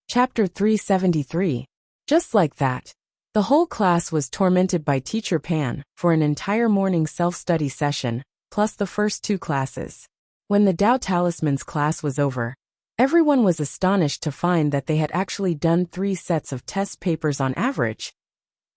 Chapter 373. Just like that. The whole class was tormented by Teacher Pan for an entire morning self-study session, plus the first 2 classes. When the Tao Talismans class was over, everyone was astonished to find that they had actually done 3 sets of test papers on average.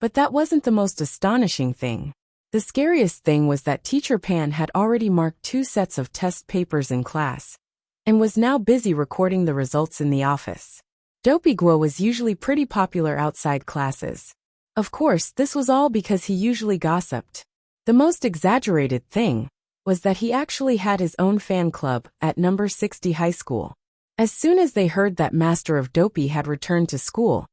But that wasn't the most astonishing thing. The scariest thing was that Teacher Pan had already marked 2 sets of test papers in class, and was now busy recording the results in the office. Dopey Guo was usually pretty popular outside classes. Of course, this was all because he usually gossiped. The most exaggerated thing was that he actually had his own fan club at number 60 high school. As soon as they heard that Master of Dopey had returned to school,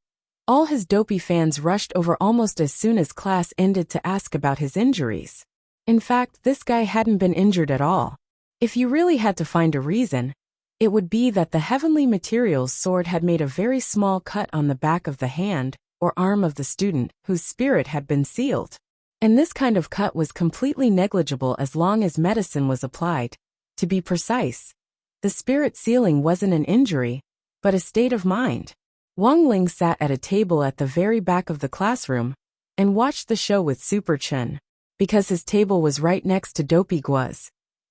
all his Dopey fans rushed over almost as soon as class ended to ask about his injuries. In fact, this guy hadn't been injured at all. If you really had to find a reason, it would be that the Heavenly Materials sword had made a very small cut on the back of the hand or arm of the student whose spirit had been sealed. And this kind of cut was completely negligible as long as medicine was applied. To be precise, the spirit sealing wasn't an injury, but a state of mind. Wang Ling sat at a table at the very back of the classroom and watched the show with Super Chen. Because his table was right next to Dopey Guo's,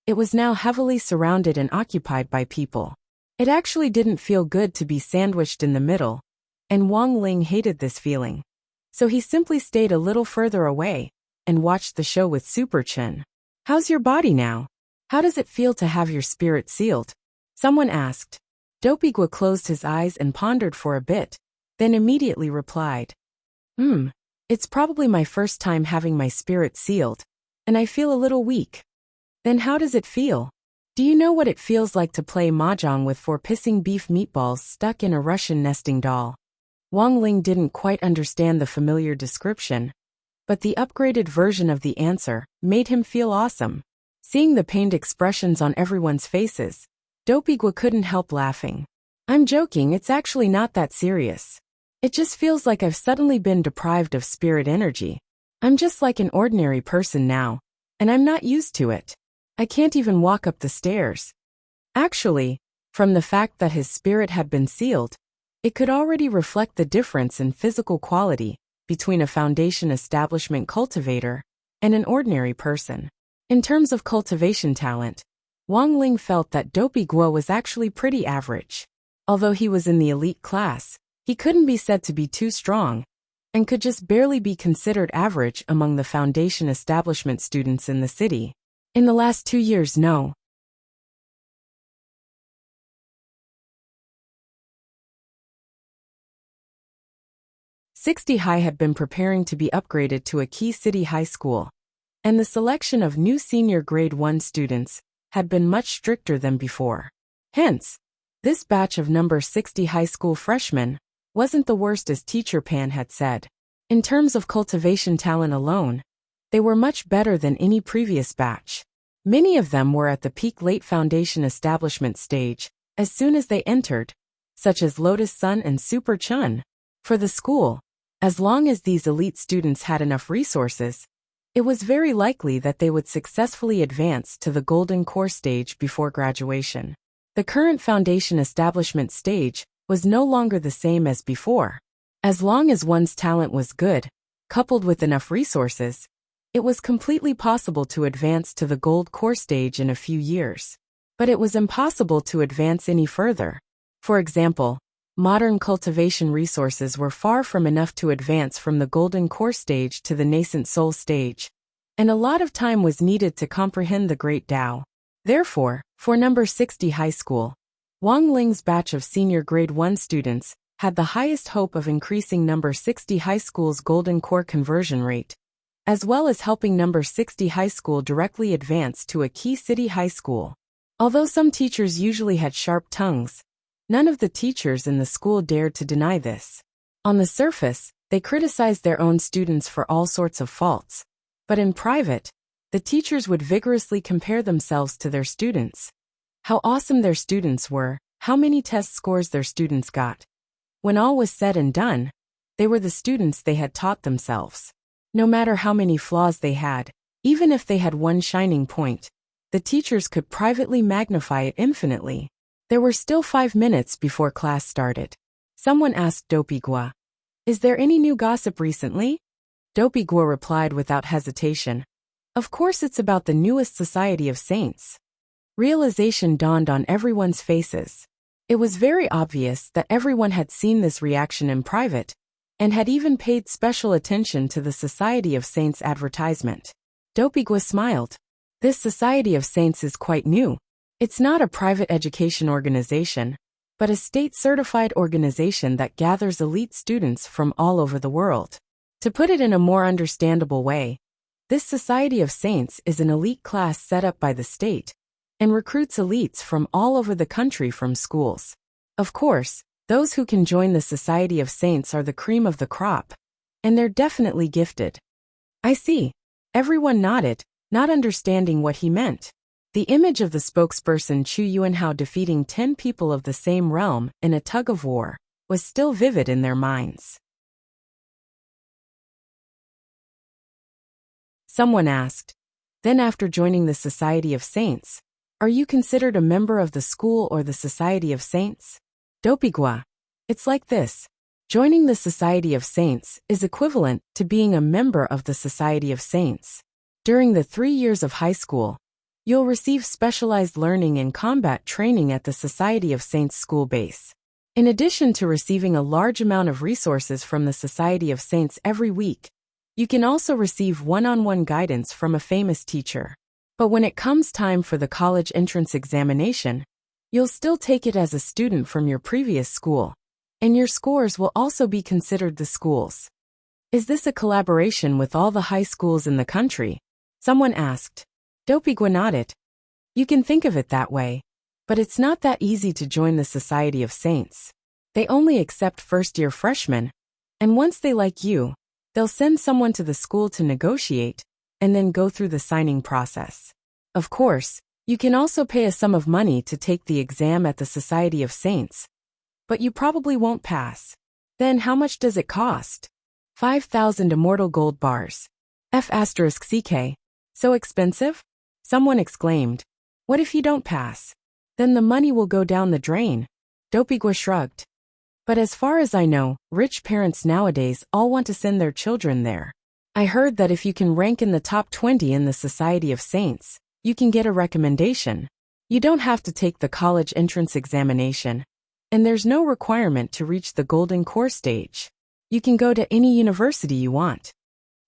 it was now heavily surrounded and occupied by people. It actually didn't feel good to be sandwiched in the middle, and Wang Ling hated this feeling. So he simply stayed a little further away and watched the show with Super Chen. "How's your body now? How does it feel to have your spirit sealed?" someone asked. Dopey Guo closed his eyes and pondered for a bit, then immediately replied, It's probably my first time having my spirit sealed, and I feel a little weak." "Then how does it feel? Do you know what it feels like to play mahjong with 4 pissing beef meatballs stuck in a Russian nesting doll?" Wang Ling didn't quite understand the familiar description, but the upgraded version of the answer made him feel awesome. Seeing the pained expressions on everyone's faces, Dopey Guo couldn't help laughing. "I'm joking, it's actually not that serious. It just feels like I've suddenly been deprived of spirit energy. I'm just like an ordinary person now, and I'm not used to it. I can't even walk up the stairs." Actually, from the fact that his spirit had been sealed, it could already reflect the difference in physical quality between a foundation establishment cultivator and an ordinary person. In terms of cultivation talent, Wang Ling felt that Dopey Guo was actually pretty average. Although he was in the elite class, he couldn't be said to be too strong, and could just barely be considered average among the foundation establishment students in the city. In the last 2 years, no. "60 High had been preparing to be upgraded to a key city high school, and the selection of new senior grade 1 students had been much stricter than before. Hence, this batch of number 60 high school freshmen wasn't the worst, as Teacher Pan had said. In terms of cultivation talent alone, they were much better than any previous batch. Many of them were at the peak late foundation establishment stage as soon as they entered, such as Lotus Sun and Super Chun. For the school, as long as these elite students had enough resources, it was very likely that they would successfully advance to the golden core stage before graduation. The current foundation establishment stage was no longer the same as before. As long as one's talent was good, coupled with enough resources, it was completely possible to advance to the gold core stage in a few years. But it was impossible to advance any further. For example, modern cultivation resources were far from enough to advance from the golden core stage to the nascent soul stage, and a lot of time was needed to comprehend the great Tao. Therefore, for number 60 high school, Wang Ling's batch of senior grade 1 students had the highest hope of increasing number 60 high school's golden core conversion rate, as well as helping number 60 high school directly advance to a key city high school. Although some teachers usually had sharp tongues, none of the teachers in the school dared to deny this. On the surface, they criticized their own students for all sorts of faults, but in private, the teachers would vigorously compare themselves to their students. How awesome their students were, how many test scores their students got. When all was said and done, they were the students they had taught themselves. No matter how many flaws they had, even if they had one shining point, the teachers could privately magnify it infinitely. There were still 5 minutes before class started. Someone asked Dopigwa, "Is there any new gossip recently?" Dopigwa replied without hesitation, "Of course it's about the newest Society of Saints." Realization dawned on everyone's faces. It was very obvious that everyone had seen this reaction in private, and had even paid special attention to the Society of Saints advertisement. Dopigwa smiled. "This Society of Saints is quite new. It's not a private education organization, but a state-certified organization that gathers elite students from all over the world. To put it in a more understandable way, this Society of Saints is an elite class set up by the state, and recruits elites from all over the country from schools. Of course, those who can join the Society of Saints are the cream of the crop, and they're definitely gifted." "I see." Everyone nodded, not understanding what he meant. The image of the spokesperson Chu Yuanhao defeating 10 people of the same realm in a tug-of-war was still vivid in their minds. Someone asked, "Then after joining the Society of Saints, are you considered a member of the school or the Society of Saints?" Dopigwa, "It's like this. Joining the Society of Saints is equivalent to being a member of the Society of Saints. During the 3 years of high school, you'll receive specialized learning and combat training at the Society of Saints school base. In addition to receiving a large amount of resources from the Society of Saints every week, you can also receive one-on-one guidance from a famous teacher. But when it comes time for the college entrance examination, you'll still take it as a student from your previous school, and your scores will also be considered the school's." "Is this a collaboration with all the high schools in the country?" someone asked. Dopigwa nodded. "You can think of it that way, but it's not that easy to join the Society of Saints. They only accept first-year freshmen, and once they like you, they'll send someone to the school to negotiate, and then go through the signing process. Of course, you can also pay a sum of money to take the exam at the Society of Saints, but you probably won't pass. Then how much does it cost?" 5,000 immortal gold bars. F***CK. So expensive? Someone exclaimed. "What if you don't pass? Then the money will go down the drain." Dopigwa shrugged. "But as far as I know, rich parents nowadays all want to send their children there. I heard that if you can rank in the top 20 in the Society of Saints, you can get a recommendation. You don't have to take the college entrance examination, and there's no requirement to reach the golden core stage. You can go to any university you want."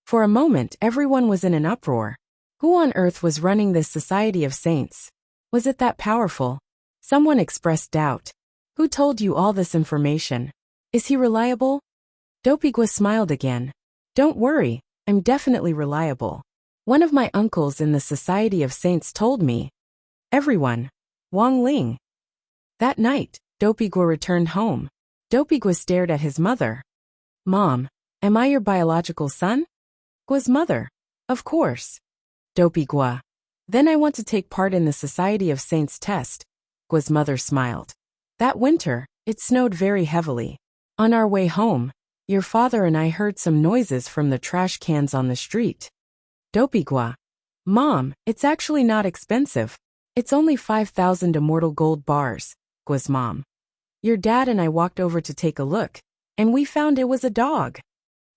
For a moment, everyone was in an uproar. Who on earth was running this Society of Saints? Was it that powerful? Someone expressed doubt. "Who told you all this information? Is he reliable?" Dopigwa smiled again. "Don't worry, I'm definitely reliable. One of my uncles in the Society of Saints told me." "Everyone." Wang Ling. That night, Dopigwa returned home. Dopigwa stared at his mother. "Mom, am I your biological son?" Gwa's mother. "Of course." Dopigwa. "Then I want to take part in the Society of Saints test." Gwa's mother smiled. "That winter, it snowed very heavily. On our way home, your father and I heard some noises from the trash cans on the street." Dopigwa. "Mom, it's actually not expensive. It's only 5,000 immortal gold bars." Gwa's mom. "Your dad and I walked over to take a look, and we found it was a dog."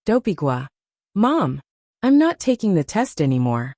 Dopigwa. "Mom, I'm not taking the test anymore."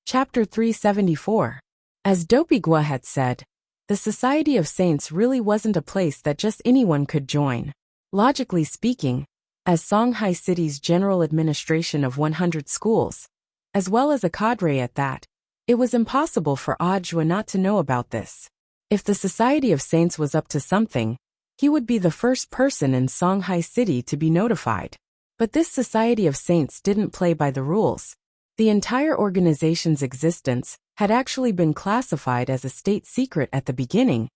Chapter 374. As Dopigwa had said, the Society of Saints really wasn't a place that just anyone could join. Logically speaking, as Songhai City's general administration of 100 schools, as well as a cadre at that, it was impossible for Audiobook not to know about this. If the Society of Saints was up to something, he would be the first person in Songhai City to be notified. But this Society of Saints didn't play by the rules. The entire organization's existence had actually been classified as a state secret at the beginning,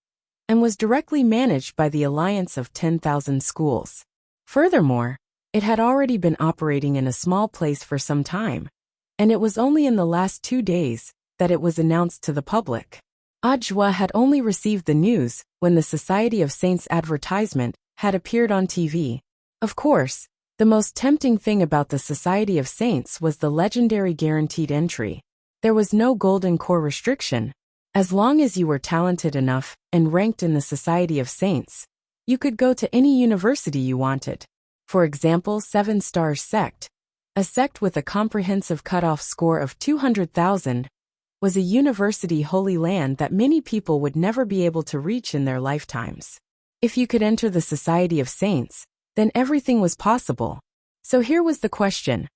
and was directly managed by the Alliance of 10,000 Schools. Furthermore, it had already been operating in a small place for some time, and it was only in the last 2 days that it was announced to the public. Audiobook had only received the news when the Society of Saints advertisement had appeared on TV. Of course, The most tempting thing about the Society of Saints was the legendary guaranteed entry. There was no golden core restriction. As long as you were talented enough and ranked in the Society of Saints, you could go to any university you wanted. For example, 7 Stars Sect, a sect with a comprehensive cutoff score of 200,000, was a university holy land that many people would never be able to reach in their lifetimes. If you could enter the Society of Saints, then everything was possible. So here was the question.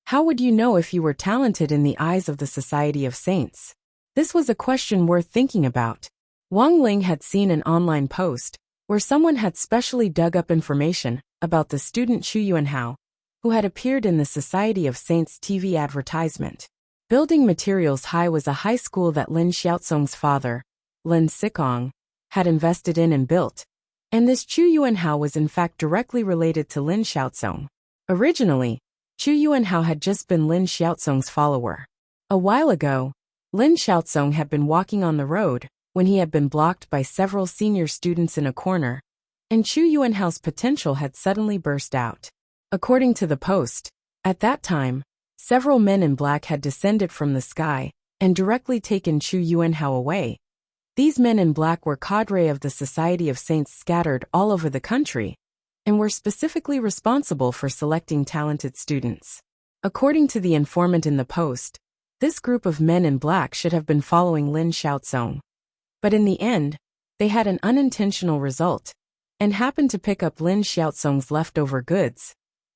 How would you know if you were talented in the eyes of the Society of Saints? This was a question worth thinking about. Wang Ling had seen an online post where someone had specially dug up information about the student Chu Yuanhao, who had appeared in the Society of Saints TV advertisement. Building Materials High was a high school that Lin Xiaozong's father, Lin Sikong, had invested in and built, and this Chu Yuanhao was in fact directly related to Lin Xiaozong. Originally, Chu Yuanhao had just been Lin Xiaozong's follower. A while ago, Lin Xiaozong had been walking on the road when he had been blocked by several senior students in a corner, and Chu Yuanhao's potential had suddenly burst out. According to the post, at that time, several men in black had descended from the sky and directly taken Chu Yuanhao away. These men in black were cadre of the Society of Saints scattered all over the country, and were specifically responsible for selecting talented students. According to the informant in the post, this group of men in black should have been following Lin Xiaozong. But in the end, they had an unintentional result, and happened to pick up Lin Xiaozong's leftover goods.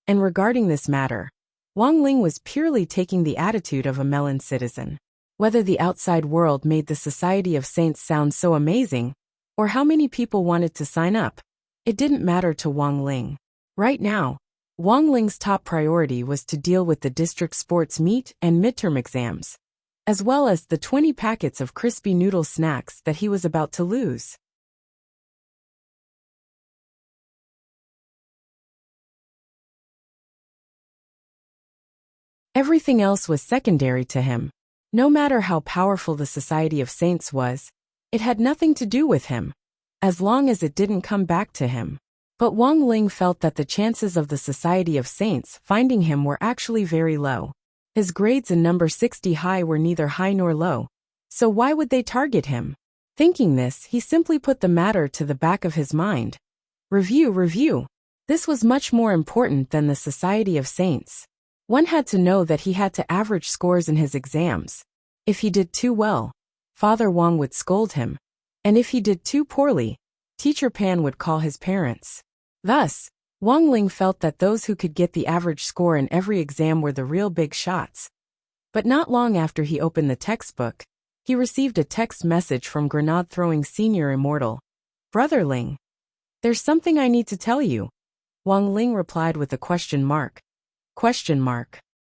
And regarding this matter, Wang Ling was purely taking the attitude of a melon citizen. Whether the outside world made the Society of Saints sound so amazing, or how many people wanted to sign up, it didn't matter to Wang Ling. Right now, Wang Ling's top priority was to deal with the district sports meet and midterm exams, as well as the 20 packets of crispy noodle snacks that he was about to lose. Everything else was secondary to him. No matter how powerful the Society of Saints was, it had nothing to do with him, as long as it didn't come back to him. But Wang Ling felt that the chances of the Society of Saints finding him were actually very low. His grades in number 60 high were neither high nor low, so why would they target him? Thinking this, he simply put the matter to the back of his mind. Review. This was much more important than the Society of Saints. One had to know that he had to average scores in his exams. If he did too well, Father Wang would scold him, and if he did too poorly, Teacher Pan would call his parents. Thus, Wang Ling felt that those who could get the average score in every exam were the real big shots. But not long after he opened the textbook, he received a text message from grenade-throwing senior immortal. "Brother Ling, there's something I need to tell you." Wang Ling replied with a question mark.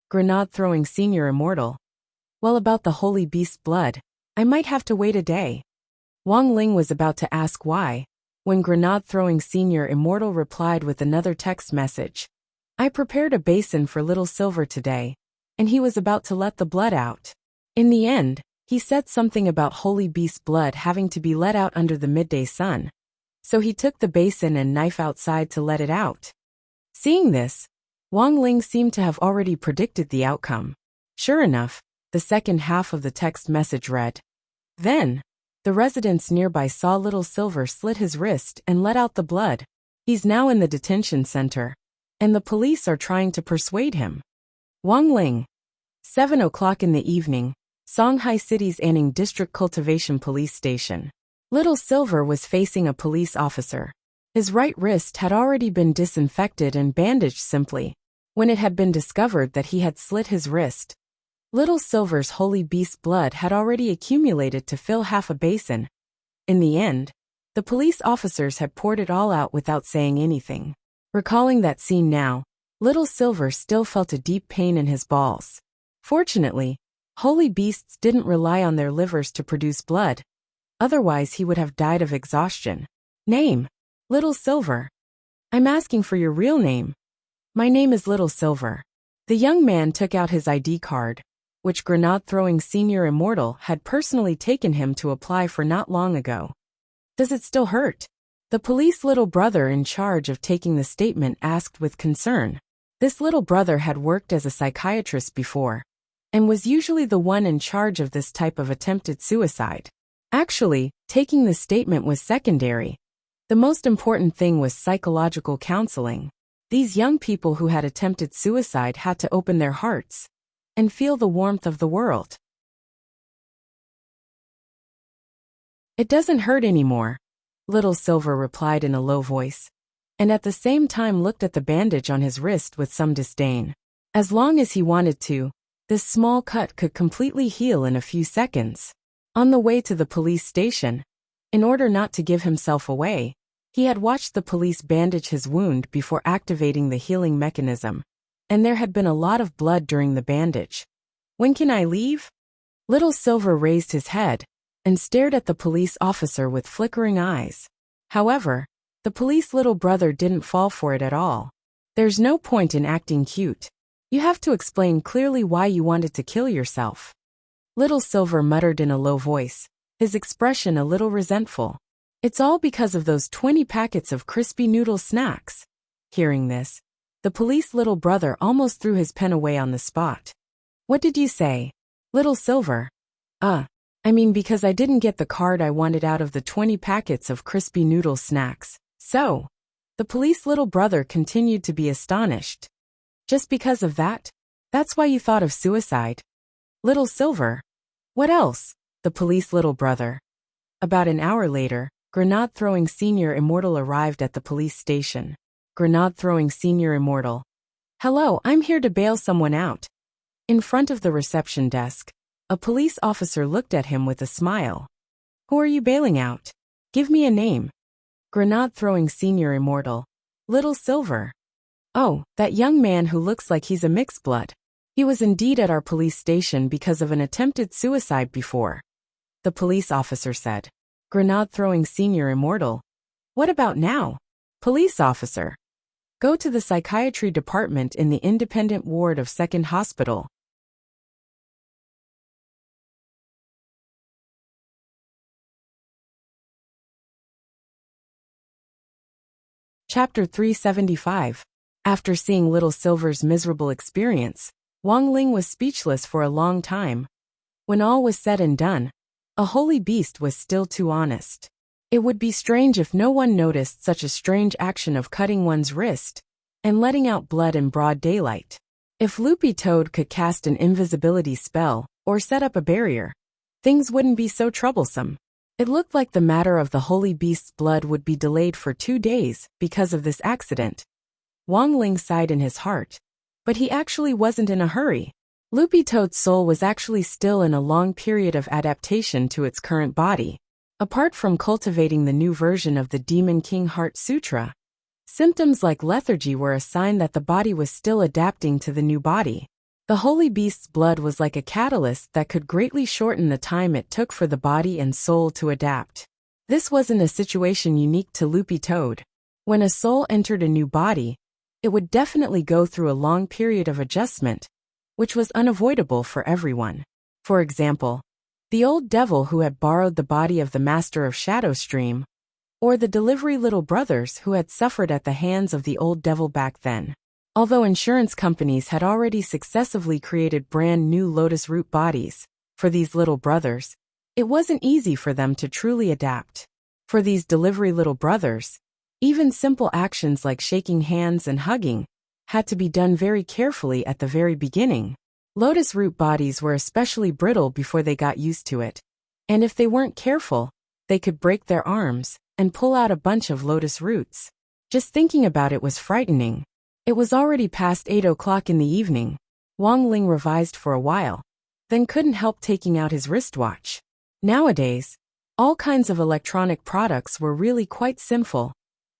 Grenade-throwing senior immortal. Well, about the holy beast's blood, I might have to wait a day. Wang Ling was about to ask why, when grenade-throwing senior immortal replied with another text message. I prepared a basin for little Silver today, and he was about to let the blood out. In the end, he said something about holy beast's blood having to be let out under the midday sun. So he took the basin and knife outside to let it out. Seeing this, Wang Ling seemed to have already predicted the outcome. Sure enough, the second half of the text message read, "Then, the residents nearby saw little Silver slit his wrist and let out the blood. He's now in the detention center, and the police are trying to persuade him." Wang Ling. 7 o'clock in the evening, Songhai City's Anning District Cultivation Police Station. Little Silver was facing a police officer. His right wrist had already been disinfected and bandaged simply, when it had been discovered that he had slit his wrist. Little Silver's holy beast blood had already accumulated to fill half a basin. In the end, the police officers had poured it all out without saying anything. Recalling that scene now, Little Silver still felt a deep pain in his balls. Fortunately, holy beasts didn't rely on their livers to produce blood. Otherwise he would have died of exhaustion. Name: Little Silver. I'm asking for your real name. My name is Little Silver. The young man took out his ID card, which grenade-throwing senior immortal had personally taken him to apply for not long ago. Does it still hurt? The police little brother in charge of taking the statement asked with concern. This little brother had worked as a psychiatrist before, and was usually the one in charge of this type of attempted suicide. Actually, taking this statement was secondary. The most important thing was psychological counseling. These young people who had attempted suicide had to open their hearts and feel the warmth of the world. "It doesn't hurt anymore," Little Silver replied in a low voice, and at the same time looked at the bandage on his wrist with some disdain. As long as he wanted to, this small cut could completely heal in a few seconds. On the way to the police station, in order not to give himself away, he had watched the police bandage his wound before activating the healing mechanism, and there had been a lot of blood during the bandage. "When can I leave?" Little Silver raised his head and stared at the police officer with flickering eyes. However, the police little brother didn't fall for it at all. "There's no point in acting cute. You have to explain clearly why you wanted to kill yourself." Little Silver muttered in a low voice, his expression a little resentful. "It's all because of those 20 packets of crispy noodle snacks." Hearing this, the police little brother almost threw his pen away on the spot. "What did you say?" "Little Silver. I mean because I didn't get the card I wanted out of the 20 packets of crispy noodle snacks. So?" The police little brother continued to be astonished. "Just because of that? That's why you thought of suicide?" "Little Silver. What else?" The police little brother. About an hour later, Grenade Throwing Senior Immortal arrived at the police station. Grenade Throwing Senior Immortal. "Hello, I'm here to bail someone out." In front of the reception desk, a police officer looked at him with a smile. "Who are you bailing out? Give me a name." Grenade Throwing Senior Immortal. "Little Silver." "Oh, that young man who looks like he's a mixed blood. He was indeed at our police station because of an attempted suicide before," the police officer said. Grenade Throwing Senior Immortal. "What about now?" Police officer. "Go to the psychiatry department in the independent ward of 2nd Hospital." Chapter 375. After seeing Little Silver's miserable experience, Wang Ling was speechless for a long time. When all was said and done, a holy beast was still too honest. It would be strange if no one noticed such a strange action of cutting one's wrist and letting out blood in broad daylight. If Loopy Toad could cast an invisibility spell or set up a barrier, things wouldn't be so troublesome. It looked like the matter of the holy beast's blood would be delayed for 2 days because of this accident. Wang Ling sighed in his heart, but he actually wasn't in a hurry. Loopy Toad's soul was actually still in a long period of adaptation to its current body. Apart from cultivating the new version of the Demon King Heart Sutra, symptoms like lethargy were a sign that the body was still adapting to the new body. The holy beast's blood was like a catalyst that could greatly shorten the time it took for the body and soul to adapt. This wasn't a situation unique to Loopy Toad. When a soul entered a new body, it would definitely go through a long period of adjustment, which was unavoidable for everyone. For example, the old devil who had borrowed the body of the master of Shadowstream, or the delivery little brothers who had suffered at the hands of the old devil back then. Although insurance companies had already successively created brand new lotus root bodies for these little brothers, it wasn't easy for them to truly adapt. For these delivery little brothers, even simple actions like shaking hands and hugging had to be done very carefully at the very beginning. Lotus root bodies were especially brittle before they got used to it, and if they weren't careful, they could break their arms and pull out a bunch of lotus roots. Just thinking about it was frightening. It was already past 8 o'clock in the evening. Wang Ling revised for a while, then couldn't help taking out his wristwatch. Nowadays, all kinds of electronic products were really quite sinful.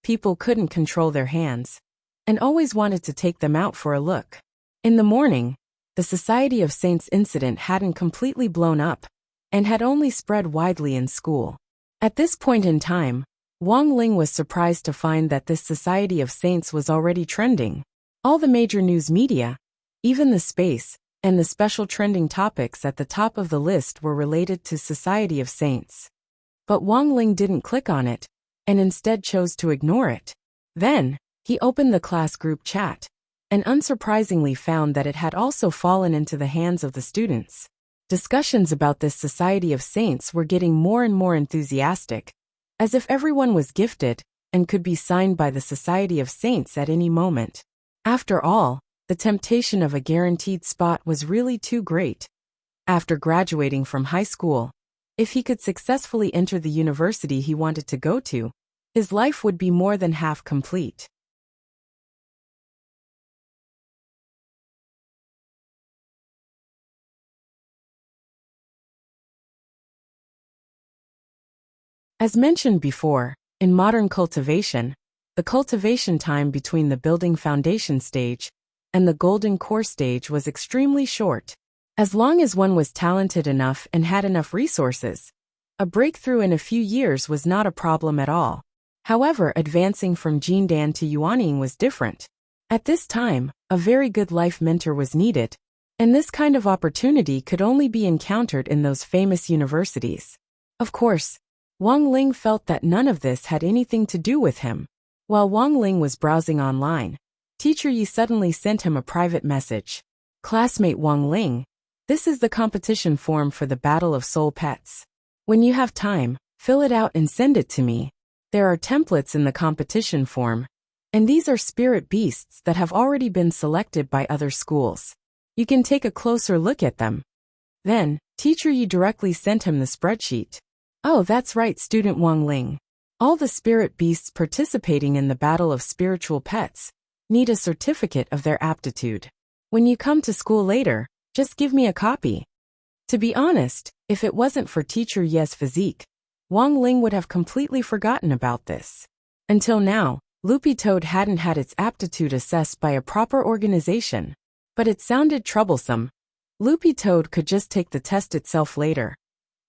People couldn't control their hands, and always wanted to take them out for a look. In the morning, the Society of Saints incident hadn't completely blown up, and had only spread widely in school. At this point in time, Wang Ling was surprised to find that this Society of Saints was already trending. All the major news media, even the space, and the special trending topics at the top of the list were related to Society of Saints. But Wang Ling didn't click on it, and instead chose to ignore it. Then, he opened the class group chat, and unsurprisingly found that it had also fallen into the hands of the students. Discussions about this Society of Saints were getting more and more enthusiastic, as if everyone was gifted and could be signed by the Society of Saints at any moment. After all, the temptation of a guaranteed spot was really too great. After graduating from high school, if he could successfully enter the university he wanted to go to, his life would be more than half complete. As mentioned before, in modern cultivation, the cultivation time between the building foundation stage and the golden core stage was extremely short. As long as one was talented enough and had enough resources, a breakthrough in a few years was not a problem at all. However, advancing from Jindan to Yuanying was different. At this time, a very good life mentor was needed, and this kind of opportunity could only be encountered in those famous universities. Of course, Wang Ling felt that none of this had anything to do with him. While Wang Ling was browsing online, Teacher Yi suddenly sent him a private message. Classmate Wang Ling, this is the competition form for the Battle of Soul Pets. When you have time, fill it out and send it to me. There are templates in the competition form, and these are spirit beasts that have already been selected by other schools. You can take a closer look at them. Then, Teacher Yi directly sent him the spreadsheet. Oh, that's right, student Wang Ling. All the spirit beasts participating in the Battle of Spiritual Pets need a certificate of their aptitude. When you come to school later, just give me a copy. To be honest, if it wasn't for Teacher Ye's physique, Wang Ling would have completely forgotten about this. Until now, Loopy Toad hadn't had its aptitude assessed by a proper organization, but it sounded troublesome. Loopy Toad could just take the test itself later.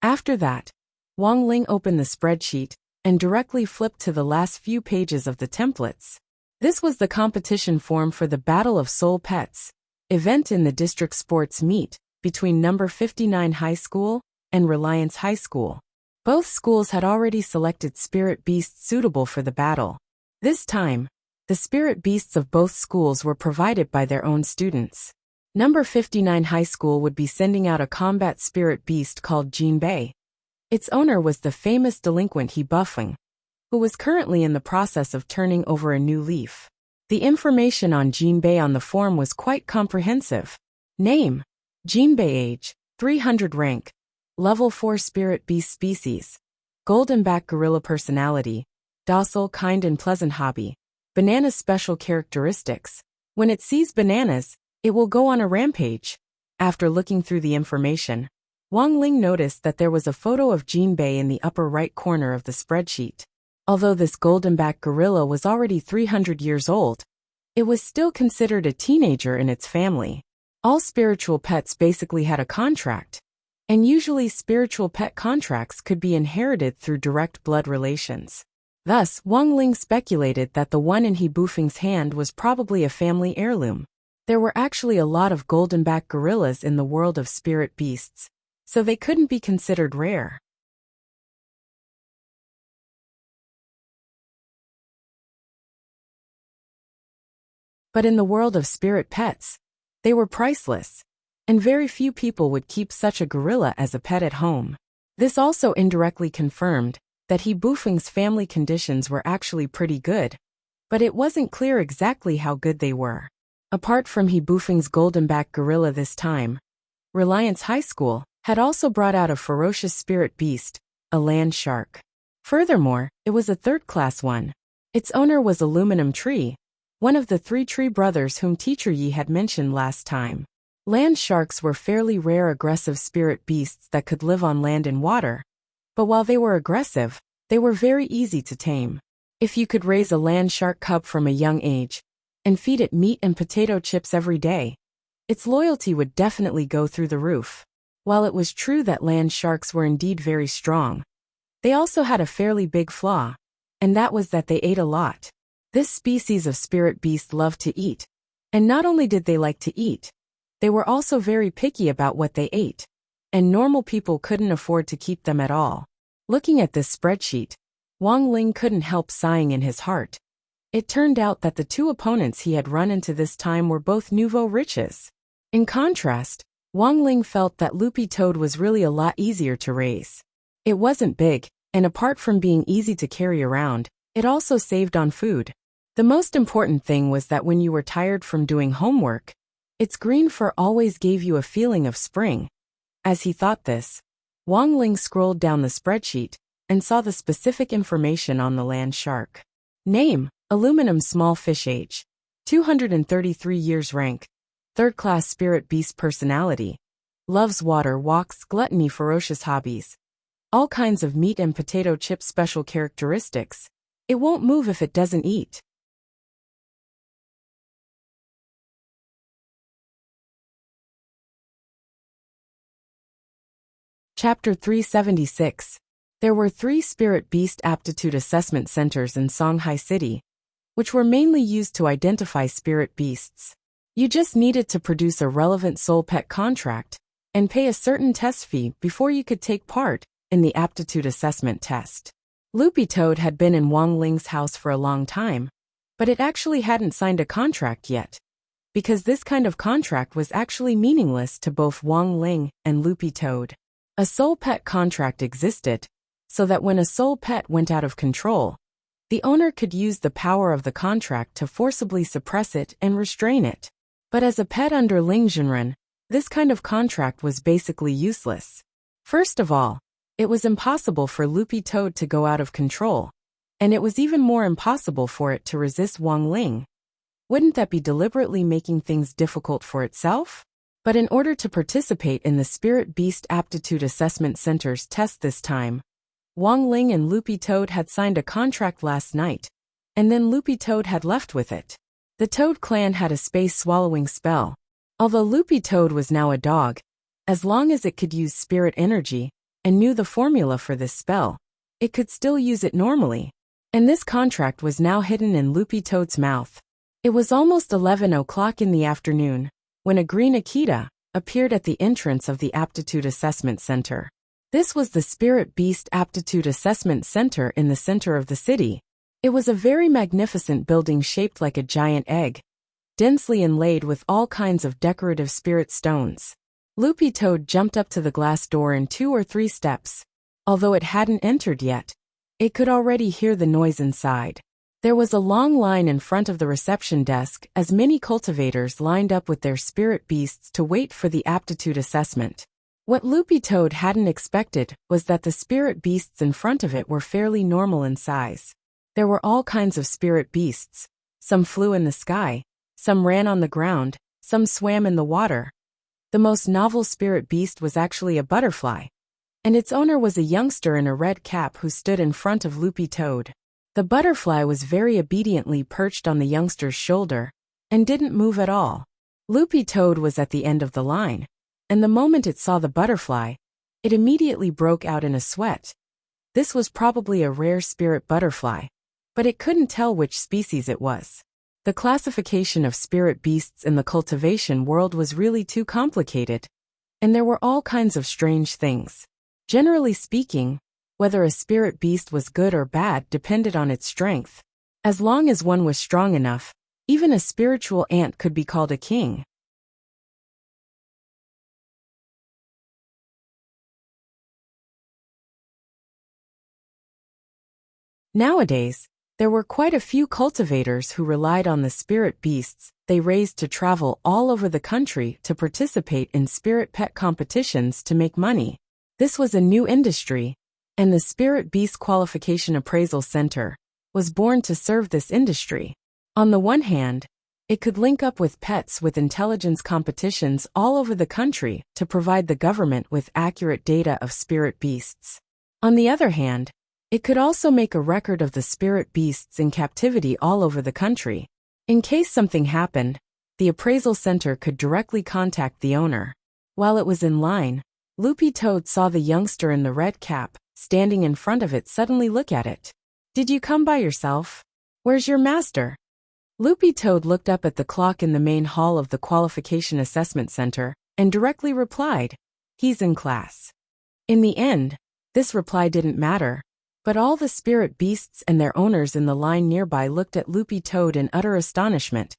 After that, Wang Ling opened the spreadsheet and directly flipped to the last few pages of the templates. This was the competition form for the Battle of Soul Pets event in the district sports meet between number 59 High School and Reliance High School. Both schools had already selected spirit beasts suitable for the battle. This time, the spirit beasts of both schools were provided by their own students. Number 59 High School would be sending out a combat spirit beast called Jinbei. Its owner was the famous delinquent He Buffing, who was currently in the process of turning over a new leaf. The information on Jinbei on the form was quite comprehensive. Name: Jinbei. Age: 300. Rank: Level 4 Spirit Beast Species. Golden Back Gorilla. Personality: docile, kind and pleasant. Hobby: bananas. Special characteristics: when it sees bananas, it will go on a rampage. After looking through the information, Wang Ling noticed that there was a photo of Jinbei in the upper right corner of the spreadsheet. Although this golden-back gorilla was already 300 years old, it was still considered a teenager in its family. All spiritual pets basically had a contract, and usually spiritual pet contracts could be inherited through direct blood relations. Thus, Wang Ling speculated that the one in He Bufeng's hand was probably a family heirloom. There were actually a lot of golden-back gorillas in the world of spirit beasts, so they couldn't be considered rare. But in the world of spirit pets, they were priceless, and very few people would keep such a gorilla as a pet at home. This also indirectly confirmed that He Bufeng's family conditions were actually pretty good, but it wasn't clear exactly how good they were. Apart from He Bufeng's golden-back gorilla this time, Reliance High School had also brought out a ferocious spirit beast, a land shark. Furthermore, it was a third-class one. Its owner was Aluminum Tree, one of the 3 tree brothers whom Teacher Yi had mentioned last time. Land sharks were fairly rare aggressive spirit beasts that could live on land and water, but while they were aggressive, they were very easy to tame. If you could raise a land shark cub from a young age and feed it meat and potato chips every day, its loyalty would definitely go through the roof. While it was true that land sharks were indeed very strong, they also had a fairly big flaw, and that was that they ate a lot. This species of spirit beast loved to eat, and not only did they like to eat, they were also very picky about what they ate, and normal people couldn't afford to keep them at all. Looking at this spreadsheet, Wang Ling couldn't help sighing in his heart. It turned out that the two opponents he had run into this time were both nouveau riches. In contrast, Wang Ling felt that Loopy Toad was really a lot easier to raise. It wasn't big, and apart from being easy to carry around, it also saved on food. The most important thing was that when you were tired from doing homework, its green fur always gave you a feeling of spring. As he thought this, Wang Ling scrolled down the spreadsheet and saw the specific information on the land shark. Name: aluminum small fish, age 233 years, rank third-class spirit beast, personality loves water, walks, gluttony, ferocious hobbies, all kinds of meat and potato chips. Special characteristics: it won't move if it doesn't eat. Chapter 376. There were 3 Spirit Beast Aptitude Assessment Centers in Songhai City, which were mainly used to identify spirit beasts. You just needed to produce a relevant soul pet contract and pay a certain test fee before you could take part in the aptitude assessment test. Loopy Toad had been in Wang Ling's house for a long time, but it actually hadn't signed a contract yet, because this kind of contract was actually meaningless to both Wang Ling and Loopy Toad. A soul pet contract existed, so that when a soul pet went out of control, the owner could use the power of the contract to forcibly suppress it and restrain it. But as a pet under Ling Zhenren, this kind of contract was basically useless. First of all, it was impossible for Loopy Toad to go out of control, and it was even more impossible for it to resist Wang Ling. Wouldn't that be deliberately making things difficult for itself? But in order to participate in the Spirit Beast Aptitude Assessment Center's test this time, Wang Ling and Loopy Toad had signed a contract last night, and then Loopy Toad had left with it. The Toad clan had a space-swallowing spell. Although Loopy Toad was now a dog, as long as it could use spirit energy and knew the formula for this spell, it could still use it normally. And this contract was now hidden in Loopy Toad's mouth. It was almost 11 o'clock in the afternoon when a green Akita appeared at the entrance of the Aptitude Assessment Center. This was the Spirit Beast Aptitude Assessment Center in the center of the city. It was a very magnificent building shaped like a giant egg, densely inlaid with all kinds of decorative spirit stones. Loopy Toad jumped up to the glass door in 2 or 3 steps. Although it hadn't entered yet, it could already hear the noise inside. There was a long line in front of the reception desk as many cultivators lined up with their spirit beasts to wait for the aptitude assessment. What Loopy Toad hadn't expected was that the spirit beasts in front of it were fairly normal in size. There were all kinds of spirit beasts. Some flew in the sky, some ran on the ground, some swam in the water. The most novel spirit beast was actually a butterfly, and its owner was a youngster in a red cap who stood in front of Loopy Toad. The butterfly was very obediently perched on the youngster's shoulder and didn't move at all. Loopy Toad was at the end of the line, and the moment it saw the butterfly, it immediately broke out in a sweat. This was probably a rare spirit butterfly, but it couldn't tell which species it was. The classification of spirit beasts in the cultivation world was really too complicated, and there were all kinds of strange things. Generally speaking, whether a spirit beast was good or bad depended on its strength. As long as one was strong enough, even a spiritual ant could be called a king. Nowadays, there were quite a few cultivators who relied on the spirit beasts they raised to travel all over the country to participate in spirit pet competitions to make money. This was a new industry, and the Spirit Beast Qualification Appraisal Center was born to serve this industry. On the one hand, it could link up with pets with intelligence competitions all over the country to provide the government with accurate data of spirit beasts. On the other hand, it could also make a record of the spirit beasts in captivity all over the country. In case something happened, the appraisal center could directly contact the owner. While it was in line, Loopy Toad saw the youngster in the red cap standing in front of it suddenly look at it. "Did you come by yourself? Where's your master?" Loopy Toad looked up at the clock in the main hall of the Qualification Assessment Center and directly replied, "He's in class." In the end, this reply didn't matter, But all the spirit beasts and their owners in the line nearby looked at Loopy Toad in utter astonishment.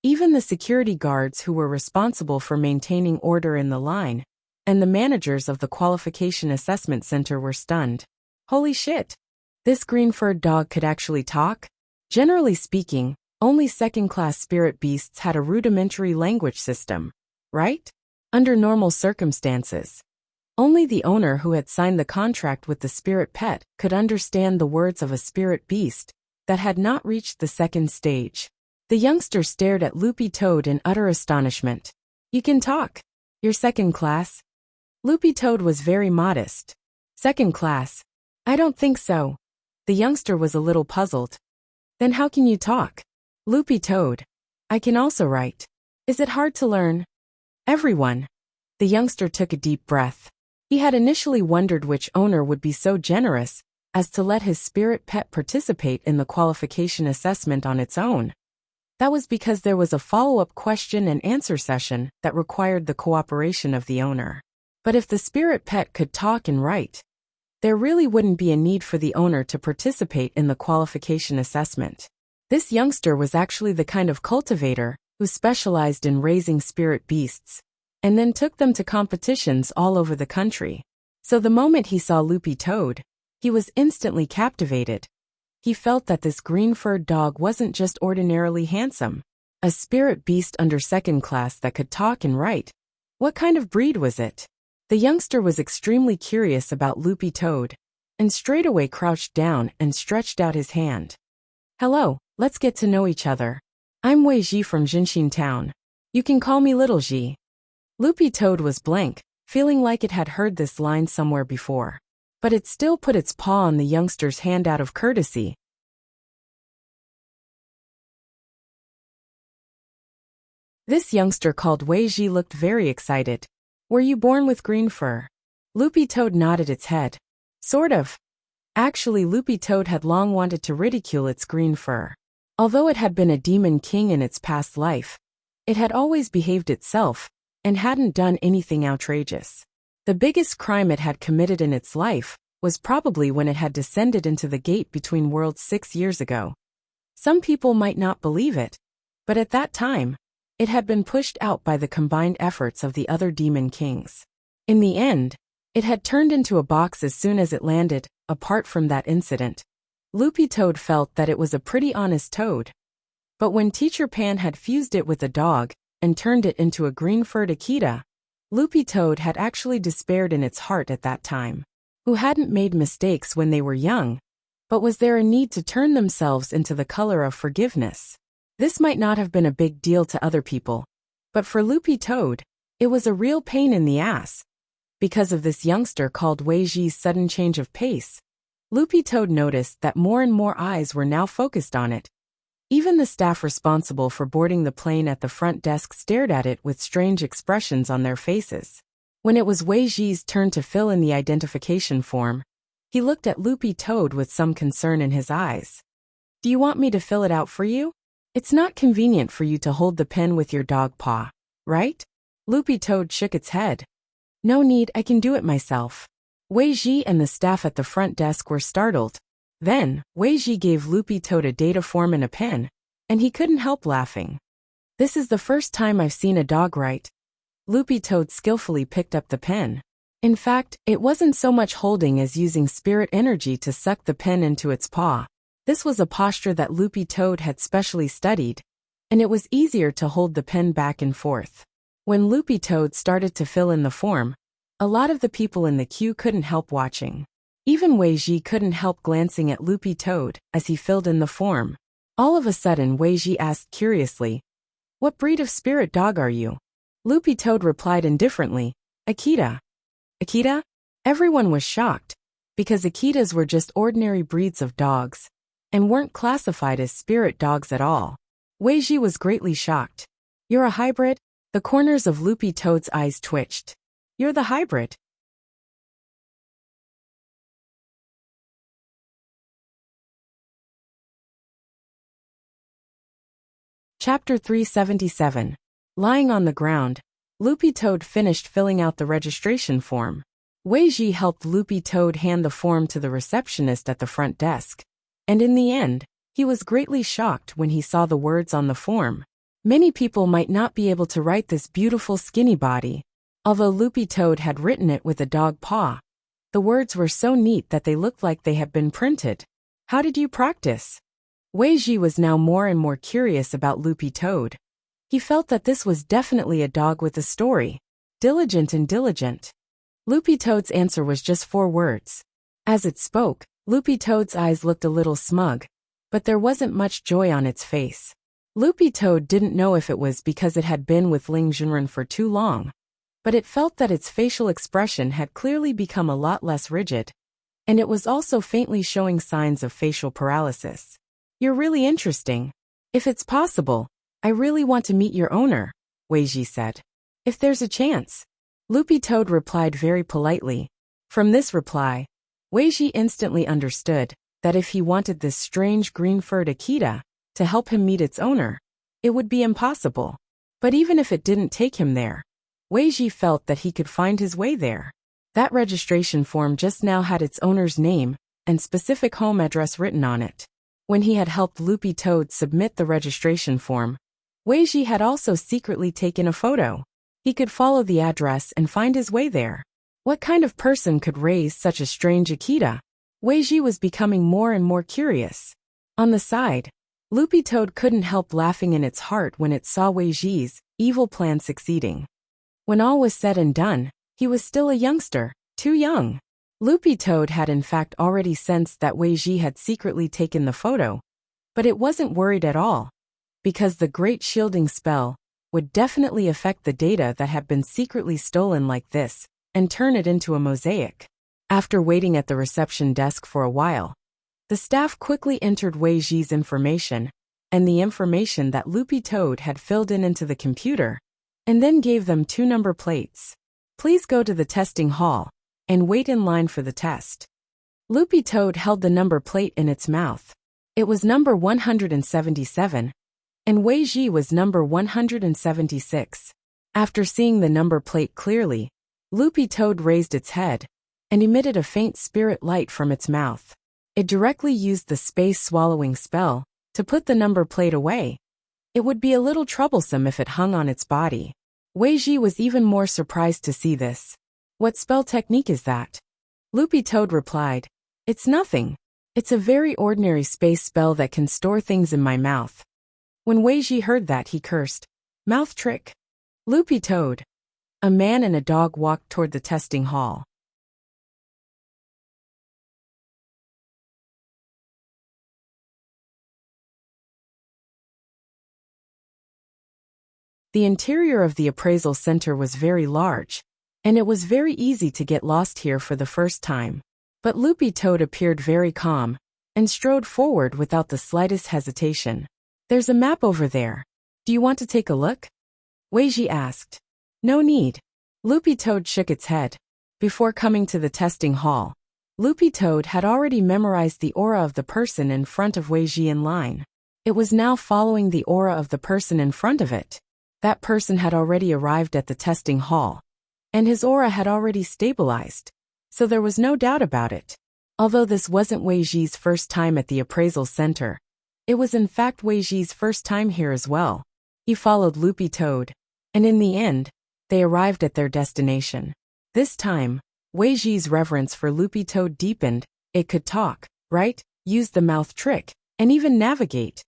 Even the security guards who were responsible for maintaining order in the line, and the managers of the Qualification Assessment Center were stunned. Holy shit! This green-furred dog could actually talk? Generally speaking, only second-class spirit beasts had a rudimentary language system, right? Under normal circumstances, only the owner who had signed the contract with the spirit pet could understand the words of a spirit beast that had not reached the second stage. The youngster stared at Loopy Toad in utter astonishment. You can talk. You're second class? Loopy Toad was very modest. Second class? I don't think so. The youngster was a little puzzled. Then how can you talk? Loopy Toad. I can also write. Is it hard to learn? Everyone. The youngster took a deep breath. He had initially wondered which owner would be so generous as to let his spirit pet participate in the qualification assessment on its own. That was because there was a follow-up question and answer session that required the cooperation of the owner. But if the spirit pet could talk and write, there really wouldn't be a need for the owner to participate in the qualification assessment. This youngster was actually the kind of cultivator who specialized in raising spirit beasts, and then took them to competitions all over the country. So the moment he saw Loopy Toad, he was instantly captivated. He felt that this green-furred dog wasn't just ordinarily handsome, a spirit beast under second class that could talk and write. What kind of breed was it? The youngster was extremely curious about Loopy Toad, and straightaway crouched down and stretched out his hand. Hello, let's get to know each other. I'm Wei Ji from Jinshin Town. You can call me Little Ji. Loopy Toad was blank, feeling like it had heard this line somewhere before. But it still put its paw on the youngster's hand out of courtesy. This youngster called Wei Ji looked very excited. Were you born with green fur? Loopy Toad nodded its head. Sort of. Actually, Loopy Toad had long wanted to ridicule its green fur. Although it had been a demon king in its past life, it had always behaved itself, and hadn't done anything outrageous. The biggest crime it had committed in its life was probably when it had descended into the gate between worlds 6 years ago. Some people might not believe it, but at that time, it had been pushed out by the combined efforts of the other demon kings. In the end, it had turned into a box as soon as it landed. Apart from that incident, Loopy Toad felt that it was a pretty honest toad. But when Teacher Pan had fused it with a dog and turned it into a green-furred Akita, Loopy Toad had actually despaired in its heart at that time. Who hadn't made mistakes when they were young, but was there a need to turn themselves into the color of forgiveness? This might not have been a big deal to other people, but for Loopy Toad, it was a real pain in the ass. Because of this youngster called Wei Ji's sudden change of pace, Loopy Toad noticed that more and more eyes were now focused on it. Even the staff responsible for boarding the plane at the front desk stared at it with strange expressions on their faces. When it was Wei Ji's turn to fill in the identification form, he looked at Loopy Toad with some concern in his eyes. Do you want me to fill it out for you? It's not convenient for you to hold the pen with your dog paw, right? Loopy Toad shook its head. No need, I can do it myself. Wei Ji and the staff at the front desk were startled. Then, Wei Ji gave Loopy Toad a data form and a pen, and he couldn't help laughing. This is the first time I've seen a dog write. Loopy Toad skillfully picked up the pen. In fact, it wasn't so much holding as using spirit energy to suck the pen into its paw. This was a posture that Loopy Toad had specially studied, and it was easier to hold the pen back and forth. When Loopy Toad started to fill in the form, a lot of the people in the queue couldn't help watching. Even Wei Ji couldn't help glancing at Loopy Toad as he filled in the form. All of a sudden, Wei Ji asked curiously, "What breed of spirit dog are you?" Loopy Toad replied indifferently, "Akita." Akita? Everyone was shocked, because Akitas were just ordinary breeds of dogs, and weren't classified as spirit dogs at all. Wei Ji was greatly shocked. You're a hybrid? The corners of Loopy Toad's eyes twitched. You're the hybrid. Chapter 377. Lying on the ground, Loopy Toad finished filling out the registration form. Wei Ji helped Loopy Toad hand the form to the receptionist at the front desk. And in the end, he was greatly shocked when he saw the words on the form. Many people might not be able to write this beautiful skinny body. Although Loopy Toad had written it with a dog paw, the words were so neat that they looked like they had been printed. How did you practice? Wei Ji was now more and more curious about Loopy Toad. He felt that this was definitely a dog with a story. Diligent and diligent. Loopy Toad's answer was just 4 words. As it spoke, Loopy Toad's eyes looked a little smug, but there wasn't much joy on its face. Loopy Toad didn't know if it was because it had been with Ling Junren for too long, but it felt that its facial expression had clearly become a lot less rigid, and it was also faintly showing signs of facial paralysis. You're really interesting. If it's possible, I really want to meet your owner, Wei Ji said. If there's a chance. Loopy Toad replied very politely. From this reply, Wei Ji instantly understood that if he wanted this strange green-furred Akita to help him meet its owner, it would be impossible. But even if it didn't take him there, Wei Ji felt that he could find his way there. That registration form just now had its owner's name and specific home address written on it. When he had helped Loopy Toad submit the registration form, Wei Ji had also secretly taken a photo. He could follow the address and find his way there. What kind of person could raise such a strange Akita? Wei Ji was becoming more and more curious. On the side, Loopy Toad couldn't help laughing in its heart when it saw Wei Ji's evil plan succeeding. When all was said and done, he was still a youngster, too young. Loopy Toad had in fact already sensed that Wei Ji had secretly taken the photo, but it wasn't worried at all, because the Great Shielding Spell would definitely affect the data that had been secretly stolen like this, and turn it into a mosaic. After waiting at the reception desk for a while, the staff quickly entered Wei Ji's information, and the information that Loopy Toad had filled in into the computer, and then gave them 2 number plates. Please go to the testing hall, and wait in line for the test. Loopy Toad held the number plate in its mouth. It was number 177, and Wei Ji was number 176. After seeing the number plate clearly, Loopy Toad raised its head and emitted a faint spirit light from its mouth. It directly used the space-swallowing spell to put the number plate away. It would be a little troublesome if it hung on its body. Wei Ji was even more surprised to see this. What spell technique is that? Loopy Toad replied, It's nothing. It's a very ordinary space spell that can store things in my mouth. When Wei Ji heard that, he cursed. Mouth trick. Loopy Toad. A man and a dog walked toward the testing hall. The interior of the appraisal center was very large, and it was very easy to get lost here for the first time. But Loopy Toad appeared very calm, and strode forward without the slightest hesitation. There's a map over there. Do you want to take a look? Wei Ji asked. No need. Loopy Toad shook its head. Before coming to the testing hall, Loopy Toad had already memorized the aura of the person in front of Wei Ji in line. It was now following the aura of the person in front of it. That person had already arrived at the testing hall, and his aura had already stabilized, so there was no doubt about it. Although this wasn't Wei Ji's first time at the appraisal center, it was in fact Wei Ji's first time here as well. He followed Loopy Toad, and in the end, they arrived at their destination. This time, Wei Ji's reverence for Loopy Toad deepened. It could talk, write, use the mouth trick, and even navigate.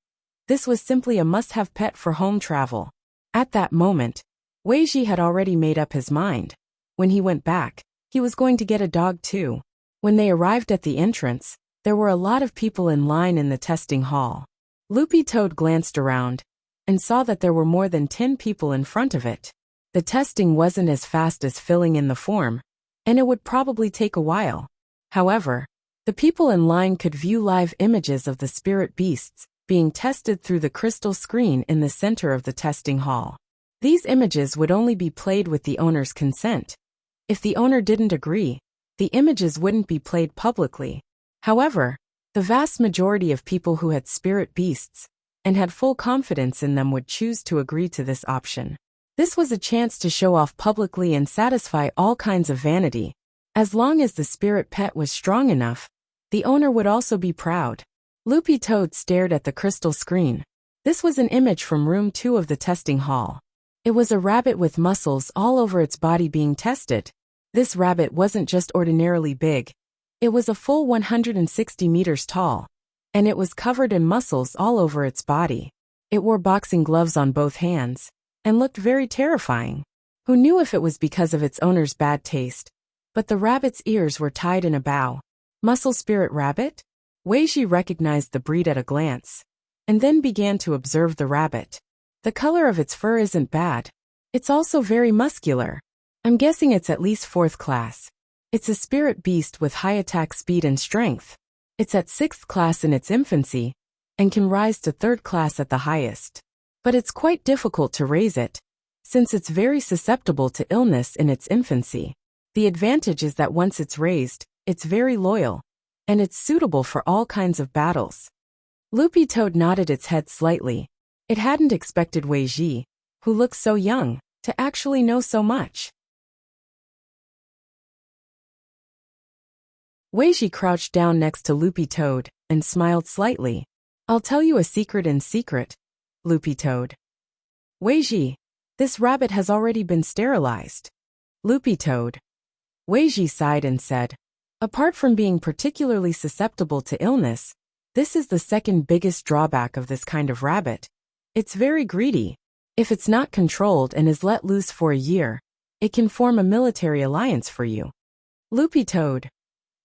This was simply a must-have pet for home travel. At that moment, Wei Ji had already made up his mind. When he went back, he was going to get a dog too. When they arrived at the entrance, there were a lot of people in line in the testing hall. Loopy Toad glanced around and saw that there were more than 10 people in front of it. The testing wasn't as fast as filling in the form, and it would probably take a while. However, the people in line could view live images of the spirit beasts being tested through the crystal screen in the center of the testing hall. These images would only be played with the owner's consent. If the owner didn't agree, the images wouldn't be played publicly. However, the vast majority of people who had spirit beasts and had full confidence in them would choose to agree to this option. This was a chance to show off publicly and satisfy all kinds of vanity, As long as the spirit pet was strong enough, the owner would also be proud. Loopy Toad stared at the crystal screen. This was an image from room 2 of the testing hall. It was a rabbit with muscles all over its body being tested. This rabbit wasn't just ordinarily big. It was a full 160 meters tall, and it was covered in muscles all over its body. It wore boxing gloves on both hands, and looked very terrifying. Who knew if it was because of its owner's bad taste? But the rabbit's ears were tied in a bow. Muscle Spirit Rabbit? Weiji recognized the breed at a glance, and then began to observe the rabbit. The color of its fur isn't bad. It's also very muscular. I'm guessing it's at least 4th class. It's a spirit beast with high attack speed and strength. It's at 6th class in its infancy, and can rise to 3rd class at the highest. But it's quite difficult to raise it, since it's very susceptible to illness in its infancy. The advantage is that once it's raised, it's very loyal, and it's suitable for all kinds of battles. Loopy Toad nodded its head slightly. It hadn't expected Weiji, who looks so young, to actually know so much. Weiji crouched down next to Loopy Toad and smiled slightly. I'll tell you a secret in secret, Loopy Toad. Weiji, this rabbit has already been sterilized. Loopy Toad. Weiji sighed and said, apart from being particularly susceptible to illness, this is the second biggest drawback of this kind of rabbit. It's very greedy. If it's not controlled and is let loose for a year, it can form a military alliance for you. Loopy Toad.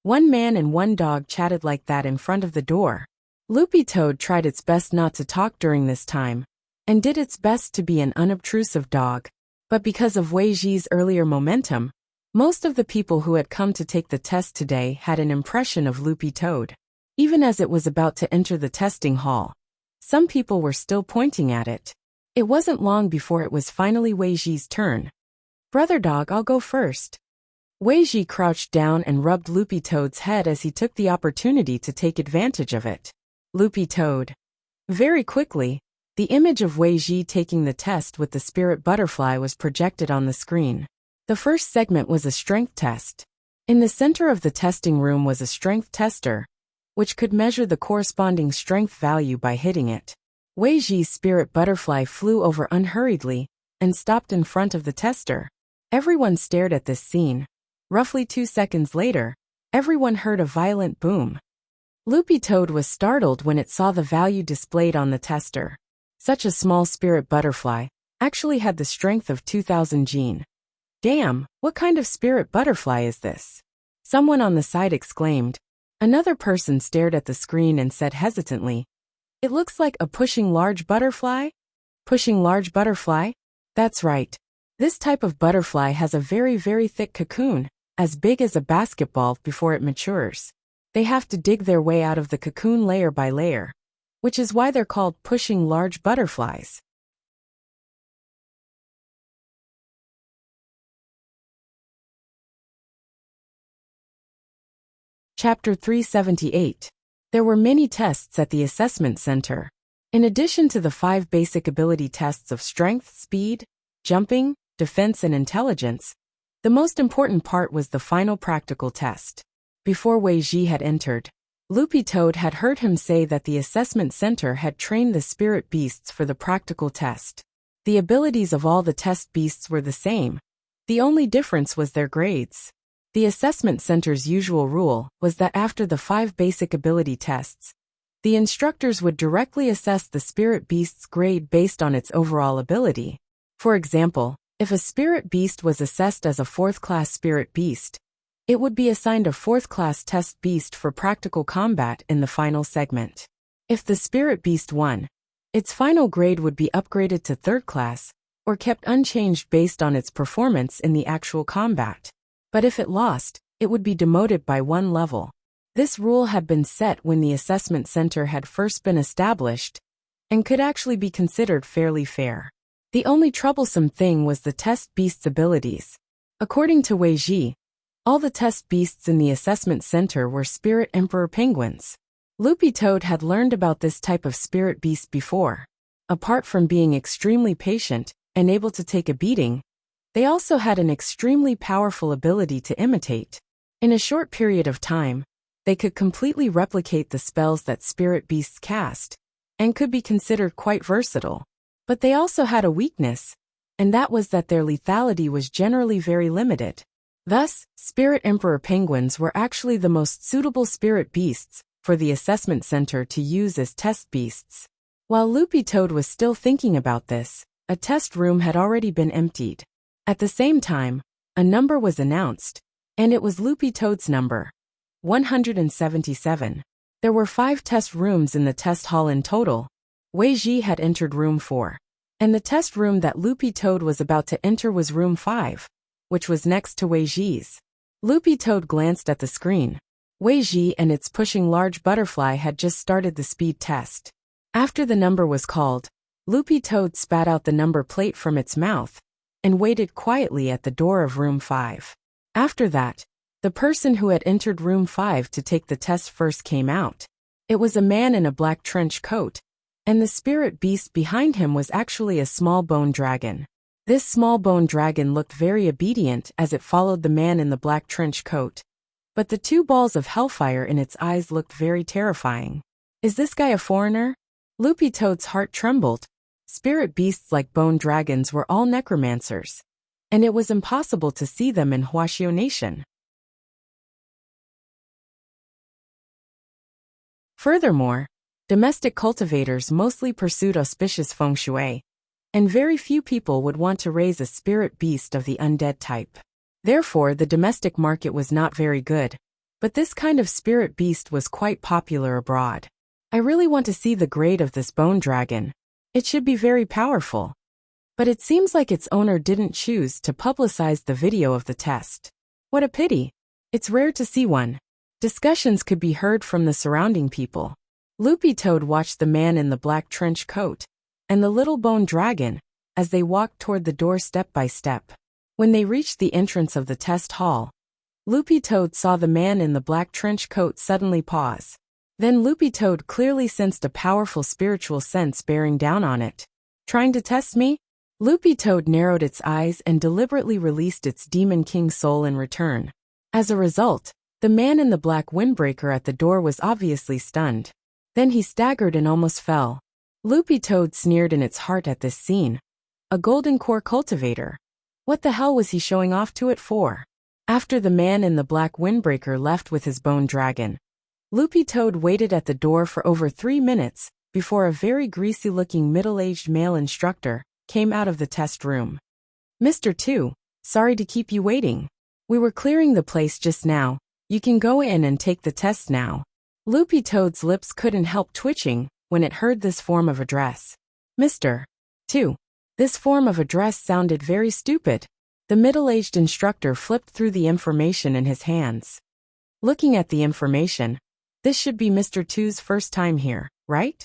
One man and one dog chatted like that in front of the door. Loopy Toad tried its best not to talk during this time, and did its best to be an unobtrusive dog. But because of Weiji's earlier momentum, most of the people who had come to take the test today had an impression of Loopy Toad. Even as it was about to enter the testing hall, some people were still pointing at it. It wasn't long before it was finally Weiji's turn. Brother Dog, I'll go first. Weiji crouched down and rubbed Loopy Toad's head as he took the opportunity to take advantage of it. Loopy Toad. Very quickly, the image of Weiji taking the test with the spirit butterfly was projected on the screen. The first segment was a strength test. In the center of the testing room was a strength tester, which could measure the corresponding strength value by hitting it. Weiji's spirit butterfly flew over unhurriedly and stopped in front of the tester. Everyone stared at this scene. Roughly 2 seconds later, everyone heard a violent boom. Loopy Toad was startled when it saw the value displayed on the tester. Such a small spirit butterfly actually had the strength of 2000 gene. Damn, what kind of spirit butterfly is this? Someone on the side exclaimed. Another person stared at the screen and said hesitantly, it looks like a pushing large butterfly? Pushing large butterfly? That's right. This type of butterfly has a very, very thick cocoon, as big as a basketball before it matures. They have to dig their way out of the cocoon layer by layer, which is why they're called pushing large butterflies. Chapter 378. There were many tests at the assessment center. In addition to the 5 basic ability tests of strength, speed, jumping, defense, and intelligence, the most important part was the final practical test. Before Weiji had entered, Loopy Toad had heard him say that the assessment center had trained the spirit beasts for the practical test. The abilities of all the test beasts were the same. The only difference was their grades. The assessment center's usual rule was that after the 5 basic ability tests, the instructors would directly assess the spirit beast's grade based on its overall ability. For example, if a spirit beast was assessed as a 4th class spirit beast, it would be assigned a 4th class test beast for practical combat in the final segment. If the spirit beast won, its final grade would be upgraded to 3rd class, or kept unchanged based on its performance in the actual combat. But if it lost, it would be demoted by 1 level. This rule had been set when the assessment center had first been established, and could actually be considered fairly fair. The only troublesome thing was the test beast's abilities. According to Weiji, all the test beasts in the assessment center were Spirit Emperor penguins. Loopy Toad had learned about this type of spirit beast before. Apart from being extremely patient and able to take a beating, they also had an extremely powerful ability to imitate. In a short period of time, they could completely replicate the spells that spirit beasts cast, and could be considered quite versatile. But they also had a weakness, and that was that their lethality was generally very limited. Thus, Spirit Emperor penguins were actually the most suitable spirit beasts for the assessment center to use as test beasts. While Loopy Toad was still thinking about this, a test room had already been emptied. At the same time, a number was announced, and it was Loopy Toad's number, 177. There were 5 test rooms in the test hall in total. Wei Ji had entered room 4, and the test room that Loopy Toad was about to enter was room 5, which was next to Wei Ji's. Loopy Toad glanced at the screen. Wei Ji and its pushing large butterfly had just started the speed test. After the number was called, Loopy Toad spat out the number plate from its mouth and waited quietly at the door of room 5. After that, the person who had entered room 5 to take the test first came out. It was a man in a black trench coat, and the spirit beast behind him was actually a small bone dragon. This small bone dragon looked very obedient as it followed the man in the black trench coat. But the 2 balls of hellfire in its eyes looked very terrifying. Is this guy a foreigner? Loopy Toad's heart trembled. Spirit beasts like bone dragons were all necromancers, and it was impossible to see them in Huaxiao Nation. Furthermore, domestic cultivators mostly pursued auspicious feng shui, and very few people would want to raise a spirit beast of the undead type. Therefore, the domestic market was not very good, but this kind of spirit beast was quite popular abroad. I really want to see the grade of this bone dragon. It should be very powerful. But it seems like its owner didn't choose to publicize the video of the test. What a pity. It's rare to see one. Discussions could be heard from the surrounding people. Loopy Toad watched the man in the black trench coat and the little bone dragon as they walked toward the door step by step. When they reached the entrance of the test hall, Loopy Toad saw the man in the black trench coat suddenly pause. Then Loopy Toad clearly sensed a powerful spiritual sense bearing down on it. Trying to test me? Loopy Toad narrowed its eyes and deliberately released its Demon King soul in return. As a result, the man in the black windbreaker at the door was obviously stunned. Then he staggered and almost fell. Loopy Toad sneered in its heart at this scene. A golden core cultivator. What the hell was he showing off to it for? After the man in the black windbreaker left with his bone dragon, Loopy Toad waited at the door for over 3 minutes before a very greasy-looking middle-aged male instructor came out of the test room. Mr. 2, sorry to keep you waiting. We were clearing the place just now. You can go in and take the test now. Loopy Toad's lips couldn't help twitching when it heard this form of address. Mr. 2. This form of address sounded very stupid. The middle-aged instructor flipped through the information in his hands. Looking at the information, this should be Mr. 2's first time here, right?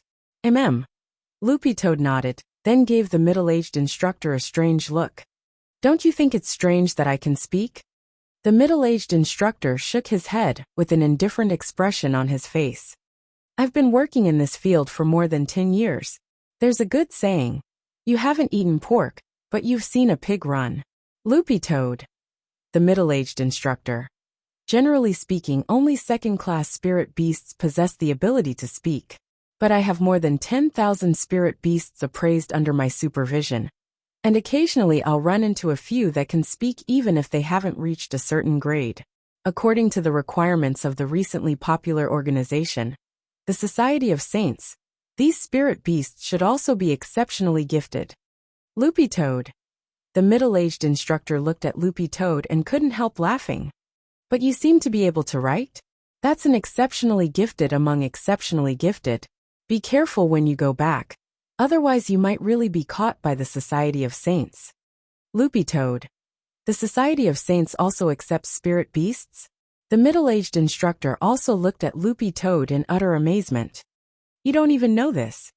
Loopy Toad nodded, then gave the middle-aged instructor a strange look. Don't you think it's strange that I can speak? The middle-aged instructor shook his head with an indifferent expression on his face. I've been working in this field for more than 10 years. There's a good saying. You haven't eaten pork, but you've seen a pig run. Loopy Toad. The middle-aged instructor. Generally speaking, only second-class spirit beasts possess the ability to speak. But I have more than 10,000 spirit beasts appraised under my supervision. And occasionally I'll run into a few that can speak even if they haven't reached a certain grade. According to the requirements of the recently popular organization, the Society of Saints, these spirit beasts should also be exceptionally gifted. Loopy Toad. The middle-aged instructor looked at Loopy Toad and couldn't help laughing. But you seem to be able to write? That's an exceptionally gifted among exceptionally gifted. Be careful when you go back. Otherwise you might really be caught by the Society of Saints. Loopy Toad. The Society of Saints also accepts spirit beasts? The middle-aged instructor also looked at Loopy Toad in utter amazement. You don't even know this.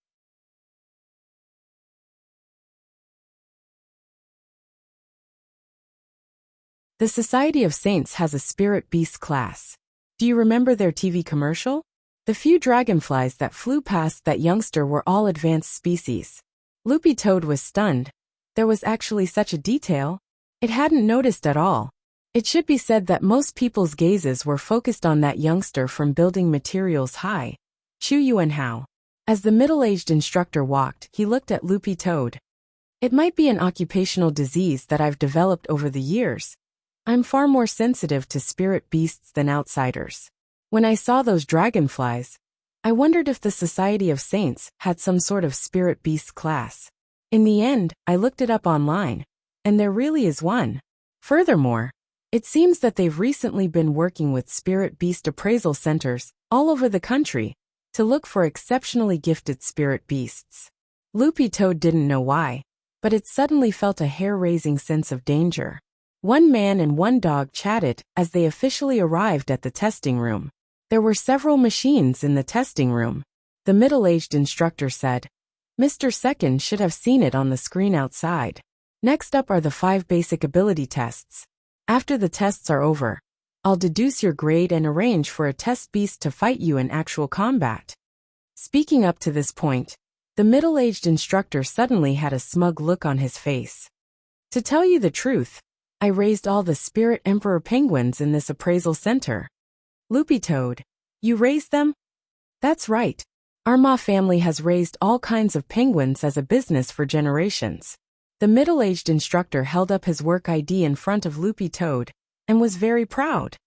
The Society of Saints has a spirit beast class. Do you remember their TV commercial? The few dragonflies that flew past that youngster were all advanced species. Loopy Toad was stunned. There was actually such a detail. It hadn't noticed at all. It should be said that most people's gazes were focused on that youngster from building materials high, Chu Yuanhao. As the middle-aged instructor walked, he looked at Loopy Toad. It might be an occupational disease that I've developed over the years. I'm far more sensitive to spirit beasts than outsiders. When I saw those dragonflies, I wondered if the Society of Saints had some sort of spirit beast class. In the end, I looked it up online, and there really is one. Furthermore, it seems that they've recently been working with spirit beast appraisal centers all over the country to look for exceptionally gifted spirit beasts. Loopy Toad didn't know why, but it suddenly felt a hair-raising sense of danger. One man and one dog chatted as they officially arrived at the testing room. There were several machines in the testing room. The middle-aged instructor said, "Mr. Second should have seen it on the screen outside. Next up are the 5 basic ability tests. After the tests are over, I'll deduce your grade and arrange for a test beast to fight you in actual combat." Speaking up to this point, the middle-aged instructor suddenly had a smug look on his face. "To tell you the truth, I raised all the Spirit Emperor penguins in this appraisal center." "Loopy Toad, you raised them?" "That's right. Our Ma family has raised all kinds of penguins as a business for generations." The middle-aged instructor held up his work ID in front of Loopy Toad and was very proud.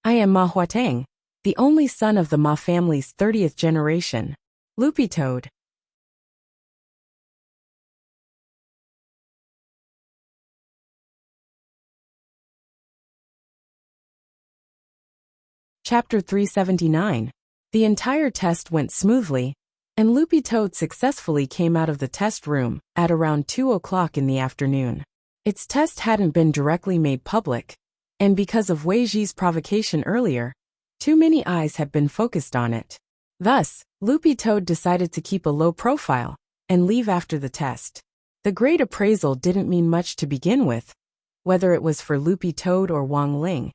"I am Ma Huateng, the only son of the Ma family's 30th generation." Loopy Toad. Chapter 379. The entire test went smoothly, and Loopy Toad successfully came out of the test room at around 2 o'clock in the afternoon. Its test hadn't been directly made public, and because of Wei Ji's provocation earlier, too many eyes had been focused on it. Thus, Loopy Toad decided to keep a low profile and leave after the test. The grade appraisal didn't mean much to begin with, whether it was for Loopy Toad or Wang Ling.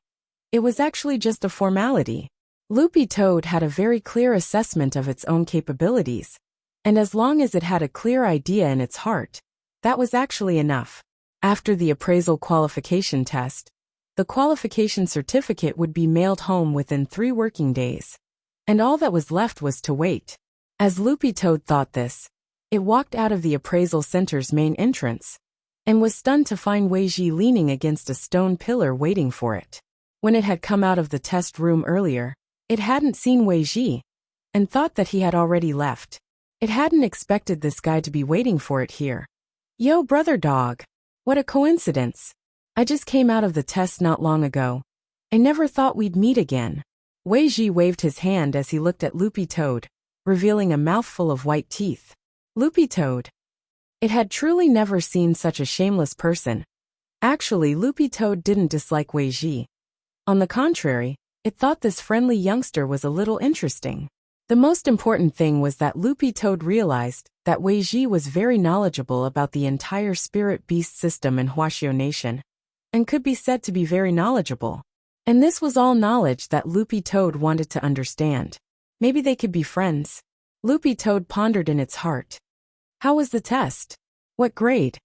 It was actually just a formality. Loopy Toad had a very clear assessment of its own capabilities, and as long as it had a clear idea in its heart, that was actually enough. After the appraisal qualification test, the qualification certificate would be mailed home within 3 working days, and all that was left was to wait. As Loopy Toad thought this, it walked out of the appraisal center's main entrance, and was stunned to find Wei Ji leaning against a stone pillar waiting for it. When it had come out of the test room earlier, it hadn't seen Wei Ji, and thought that he had already left. It hadn't expected this guy to be waiting for it here. "Yo, brother dog. What a coincidence. I just came out of the test not long ago. I never thought we'd meet again." Wei Ji waved his hand as he looked at Loopy Toad, revealing a mouthful of white teeth. Loopy Toad. It had truly never seen such a shameless person. Actually, Loopy Toad didn't dislike Wei Ji. On the contrary, it thought this friendly youngster was a little interesting. The most important thing was that Loopy Toad realized that Wei Ji was very knowledgeable about the entire spirit beast system in Huaxiao Nation, and could be said to be very knowledgeable. And this was all knowledge that Loopy Toad wanted to understand. Maybe they could be friends. Loopy Toad pondered in its heart. How was the test? What grade?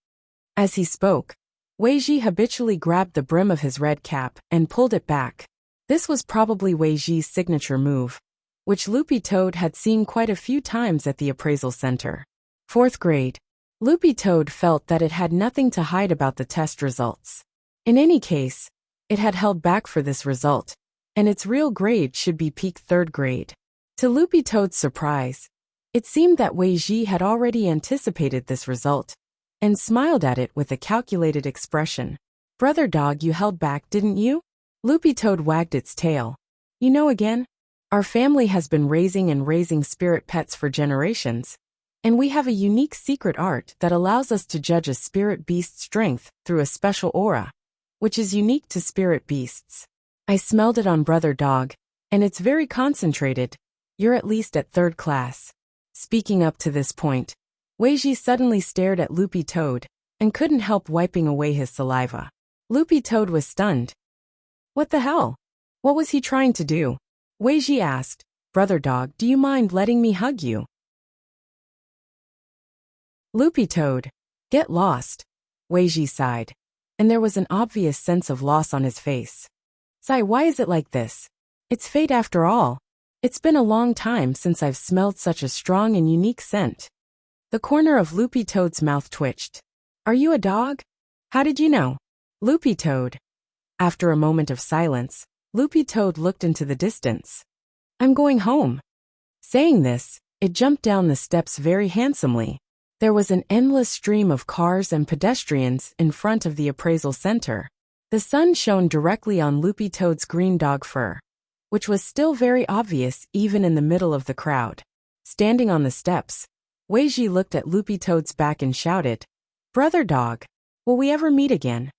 As he spoke, Wei Ji habitually grabbed the brim of his red cap and pulled it back. This was probably Wei Ji's signature move, which Loopy Toad had seen quite a few times at the appraisal center. 4th grade. Loopy Toad felt that it had nothing to hide about the test results. In any case, it had held back for this result, and its real grade should be peak 3rd grade. To Loopy Toad's surprise, it seemed that Wei Ji had already anticipated this result, and smiled at it with a calculated expression. "Brother dog, you held back, didn't you?" Loopy Toad wagged its tail. "You know again? Our family has been raising spirit pets for generations, and we have a unique secret art that allows us to judge a spirit beast's strength through a special aura, which is unique to spirit beasts. I smelled it on Brother Dog, and it's very concentrated. You're at least at 3rd class." Speaking up to this point, Wei Ji suddenly stared at Loopy Toad, and couldn't help wiping away his saliva. Loopy Toad was stunned. What the hell? What was he trying to do? Wei Ji asked, "Brother Dog, do you mind letting me hug you?" Loopy Toad. Get lost. Wei Ji sighed. and there was an obvious sense of loss on his face. "Sigh, why is it like this? It's fate after all. It's been a long time since I've smelled such a strong and unique scent." The corner of Loopy Toad's mouth twitched. "Are you a dog? How did you know?" "Loopy Toad." After a moment of silence, Loopy Toad looked into the distance. "I'm going home." Saying this, it jumped down the steps very handsomely. There was an endless stream of cars and pedestrians in front of the appraisal center. The sun shone directly on Loopy Toad's green dog fur, which was still very obvious even in the middle of the crowd. Standing on the steps, Weiji looked at Loopy Toad's back and shouted, "Brother dog, will we ever meet again?"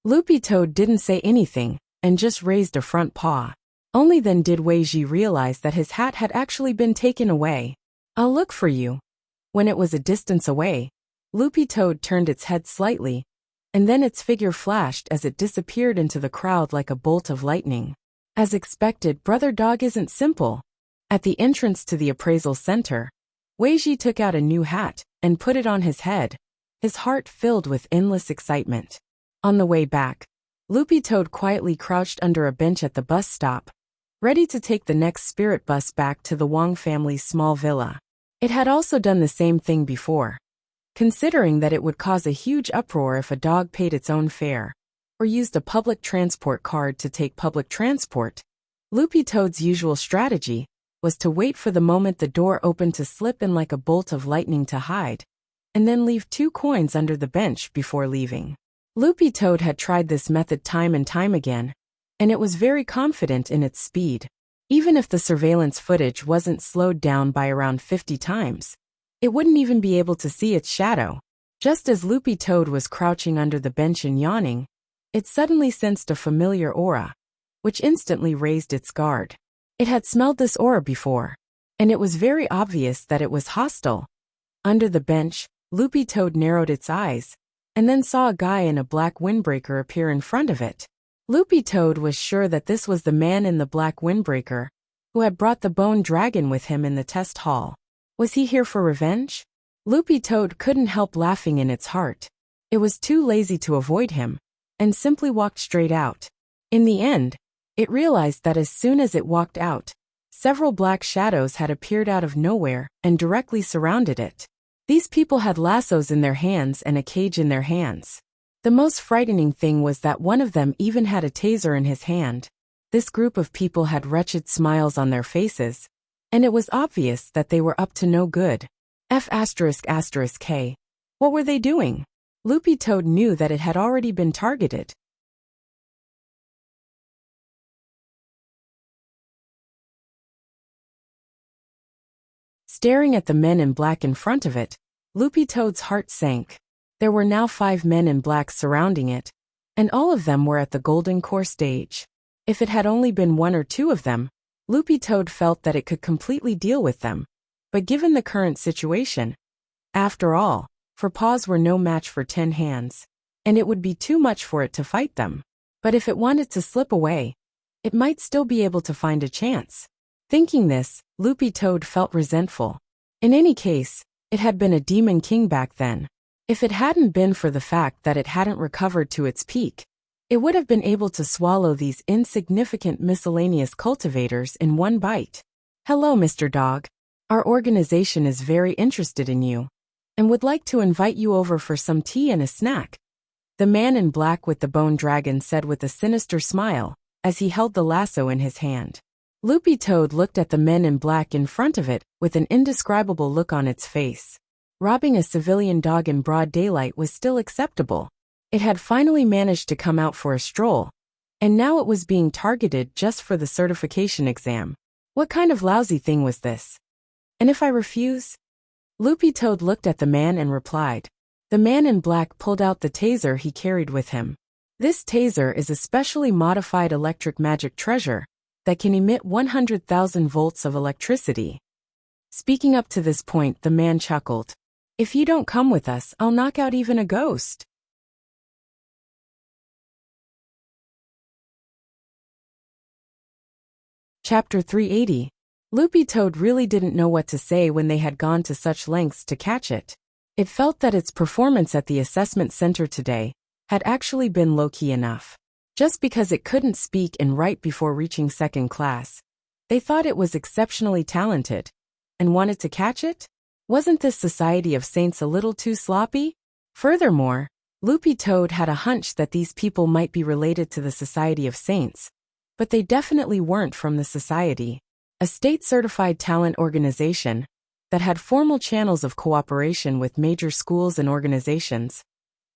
Loopy Toad didn't say anything and just raised a front paw. Only then did Weiji realize that his hat had actually been taken away. "I'll look for you." When it was a distance away, Loopy Toad turned its head slightly, and then its figure flashed as it disappeared into the crowd like a bolt of lightning. As expected, Brother Dog isn't simple. At the entrance to the appraisal center, Weiji took out a new hat and put it on his head, his heart filled with endless excitement. On the way back, Loopy Toad quietly crouched under a bench at the bus stop, ready to take the next spirit bus back to the Wong family's small villa. It had also done the same thing before. Considering that it would cause a huge uproar if a dog paid its own fare, or used a public transport card to take public transport, Loopy Toad's usual strategy was to wait for the moment the door opened to slip in like a bolt of lightning to hide, and then leave 2 coins under the bench before leaving. Loopy Toad had tried this method time and time again, and it was very confident in its speed. Even if the surveillance footage wasn't slowed down by around 50 times, it wouldn't even be able to see its shadow. Just as Loopy Toad was crouching under the bench and yawning, it suddenly sensed a familiar aura, which instantly raised its guard. It had smelled this aura before, and it was very obvious that it was hostile. Under the bench, Loopy Toad narrowed its eyes, and then saw a guy in a black windbreaker appear in front of it. Loopy Toad was sure that this was the man in the black windbreaker, who had brought the bone dragon with him in the test hall. Was he here for revenge? Loopy Toad couldn't help laughing in its heart. It was too lazy to avoid him, and simply walked straight out. In the end, it realized that as soon as it walked out, several black shadows had appeared out of nowhere and directly surrounded it. These people had lassos in their hands and a cage in their hands. The most frightening thing was that one of them even had a taser in his hand. This group of people had wretched smiles on their faces, and it was obvious that they were up to no good. F***K. What were they doing? Loopy Toad knew that it had already been targeted. Staring at the men in black in front of it, Loopy Toad's heart sank. There were now 5 men in black surrounding it, and all of them were at the golden core stage. If it had only been 1 or 2 of them, Loopy Toad felt that it could completely deal with them. But given the current situation, after all, 4 paws were no match for 10 hands, and it would be too much for it to fight them. But if it wanted to slip away, it might still be able to find a chance. Thinking this, Loopy Toad felt resentful. In any case, it had been a demon king back then. If it hadn't been for the fact that it hadn't recovered to its peak, it would have been able to swallow these insignificant miscellaneous cultivators in 1 bite. "Hello, Mr. Dog. Our organization is very interested in you, and would like to invite you over for some tea and a snack," the man in black with the bone dragon said with a sinister smile, as he held the lasso in his hand. Loopy Toad looked at the men in black in front of it with an indescribable look on its face. Robbing a civilian dog in broad daylight was still acceptable. It had finally managed to come out for a stroll, and now it was being targeted just for the certification exam. What kind of lousy thing was this? "And if I refuse?" Loopy Toad looked at the man and replied. The man in black pulled out the taser he carried with him. This taser is a specially modified electric magic treasure that can emit 100,000 volts of electricity. Speaking up to this point, the man chuckled. "If you don't come with us, I'll knock out even a ghost." Chapter 380. Loopy Toad really didn't know what to say when they had gone to such lengths to catch it. It felt that its performance at the assessment center today had actually been low-key enough. Just because it couldn't speak and write before reaching second class, they thought it was exceptionally talented and wanted to catch it? Wasn't this Society of Saints a little too sloppy? Furthermore, Loopy Toad had a hunch that these people might be related to the Society of Saints, but they definitely weren't from the Society, a state-certified talent organization that had formal channels of cooperation with major schools and organizations.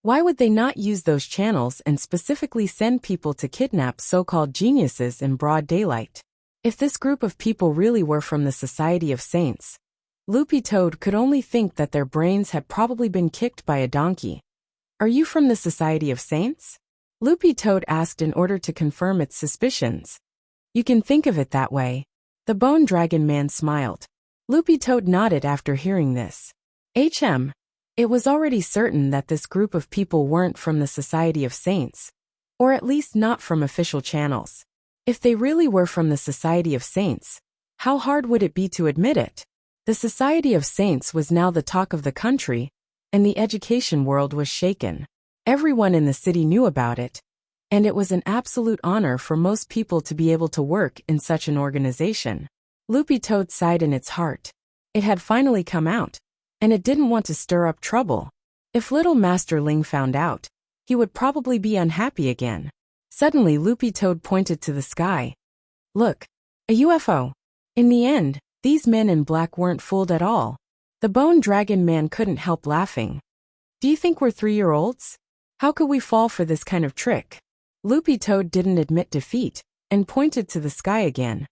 Why would they not use those channels and specifically send people to kidnap so-called geniuses in broad daylight? If this group of people really were from the Society of Saints, Loopy Toad could only think that their brains had probably been kicked by a donkey. Are you from the Society of Saints? Loopy Toad asked in order to confirm its suspicions. You can think of it that way. The Bone Dragon Man smiled. Loopy Toad nodded after hearing this. It was already certain that this group of people weren't from the Society of Saints, or at least not from official channels. If they really were from the Society of Saints, how hard would it be to admit it? The Society of Saints was now the talk of the country, and the education world was shaken. Everyone in the city knew about it, and it was an absolute honor for most people to be able to work in such an organization. Loopy Toad sighed in its heart. It had finally come out, and it didn't want to stir up trouble. If little Master Ling found out, he would probably be unhappy again. Suddenly Loopy Toad pointed to the sky. Look, a UFO. In the end, these men in black weren't fooled at all. The Bone Dragon Man couldn't help laughing. Do you think we're 3-year-olds? How could we fall for this kind of trick? Loopy Toad didn't admit defeat, and pointed to the sky again.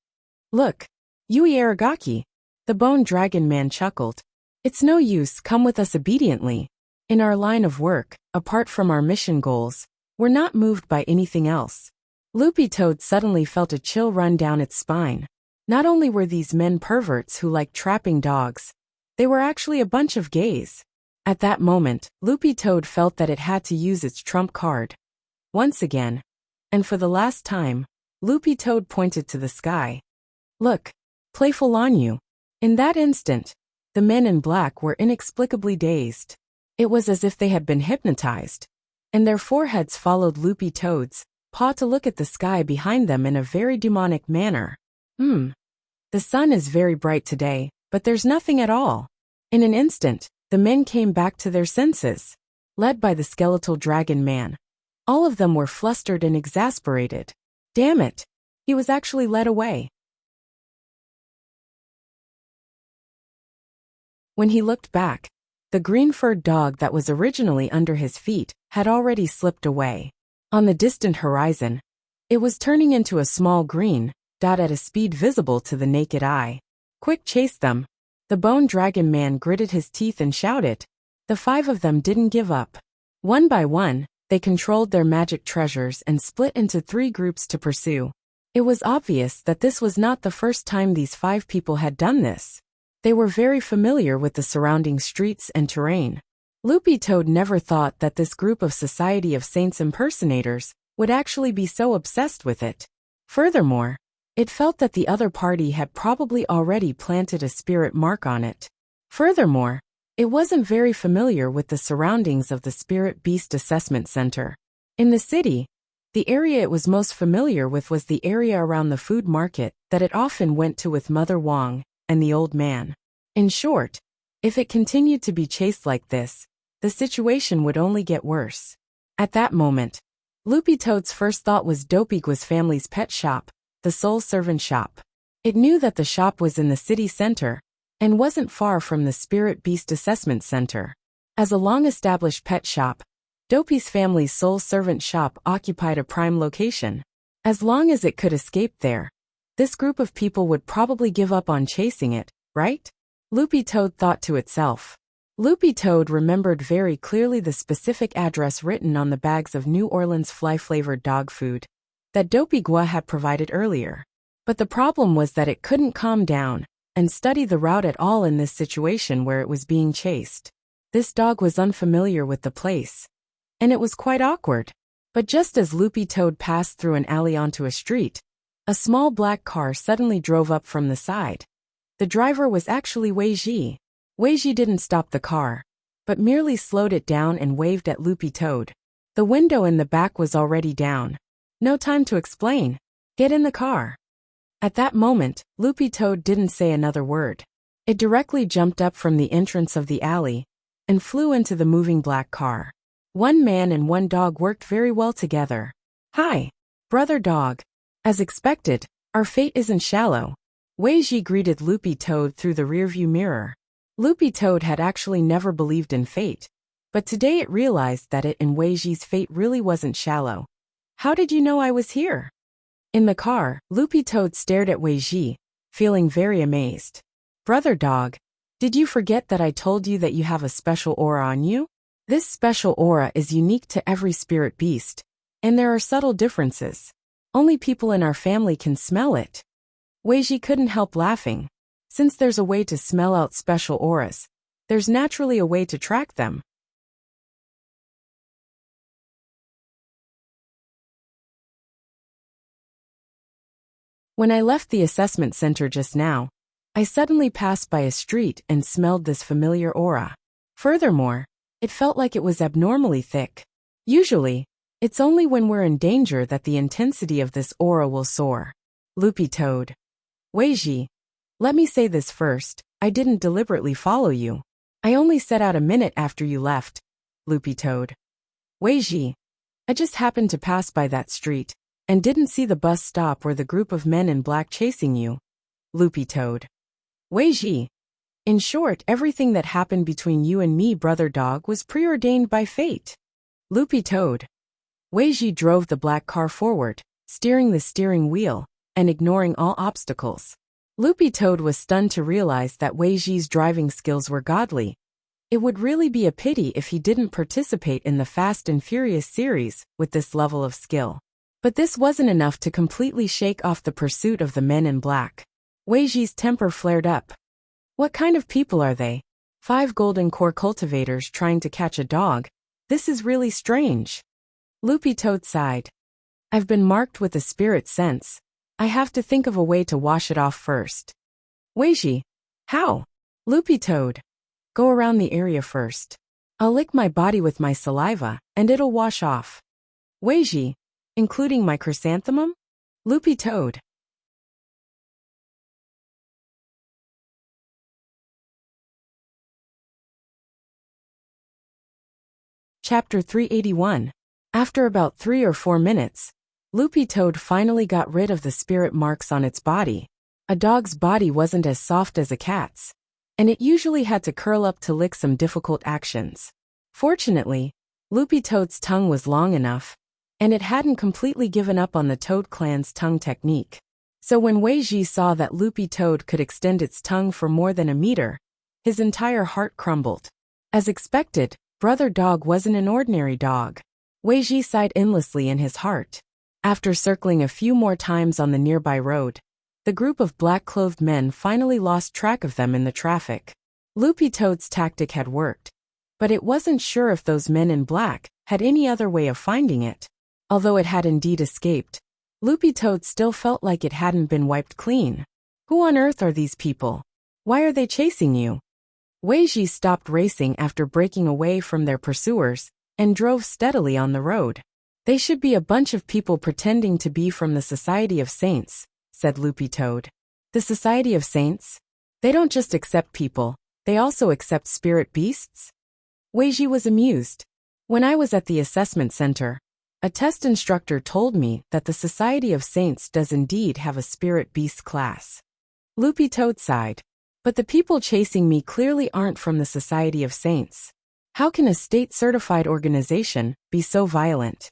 Look, Yui Aragaki. The Bone Dragon Man chuckled. It's no use, come with us obediently. In our line of work, apart from our mission goals, we're not moved by anything else. Loopy Toad suddenly felt a chill run down its spine. Not only were these men perverts who liked trapping dogs, they were actually a bunch of gays. At that moment, Loopy Toad felt that it had to use its trump card. Once again, and for the last time, Loopy Toad pointed to the sky. Look, playful on you. In that instant, the men in black were inexplicably dazed. It was as if they had been hypnotized, and their foreheads followed Loopy Toad's paw to look at the sky behind them in a very demonic manner. The sun is very bright today, but there's nothing at all. In an instant, the men came back to their senses, led by the skeletal dragon man. All of them were flustered and exasperated. Damn it! He was actually led away. When he looked back, the green-furred dog that was originally under his feet had already slipped away. On the distant horizon, it was turning into a small green dot at a speed visible to the naked eye. Quick, chase them! The Bone Dragon Man gritted his teeth and shouted. The 5 of them didn't give up. One by one, they controlled their magic treasures and split into 3 groups to pursue. It was obvious that this was not the first time these 5 people had done this. They were very familiar with the surrounding streets and terrain. Loopy Toad never thought that this group of Society of Saints impersonators would actually be so obsessed with it. Furthermore, it felt that the other party had probably already planted a spirit mark on it. Furthermore, it wasn't very familiar with the surroundings of the Spirit Beast Assessment Center. In the city, the area it was most familiar with was the area around the food market that it often went to with Mother Wong and the old man. In short, if it continued to be chased like this, the situation would only get worse. At that moment, Loopy Toad's first thought was Dopeygua's family's pet shop, the Soul Servant Shop. It knew that the shop was in the city center and wasn't far from the Spirit Beast Assessment Center. As a long-established pet shop, Dopey's family's Soul Servant Shop occupied a prime location. As long as it could escape there, this group of people would probably give up on chasing it, right? Loopy Toad thought to itself. Loopy Toad remembered very clearly the specific address written on the bags of New Orleans fly-flavored dog food that Dopeygu had provided earlier. But the problem was that it couldn't calm down and study the route at all in this situation where it was being chased. This dog was unfamiliar with the place, and it was quite awkward. But just as Loopy Toad passed through an alley onto a street, a small black car suddenly drove up from the side. The driver was actually Wei Ji. Wei Ji didn't stop the car, but merely slowed it down and waved at Loopy Toad. The window in the back was already down. No time to explain. Get in the car. At that moment, Loopy Toad didn't say another word. It directly jumped up from the entrance of the alley and flew into the moving black car. One man and one dog worked very well together. Hi, brother dog. As expected, our fate isn't shallow. Wei Ji greeted Loopy Toad through the rearview mirror. Loopy Toad had actually never believed in fate, but today it realized that it and Wei Ji's fate really wasn't shallow. How did you know I was here? In the car, Loopy Toad stared at Wei Ji, feeling very amazed. Brother dog, did you forget that I told you that you have a special aura on you? This special aura is unique to every spirit beast, and there are subtle differences. Only people in our family can smell it. Wei Ji couldn't help laughing. Since there's a way to smell out special auras, there's naturally a way to track them. When I left the assessment center just now, I suddenly passed by a street and smelled this familiar aura. Furthermore, it felt like it was abnormally thick. Usually, it's only when we're in danger that the intensity of this aura will soar. Loopy Toad. Wei Ji, let me say this first, I didn't deliberately follow you. I only set out a minute after you left. Loopy Toad. Wei Ji, I just happened to pass by that street and didn't see the bus stop or the group of men in black chasing you. Loopy Toad. Wei Ji. In short, everything that happened between you and me, brother dog, was preordained by fate. Loopy Toad. Wei Ji drove the black car forward, steering the steering wheel and ignoring all obstacles. Loopy Toad was stunned to realize that Wei Ji's driving skills were godly. It would really be a pity if he didn't participate in the Fast and Furious series with this level of skill. But this wasn't enough to completely shake off the pursuit of the men in black. Wei Ji's temper flared up. What kind of people are they? 5 golden core cultivators trying to catch a dog? This is really strange. Loopy Toad sighed. I've been marked with a spirit sense. I have to think of a way to wash it off first. Wei Ji. How? Loopy Toad. Go around the area first. I'll lick my body with my saliva, and it'll wash off. Wei Ji. Including my chrysanthemum? Loopy Toad. Chapter 381. After about 3 or 4 minutes, Loopy Toad finally got rid of the spirit marks on its body. A dog's body wasn't as soft as a cat's, and it usually had to curl up to lick some difficult actions. Fortunately, Loopy Toad's tongue was long enough, and it hadn't completely given up on the Toad clan's tongue technique. So when Wei Ji saw that Loopy Toad could extend its tongue for more than a meter, his entire heart crumbled. As expected, brother dog wasn't an ordinary dog. Wei Ji sighed endlessly in his heart. After circling a few more times on the nearby road, the group of black-clothed men finally lost track of them in the traffic. Loopy Toad's tactic had worked, but it wasn't sure if those men in black had any other way of finding it. Although it had indeed escaped, Loopy Toad still felt like it hadn't been wiped clean. Who on earth are these people? Why are they chasing you? Wei Ji stopped racing after breaking away from their pursuers and drove steadily on the road. They should be a bunch of people pretending to be from the Society of Saints, said Loopy Toad. The Society of Saints? They don't just accept people, they also accept spirit beasts? Wei Ji was amused. When I was at the assessment center, a test instructor told me that the Society of Saints does indeed have a spirit beast class. Loopy Toad sighed. But the people chasing me clearly aren't from the Society of Saints. How can a state-certified organization be so violent?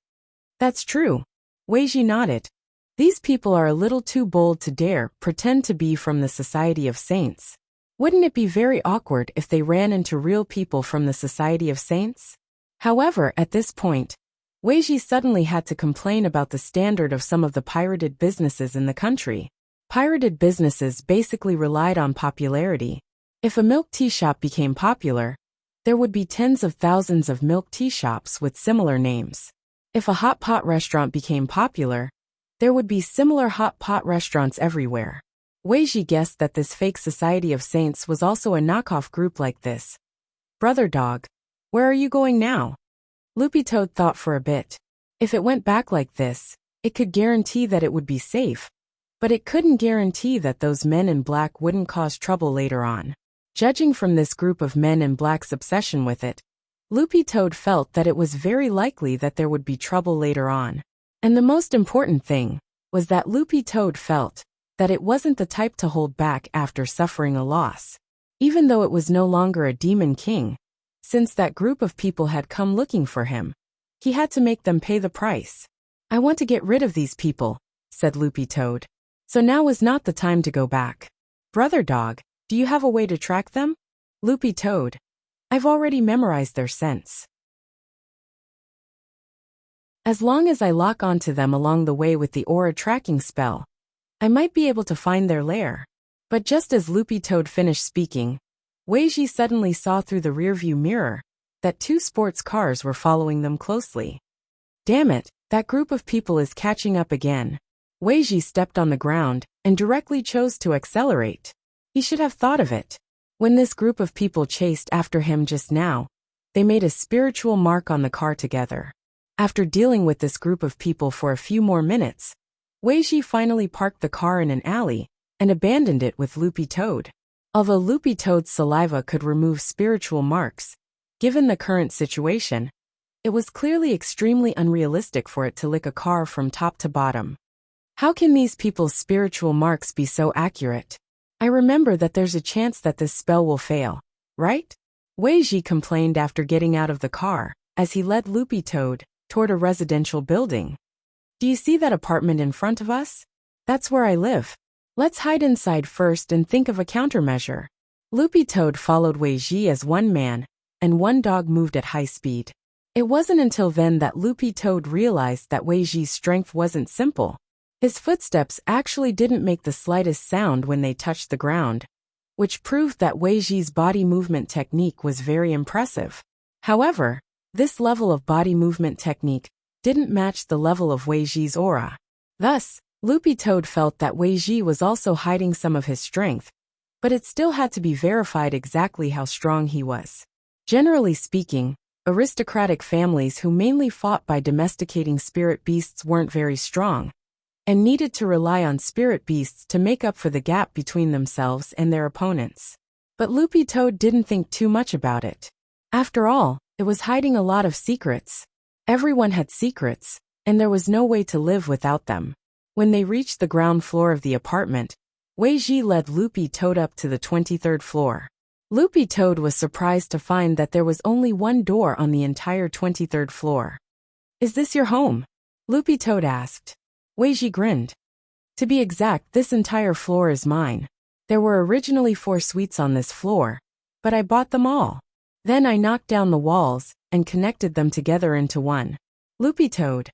That's true. Wei Ji nodded. These people are a little too bold to dare pretend to be from the Society of Saints. Wouldn't it be very awkward if they ran into real people from the Society of Saints? However, at this point, Wei Ji suddenly had to complain about the standard of some of the pirated businesses in the country. Pirated businesses basically relied on popularity. If a milk tea shop became popular, there would be tens of thousands of milk tea shops with similar names. If a hot pot restaurant became popular, there would be similar hot pot restaurants everywhere. Wei Ji guessed that this fake Society of Saints was also a knockoff group like this. Brother dog, where are you going now? Loopy Toad thought for a bit. If it went back like this, it could guarantee that it would be safe, but it couldn't guarantee that those men in black wouldn't cause trouble later on. Judging from this group of men in black's obsession with it, Loopy Toad felt that it was very likely that there would be trouble later on. And the most important thing was that Loopy Toad felt that it wasn't the type to hold back after suffering a loss. Even though it was no longer a demon king, since that group of people had come looking for him, he had to make them pay the price. "I want to get rid of these people," said Loopy Toad. "So now is not the time to go back. Brother Dog, do you have a way to track them?" "Loopy Toad, I've already memorized their scents. As long as I lock onto them along the way with the aura tracking spell, I might be able to find their lair." But just as Loopy Toad finished speaking, Weiji suddenly saw through the rearview mirror that 2 sports cars were following them closely. "Damn it, that group of people is catching up again." Weiji stepped on the ground and directly chose to accelerate. He should have thought of it. When this group of people chased after him just now, they made a spiritual mark on the car together. After dealing with this group of people for a few more minutes, Weiji finally parked the car in an alley and abandoned it with Loopy Toad. Although Loopy Toad's saliva could remove spiritual marks, given the current situation, it was clearly extremely unrealistic for it to lick a car from top to bottom. How can these people's spiritual marks be so accurate? "I remember that there's a chance that this spell will fail, right?" Weiji complained after getting out of the car, as he led Loopy Toad toward a residential building. "Do you see that apartment in front of us? That's where I live. Let's hide inside first and think of a countermeasure." Loopy Toad followed Weiji as one man, and one dog moved at high speed. It wasn't until then that Loopy Toad realized that Weiji's strength wasn't simple. His footsteps actually didn't make the slightest sound when they touched the ground, which proved that Weiji's body movement technique was very impressive. However, this level of body movement technique didn't match the level of Weiji's aura. Thus, Loopy Toad felt that Weiji was also hiding some of his strength, but it still had to be verified exactly how strong he was. Generally speaking, aristocratic families who mainly fought by domesticating spirit beasts weren't very strong, and needed to rely on spirit beasts to make up for the gap between themselves and their opponents. But Loopy Toad didn't think too much about it. After all, it was hiding a lot of secrets. Everyone had secrets, and there was no way to live without them. When they reached the ground floor of the apartment, Weiji led Loopy Toad up to the 23rd floor. Loopy Toad was surprised to find that there was only one door on the entire 23rd floor. "Is this your home?" Loopy Toad asked. Weiji grinned. "To be exact, this entire floor is mine. There were originally 4 suites on this floor, but I bought them all. Then I knocked down the walls and connected them together into one." Loopy Toad.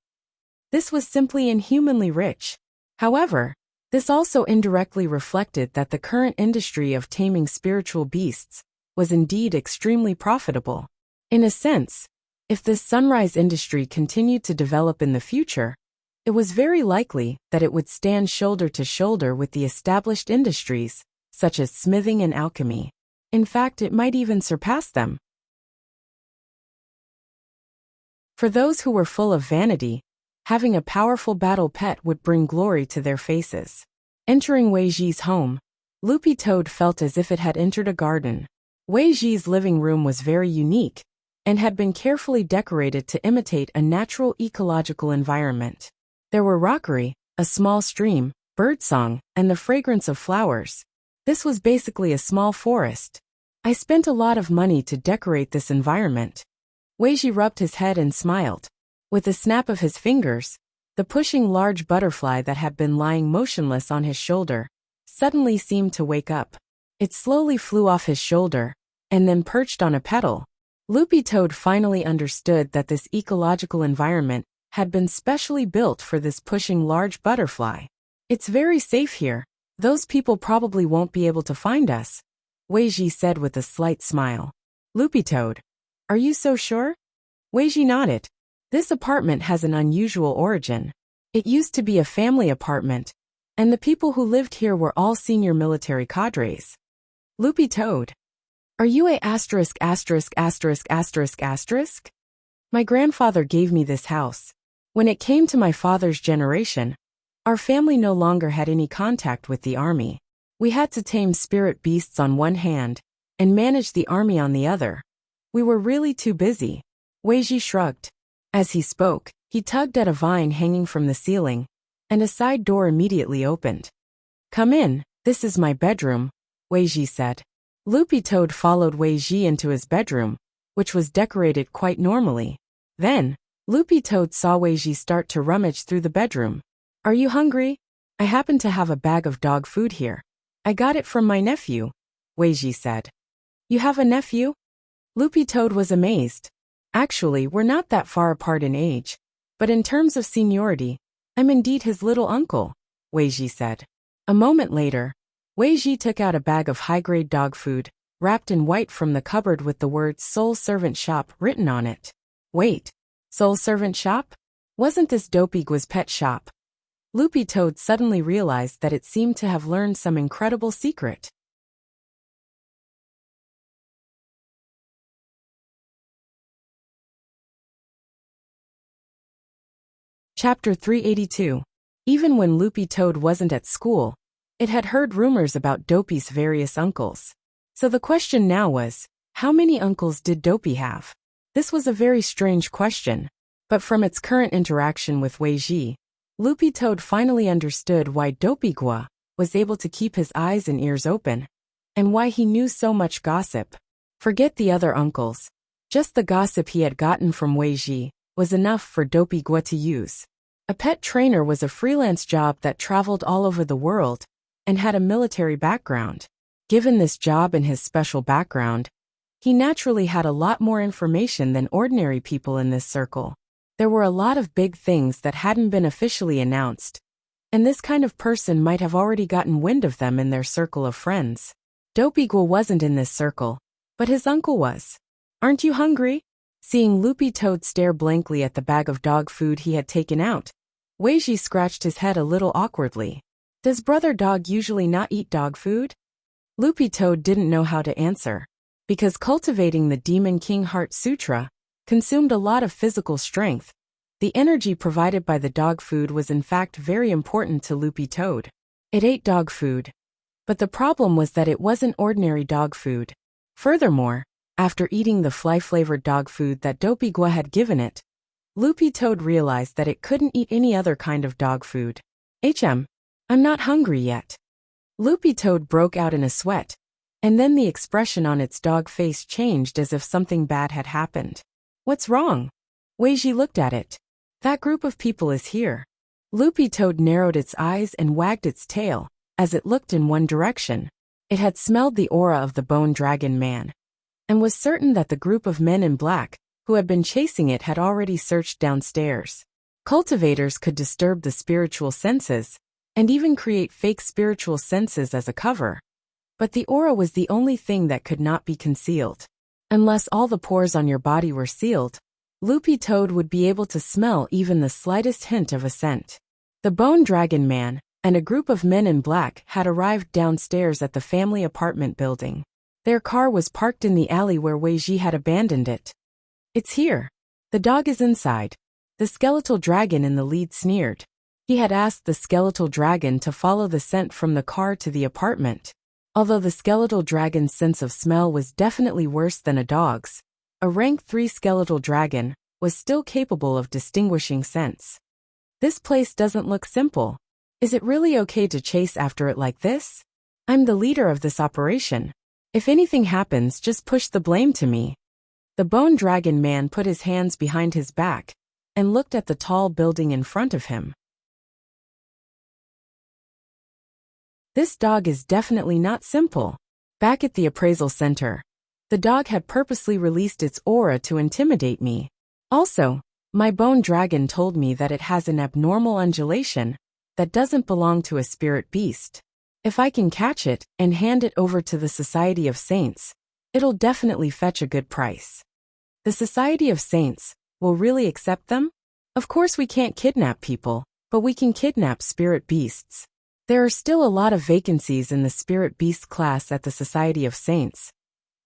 This was simply inhumanly rich. However, this also indirectly reflected that the current industry of taming spiritual beasts was indeed extremely profitable. In a sense, if this sunrise industry continued to develop in the future, it was very likely that it would stand shoulder to shoulder with the established industries, such as smithing and alchemy. In fact, it might even surpass them. For those who were full of vanity, having a powerful battle pet would bring glory to their faces. Entering Weiji's home, Loopy Toad felt as if it had entered a garden. Weiji's living room was very unique, and had been carefully decorated to imitate a natural ecological environment. There were rockery, a small stream, birdsong, and the fragrance of flowers. This was basically a small forest. "I spent a lot of money to decorate this environment." Weiji rubbed his head and smiled. With a snap of his fingers, the pushing large butterfly that had been lying motionless on his shoulder suddenly seemed to wake up. It slowly flew off his shoulder, and then perched on a petal. Loopy Toad finally understood that this ecological environment had been specially built for this pushing large butterfly. "It's very safe here. Those people probably won't be able to find us," Weiji said with a slight smile. "Loopy Toad, are you so sure?" Weiji nodded. "This apartment has an unusual origin. It used to be a family apartment, and the people who lived here were all senior military cadres." Loopy Toad, "Are you a asterisk asterisk asterisk asterisk asterisk?" My grandfather gave me this house. When it came to my father's generation, our family no longer had any contact with the army. We had to tame spirit beasts on one hand and manage the army on the other. We were really too busy. Weiji shrugged. As he spoke, he tugged at a vine hanging from the ceiling, and a side door immediately opened. Come in, this is my bedroom, Weiji said. Loopy Toad followed Weiji into his bedroom, which was decorated quite normally. Then, Loopy Toad saw Weiji start to rummage through the bedroom. Are you hungry? I happen to have a bag of dog food here. I got it from my nephew, Weiji said. You have a nephew? Loopy Toad was amazed. Actually, we're not that far apart in age, but in terms of seniority, I'm indeed his little uncle, Weiji said. A moment later, Weiji took out a bag of high-grade dog food, wrapped in white from the cupboard with the words Soul Servant Shop written on it. Wait, Soul Servant Shop? Wasn't this Dopeygua's pet shop? Loopy Toad suddenly realized that it seemed to have learned some incredible secret. Chapter 382. Even when Loopy Toad wasn't at school, it had heard rumors about Dopey's various uncles. So the question now was, how many uncles did Dopey have? This was a very strange question, but from its current interaction with Weiji, Loopy Toad finally understood why Dopey-gua was able to keep his eyes and ears open, and why he knew so much gossip. Forget the other uncles. Just the gossip he had gotten from Weiji was enough for Dopey-gua to use. A pet trainer was a freelance job that traveled all over the world and had a military background. Given this job and his special background, he naturally had a lot more information than ordinary people in this circle. There were a lot of big things that hadn't been officially announced, and this kind of person might have already gotten wind of them in their circle of friends. Dopey-gua wasn't in this circle, but his uncle was. Aren't you hungry? Seeing Loopy Toad stare blankly at the bag of dog food he had taken out, Weiji scratched his head a little awkwardly. Does Brother Dog usually not eat dog food? Loopy Toad didn't know how to answer, because cultivating the Demon King Heart Sutra consumed a lot of physical strength. The energy provided by the dog food was in fact very important to Loopy Toad. It ate dog food, but the problem was that it wasn't ordinary dog food. Furthermore, after eating the fly-flavored dog food that Dopey-gua had given it, Loopy Toad realized that it couldn't eat any other kind of dog food. I'm not hungry yet. Loopy Toad broke out in a sweat, and then the expression on its dog face changed as if something bad had happened. What's wrong? Weiji looked at it. That group of people is here. Loopy Toad narrowed its eyes and wagged its tail, as it looked in one direction. It had smelled the aura of the Bone Dragon Man, and was certain that the group of men in black, who had been chasing it, had already searched downstairs. Cultivators could disturb the spiritual senses, and even create fake spiritual senses as a cover. But the aura was the only thing that could not be concealed. Unless all the pores on your body were sealed, Loopy Toad would be able to smell even the slightest hint of a scent. The Bone Dragon Man and a group of men in black had arrived downstairs at the family apartment building. Their car was parked in the alley where Weiji had abandoned it. It's here. The dog is inside. The skeletal dragon in the lead sneered. He had asked the skeletal dragon to follow the scent from the car to the apartment. Although the skeletal dragon's sense of smell was definitely worse than a dog's, a rank 3 skeletal dragon was still capable of distinguishing scents. This place doesn't look simple. Is it really okay to chase after it like this? I'm the leader of this operation. If anything happens, just push the blame to me. The Bone Dragon Man put his hands behind his back and looked at the tall building in front of him. This dog is definitely not simple. Back at the appraisal center, the dog had purposely released its aura to intimidate me. Also, my Bone Dragon told me that it has an abnormal undulation that doesn't belong to a spirit beast. If I can catch it and hand it over to the Society of Saints, it'll definitely fetch a good price. The Society of Saints will really accept them? Of course we can't kidnap people, but we can kidnap spirit beasts. There are still a lot of vacancies in the spirit beast class at the Society of Saints,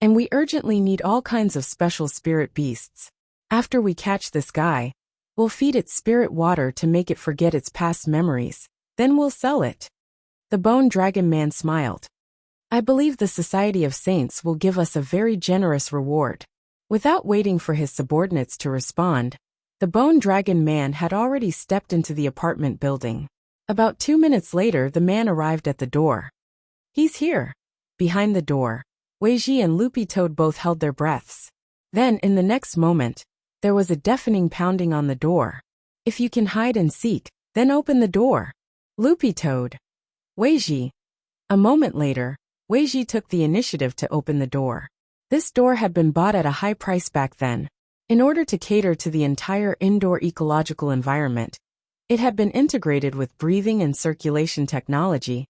and we urgently need all kinds of special spirit beasts. After we catch this guy, we'll feed it spirit water to make it forget its past memories, then we'll sell it." The Bone Dragon Man smiled. "I believe the Society of Saints will give us a very generous reward." Without waiting for his subordinates to respond, the Bone Dragon Man had already stepped into the apartment building. About 2 minutes later, the man arrived at the door. "He's here." Behind the door, Weiji and Loopy Toad both held their breaths. Then, in the next moment, there was a deafening pounding on the door. "If you can hide and seek, then open the door." Loopy Toad. Weiji. A moment later, Weiji took the initiative to open the door. This door had been bought at a high price back then. In order to cater to the entire indoor ecological environment, it had been integrated with breathing and circulation technology.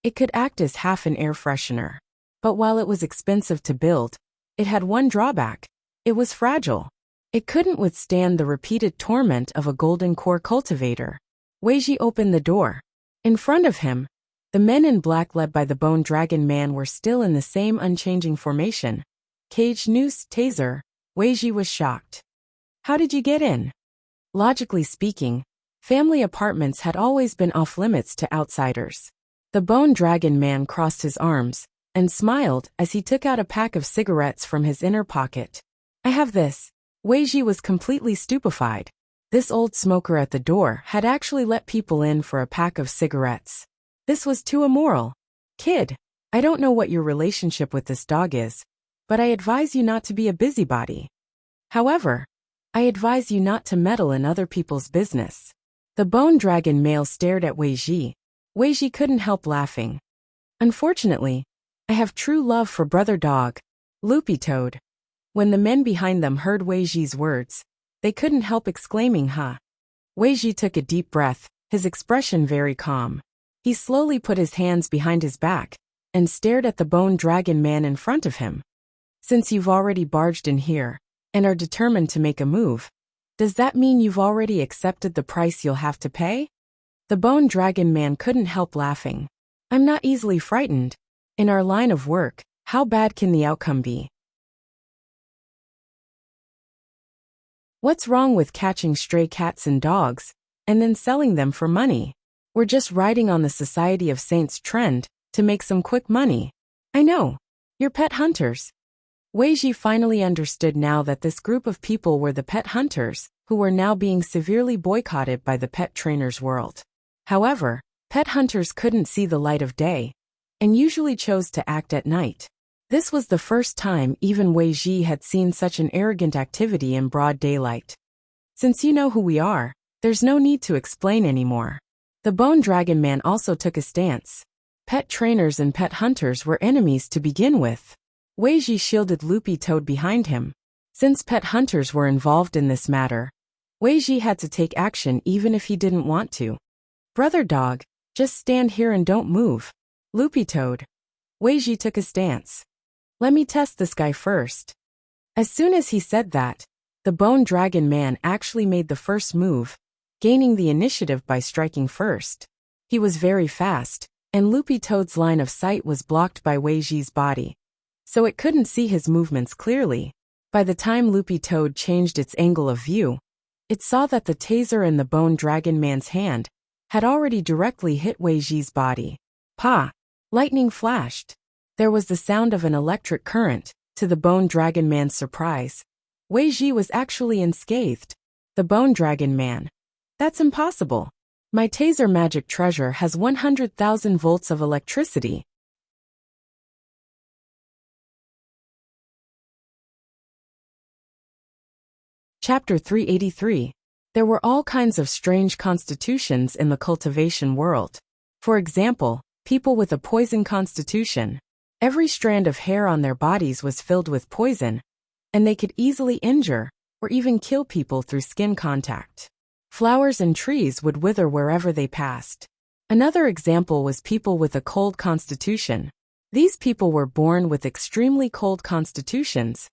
It could act as half an air freshener. But while it was expensive to build, it had one drawback. It was fragile. It couldn't withstand the repeated torment of a golden core cultivator. Weiji opened the door. In front of him, the men in black led by the Bone Dragon Man were still in the same unchanging formation. Cage, noose, taser. Weiji was shocked. "How did you get in?" Logically speaking, family apartments had always been off-limits to outsiders. The Bone Dragon Man crossed his arms and smiled as he took out a pack of cigarettes from his inner pocket. "I have this." Weiji was completely stupefied. This old smoker at the door had actually let people in for a pack of cigarettes. This was too immoral. "Kid, I don't know what your relationship with this dog is, but I advise you not to be a busybody. However, I advise you not to meddle in other people's business." The Bone Dragon male stared at Weiji. Weiji couldn't help laughing. "Unfortunately, I have true love for Brother Dog, Loopy Toad." When the men behind them heard Weiji's words, they couldn't help exclaiming, "Huh." Weiji took a deep breath, his expression very calm. He slowly put his hands behind his back and stared at the Bone Dragon Man in front of him. "Since you've already barged in here and are determined to make a move, does that mean you've already accepted the price you'll have to pay?" The Bone Dragon Man couldn't help laughing. "I'm not easily frightened. In our line of work, how bad can the outcome be? What's wrong with catching stray cats and dogs and then selling them for money? We're just riding on the Society of Saints trend to make some quick money. I know. You're pet hunters." Weiji finally understood now that this group of people were the pet hunters, who were now being severely boycotted by the pet trainers' world. However, pet hunters couldn't see the light of day, and usually chose to act at night. This was the first time even Weiji had seen such an arrogant activity in broad daylight. "Since you know who we are, there's no need to explain anymore." The Bone Dragon Man also took a stance. Pet trainers and pet hunters were enemies to begin with. Weiji shielded Loopy Toad behind him. Since pet hunters were involved in this matter, Weiji had to take action even if he didn't want to. "Brother Dog, just stand here and don't move." Loopy Toad. Weiji took a stance. "Let me test this guy first." As soon as he said that, the Bone Dragon Man actually made the first move, gaining the initiative by striking first. He was very fast, and Loopy Toad's line of sight was blocked by Weiji's body, so it couldn't see his movements clearly. By the time Loopy Toad changed its angle of view, it saw that the taser in the Bone Dragon Man's hand had already directly hit Weiji's body. Pa! Lightning flashed. There was the sound of an electric current. To the Bone Dragon Man's surprise, Weiji was actually unscathed. The Bone Dragon Man. "That's impossible. My taser magic treasure has 100,000 volts of electricity." Chapter 383. There were all kinds of strange constitutions in the cultivation world. For example, people with a poison constitution. Every strand of hair on their bodies was filled with poison, and they could easily injure or even kill people through skin contact. Flowers and trees would wither wherever they passed. Another example was people with a cold constitution. These people were born with extremely cold constitutions,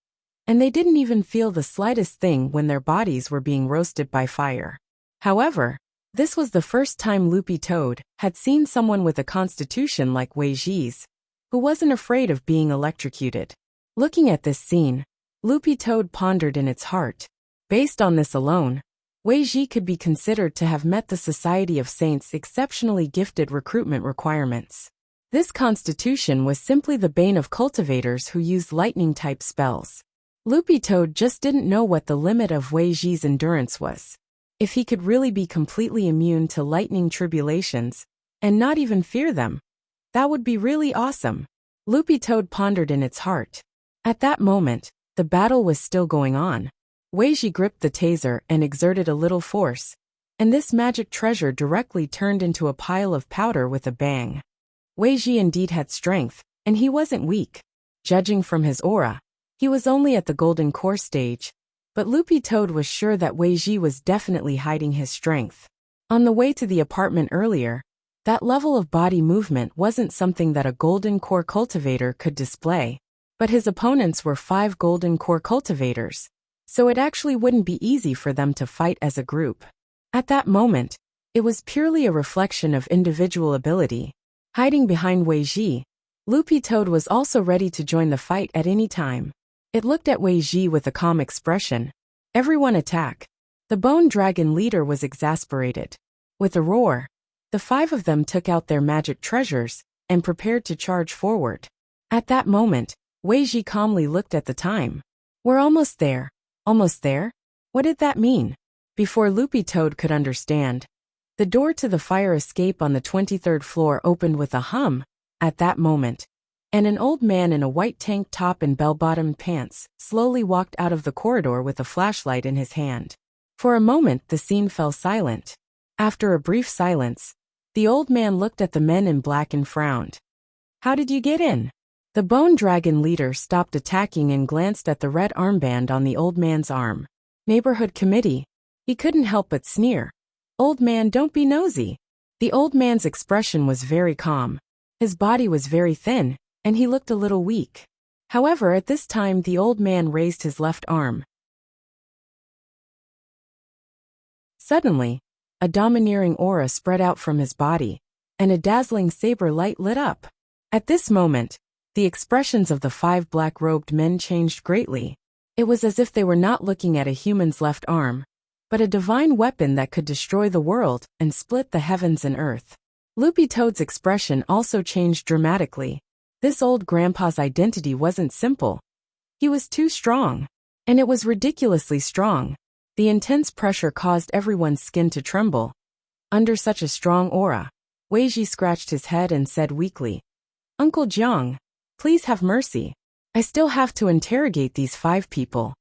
and they didn't even feel the slightest thing when their bodies were being roasted by fire. However, this was the first time Loopy Toad had seen someone with a constitution like Weiji's, who wasn't afraid of being electrocuted. Looking at this scene, Loopy Toad pondered in its heart. Based on this alone, Wei Ji could be considered to have met the Society of Saints' exceptionally gifted recruitment requirements. This constitution was simply the bane of cultivators who used lightning-type spells. Loopy Toad just didn't know what the limit of Wei Ji's endurance was. If he could really be completely immune to lightning tribulations, and not even fear them, that would be really awesome. Loopy Toad pondered in its heart. At that moment, the battle was still going on. Wei Ji gripped the taser and exerted a little force, and this magic treasure directly turned into a pile of powder with a bang. Wei Ji indeed had strength, and he wasn't weak. Judging from his aura, he was only at the golden core stage, but Loopy Toad was sure that Wei Ji was definitely hiding his strength. On the way to the apartment earlier, that level of body movement wasn't something that a golden core cultivator could display, but his opponents were 5 golden core cultivators, so it actually wouldn't be easy for them to fight as a group. At that moment, it was purely a reflection of individual ability. Hiding behind Wei Ji, Loopy Toad was also ready to join the fight at any time. It looked at Wei Ji with a calm expression. Everyone attack. The Bone Dragon leader was exasperated. With a roar, the 5 of them took out their magic treasures and prepared to charge forward. At that moment, Wei Ji calmly looked at the time. We're almost there. Almost there? What did that mean? Before Loopy Toad could understand, the door to the fire escape on the 23rd floor opened with a hum at that moment, and an old man in a white tank top and bell-bottomed pants slowly walked out of the corridor with a flashlight in his hand. For a moment the scene fell silent. After a brief silence, the old man looked at the men in black and frowned. How did you get in? The Bone Dragon leader stopped attacking and glanced at the red armband on the old man's arm. Neighborhood committee. He couldn't help but sneer. Old man, don't be nosy. The old man's expression was very calm. His body was very thin, and he looked a little weak. However, at this time the old man raised his left arm. Suddenly, a domineering aura spread out from his body, and a dazzling saber light lit up. At this moment, the expressions of the 5 black-robed men changed greatly. It was as if they were not looking at a human's left arm, but a divine weapon that could destroy the world and split the heavens and earth. Loopy Toad's expression also changed dramatically. This old grandpa's identity wasn't simple. He was too strong. And it was ridiculously strong. The intense pressure caused everyone's skin to tremble. Under such a strong aura, Wei Ji scratched his head and said weakly, Uncle Jiang, please have mercy. I still have to interrogate these 5 people.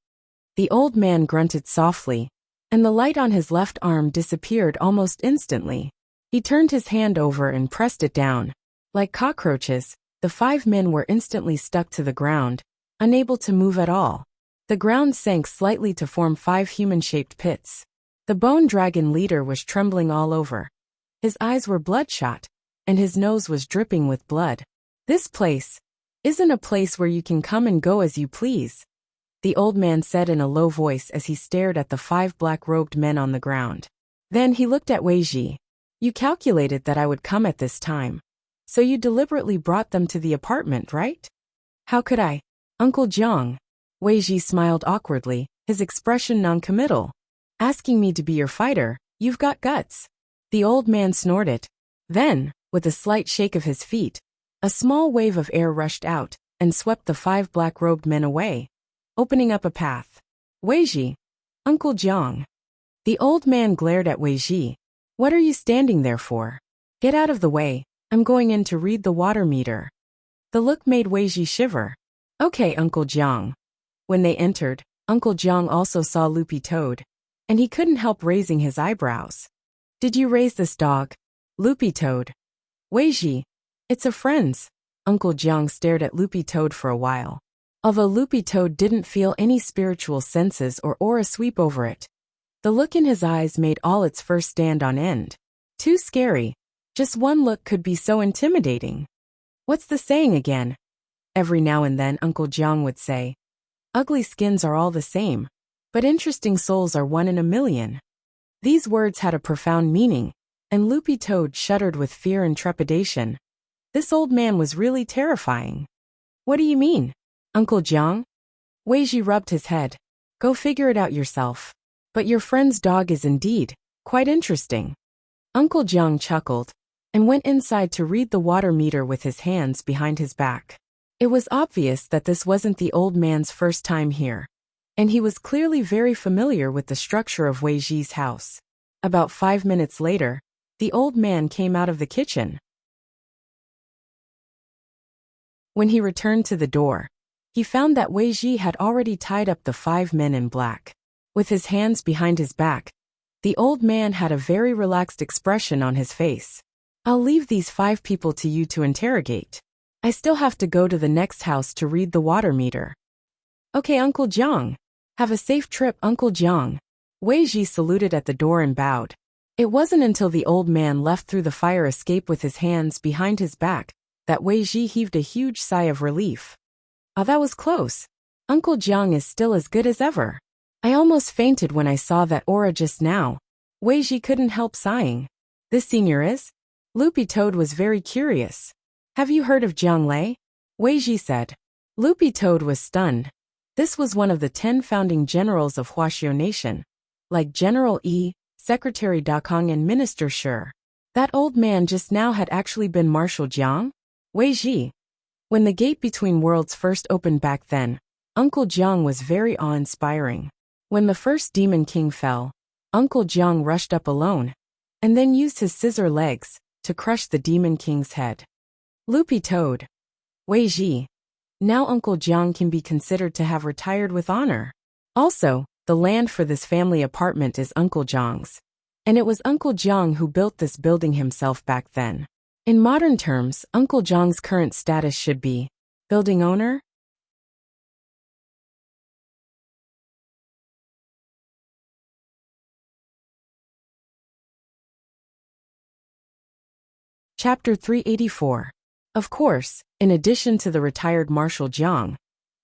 The old man grunted softly, and the light on his left arm disappeared almost instantly. He turned his hand over and pressed it down. Like cockroaches, the 5 men were instantly stuck to the ground, unable to move at all. The ground sank slightly to form 5 human-shaped pits. The Bone Dragon leader was trembling all over. His eyes were bloodshot, and his nose was dripping with blood. This place isn't a place where you can come and go as you please, the old man said in a low voice as he stared at the 5 black-robed men on the ground. Then he looked at Wei Ji. You calculated that I would come at this time, so you deliberately brought them to the apartment, right? How could I? Uncle Jiang. Wei Ji smiled awkwardly, his expression non-committal. Asking me to be your fighter, you've got guts. The old man snorted. Then, with a slight shake of his feet, a small wave of air rushed out and swept the 5 black-robed men away, opening up a path. Wei Ji. Uncle Jiang. The old man glared at Wei Ji. What are you standing there for? Get out of the way, I'm going in to read the water meter. The look made Wei Ji shiver. Okay, Uncle Jiang. When they entered, Uncle Jiang also saw Loopy Toad, and he couldn't help raising his eyebrows. Did you raise this dog? Loopy Toad. Wei Ji. It's a friend's. Uncle Jiang stared at Loopy Toad for a while. Although Loopy Toad didn't feel any spiritual senses or aura sweep over it, the look in his eyes made all its fur stand on end. Too scary. Just one look could be so intimidating. What's the saying again? Every now and then Uncle Jiang would say, ugly skins are all the same, but interesting souls are 1 in a million. These words had a profound meaning, and Loopy Toad shuddered with fear and trepidation. This old man was really terrifying. What do you mean, Uncle Jiang? Wei Ji rubbed his head. Go figure it out yourself. But your friend's dog is indeed quite interesting. Uncle Jiang chuckled and went inside to read the water meter with his hands behind his back. It was obvious that this wasn't the old man's first time here, and he was clearly very familiar with the structure of Wei Ji's house. About 5 minutes later, the old man came out of the kitchen. When he returned to the door, he found that Wei Ji had already tied up the 5 men in black. With his hands behind his back, the old man had a very relaxed expression on his face. I'll leave these 5 people to you to interrogate. I still have to go to the next house to read the water meter. Okay, Uncle Jiang. Have a safe trip, Uncle Jiang. Wei Ji saluted at the door and bowed. It wasn't until the old man left through the fire escape with his hands behind his back that Wei Ji heaved a huge sigh of relief. Ah, that was close. Uncle Jiang is still as good as ever. I almost fainted when I saw that aura just now. Wei Ji couldn't help sighing. This senior is? Loopy Toad was very curious. Have you heard of Jiang Lei? Wei Ji said. Loopy Toad was stunned. This was one of the 10 founding generals of Huaxiao Nation, like General Yi, Secretary Dakong and Minister Shi. That old man just now had actually been Marshal Jiang? Wei Ji. When the gate between worlds first opened back then, Uncle Jiang was very awe-inspiring. When the first Demon King fell, Uncle Jiang rushed up alone, and then used his scissor legs to crush the Demon King's head. Loopy Toad. Wei Ji. Now Uncle Jiang can be considered to have retired with honor. Also, the land for this family apartment is Uncle Jiang's, and it was Uncle Jiang who built this building himself back then. In modern terms, Uncle Jiang's current status should be building owner. Chapter 384. Of course, in addition to the retired Marshal Jiang,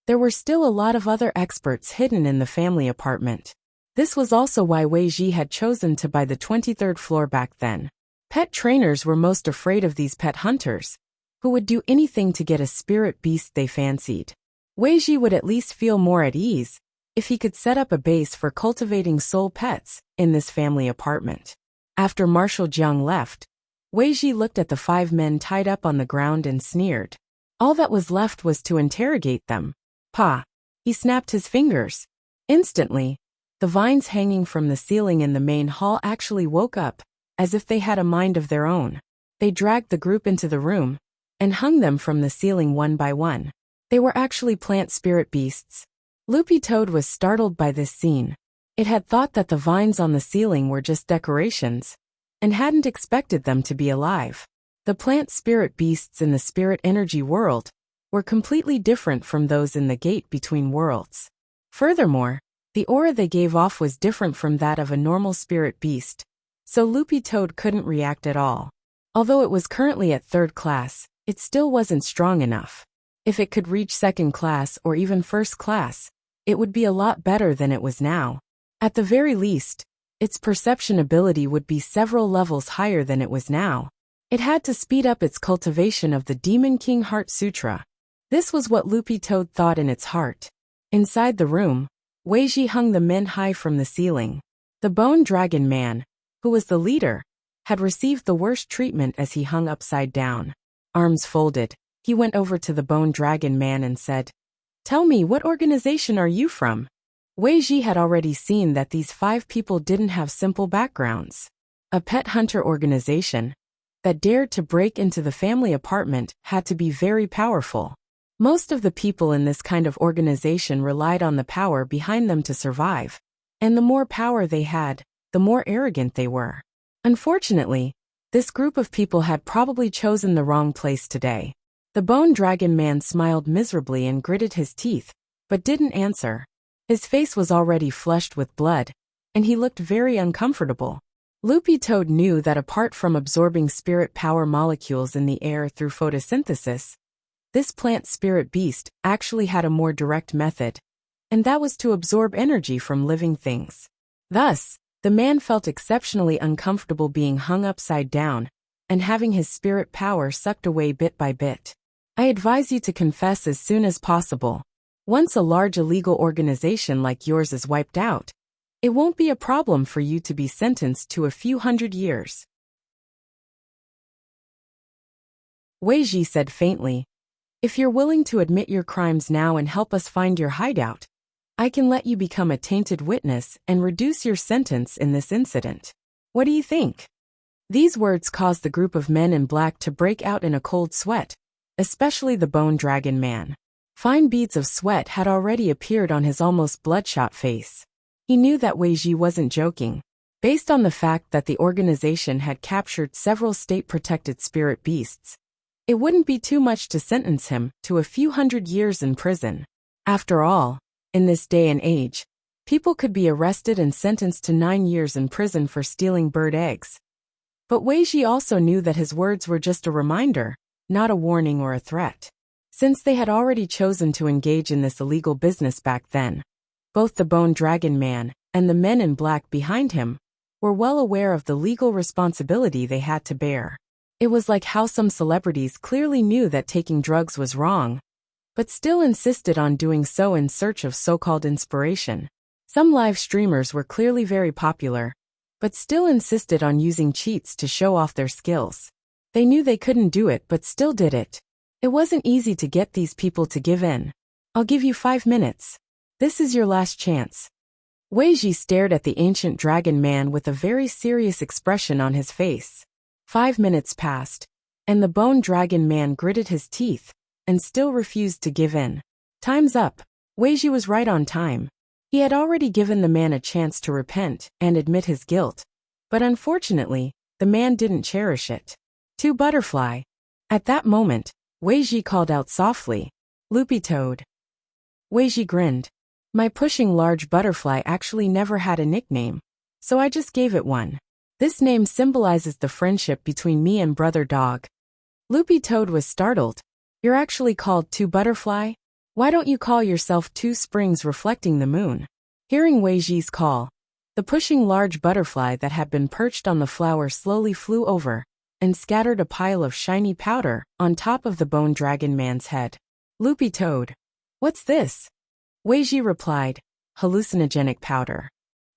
there were still a lot of other experts hidden in the family apartment. This was also why Wei Ji had chosen to buy the 23rd floor back then. Pet trainers were most afraid of these pet hunters, who would do anything to get a spirit beast they fancied. Wei Ji would at least feel more at ease if he could set up a base for cultivating soul pets in this family apartment. After Marshal Jiang left, Wei Ji looked at the 5 men tied up on the ground and sneered. All that was left was to interrogate them. Pa! He snapped his fingers. Instantly, the vines hanging from the ceiling in the main hall actually woke up, as if they had a mind of their own. They dragged the group into the room and hung them from the ceiling one by one. They were actually plant spirit beasts. Loopy Toad was startled by this scene. It had thought that the vines on the ceiling were just decorations, and hadn't expected them to be alive. The plant spirit beasts in the spirit energy world were completely different from those in the gate between worlds. Furthermore, the aura they gave off was different from that of a normal spirit beast, so Loopy Toad couldn't react at all. Although it was currently at 3rd class, it still wasn't strong enough. If it could reach 2nd class or even 1st class, it would be a lot better than it was now. At the very least, its perception ability would be several levels higher than it was now. It had to speed up its cultivation of the Demon King Heart Sutra. This was what Loopy Toad thought in its heart. Inside the room, Wei Ji hung the men high from the ceiling. The Bone Dragon Man, who was the leader, had received the worst treatment as he hung upside down. Arms folded, he went over to the Bone Dragon Man and said, "Tell me, what organization are you from?" Wei Ji had already seen that these 5 people didn't have simple backgrounds. A pet hunter organization that dared to break into the family apartment had to be very powerful. Most of the people in this kind of organization relied on the power behind them to survive, and the more power they had, the more arrogant they were. Unfortunately, this group of people had probably chosen the wrong place today. The Bone Dragon Man smiled miserably and gritted his teeth, but didn't answer. His face was already flushed with blood, and he looked very uncomfortable. Loopy Toad knew that apart from absorbing spirit power molecules in the air through photosynthesis, this plant spirit beast actually had a more direct method, and that was to absorb energy from living things. Thus, the man felt exceptionally uncomfortable being hung upside down and having his spirit power sucked away bit by bit. I advise you to confess as soon as possible. Once a large illegal organization like yours is wiped out, It won't be a problem for you to be sentenced to a few hundred years. Wei Ji said faintly, "If you're willing to admit your crimes now and help us find your hideout, I can let you become a tainted witness and reduce your sentence in this incident. What do you think?" These words caused the group of men in black to break out in a cold sweat, especially the Bone Dragon Man. Fine beads of sweat had already appeared on his almost bloodshot face. He knew that Wei Ji wasn't joking. Based on the fact that the organization had captured several state-protected spirit beasts, it wouldn't be too much to sentence him to a few hundred years in prison. After all, in this day and age, people could be arrested and sentenced to 9 years in prison for stealing bird eggs. But Wei Ji also knew that his words were just a reminder, not a warning or a threat. Since they had already chosen to engage in this illegal business back then, both the Bone Dragon Man and the men in black behind him were well aware of the legal responsibility they had to bear. It was like how some celebrities clearly knew that taking drugs was wrong, but still insisted on doing so in search of so-called inspiration. Some live streamers were clearly very popular, but still insisted on using cheats to show off their skills. They knew they couldn't do it but still did it. It wasn't easy to get these people to give in. "I'll give you 5 minutes. This is your last chance." Wei Ji stared at the ancient dragon man with a very serious expression on his face. 5 minutes passed, and the Bone Dragon Man gritted his teeth and still refused to give in. "Time's up." Wei Ji was right on time. He had already given the man a chance to repent and admit his guilt, but unfortunately, the man didn't cherish it. "To Butterfly." At that moment, Wei Ji called out softly, "Loopy Toad." Wei Ji grinned. "My pushing large butterfly actually never had a nickname, so I just gave it one. This name symbolizes the friendship between me and Brother Dog." Loopy Toad was startled. "You're actually called To Butterfly? Why don't you call yourself Two Springs Reflecting the Moon?" Hearing Wei Ji's call, the pushing large butterfly that had been perched on the flower slowly flew over and scattered a pile of shiny powder on top of the Bone Dragon Man's head. "Loopy Toad, what's this?" Wei Ji replied, "Hallucinogenic powder."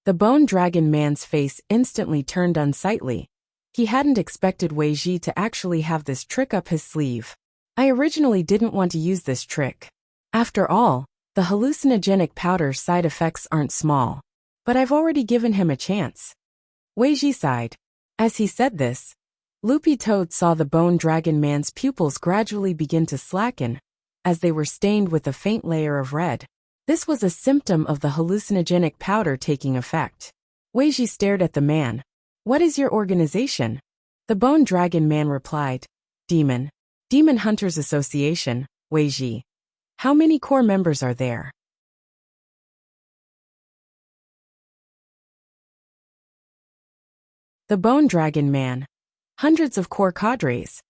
The Bone Dragon Man's face instantly turned unsightly. He hadn't expected Wei Ji to actually have this trick up his sleeve. "I originally didn't want to use this trick. After all, the hallucinogenic powder's side effects aren't small. But I've already given him a chance." Wei Ji sighed. As he said this, Loopy Toad saw the Bone Dragon Man's pupils gradually begin to slacken, as they were stained with a faint layer of red. This was a symptom of the hallucinogenic powder taking effect. Wei Ji stared at the man. "What is your organization?" The Bone Dragon Man replied, Demon Hunters Association, Wei Ji. "How many core members are there?" The Bone Dragon Man. "Hundreds of core cadres."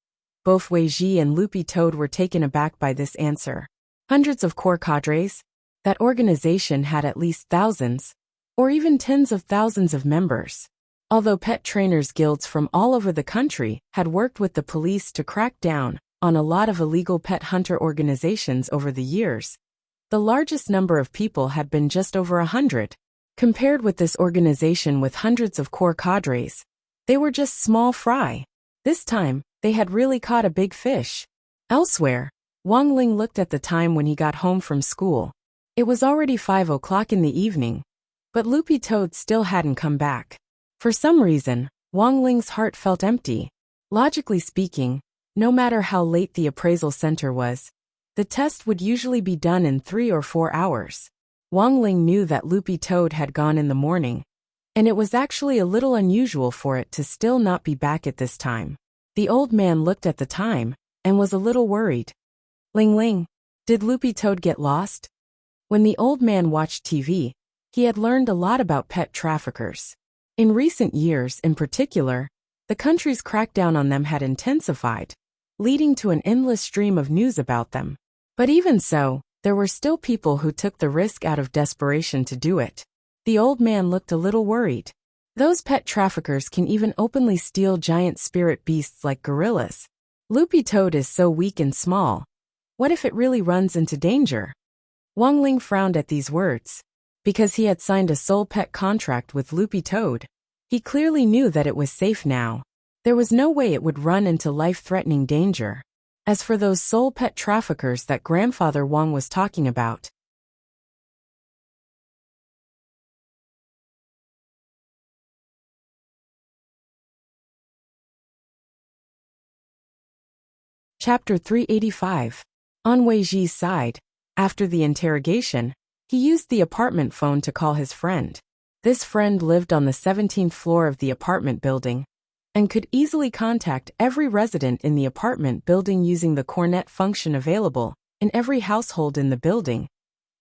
Both Wei Ji and Loopy Toad were taken aback by this answer. Hundreds of core cadres? That organization had at least thousands, or even tens of thousands of members. Although pet trainers guilds from all over the country had worked with the police to crack down on a lot of illegal pet hunter organizations over the years, the largest number of people had been just over 100. Compared with this organization with hundreds of core cadres, they were just small fry. This time, they had really caught a big fish. Elsewhere, Wang Ling looked at the time when he got home from school. It was already 5 o'clock in the evening, but Loopy Toad still hadn't come back. For some reason, Wang Ling's heart felt empty. Logically speaking, no matter how late the appraisal center was, the test would usually be done in 3 or 4 hours. Wang Ling knew that Loopy Toad had gone in the morning, and it was actually a little unusual for it to still not be back at this time. The old man looked at the time and was a little worried. "Ling Ling, did Loopy Toad get lost?" When the old man watched TV, he had learned a lot about pet traffickers. In recent years, in particular, the country's crackdown on them had intensified, leading to an endless stream of news about them. But even so, there were still people who took the risk out of desperation to do it. The old man looked a little worried. Those pet traffickers can even openly steal giant spirit beasts like gorillas. Loopy Toad is so weak and small. What if it really runs into danger? Wang Ling frowned at these words. Because he had signed a sole pet contract with Loopy Toad, he clearly knew that it was safe now. There was no way it would run into life-threatening danger. As for those sole pet traffickers that Grandfather Wong was talking about, Chapter 385. On Wei Ji's side, after the interrogation, he used the apartment phone to call his friend. This friend lived on the 17th floor of the apartment building and could easily contact every resident in the apartment building using the cornet function available in every household in the building.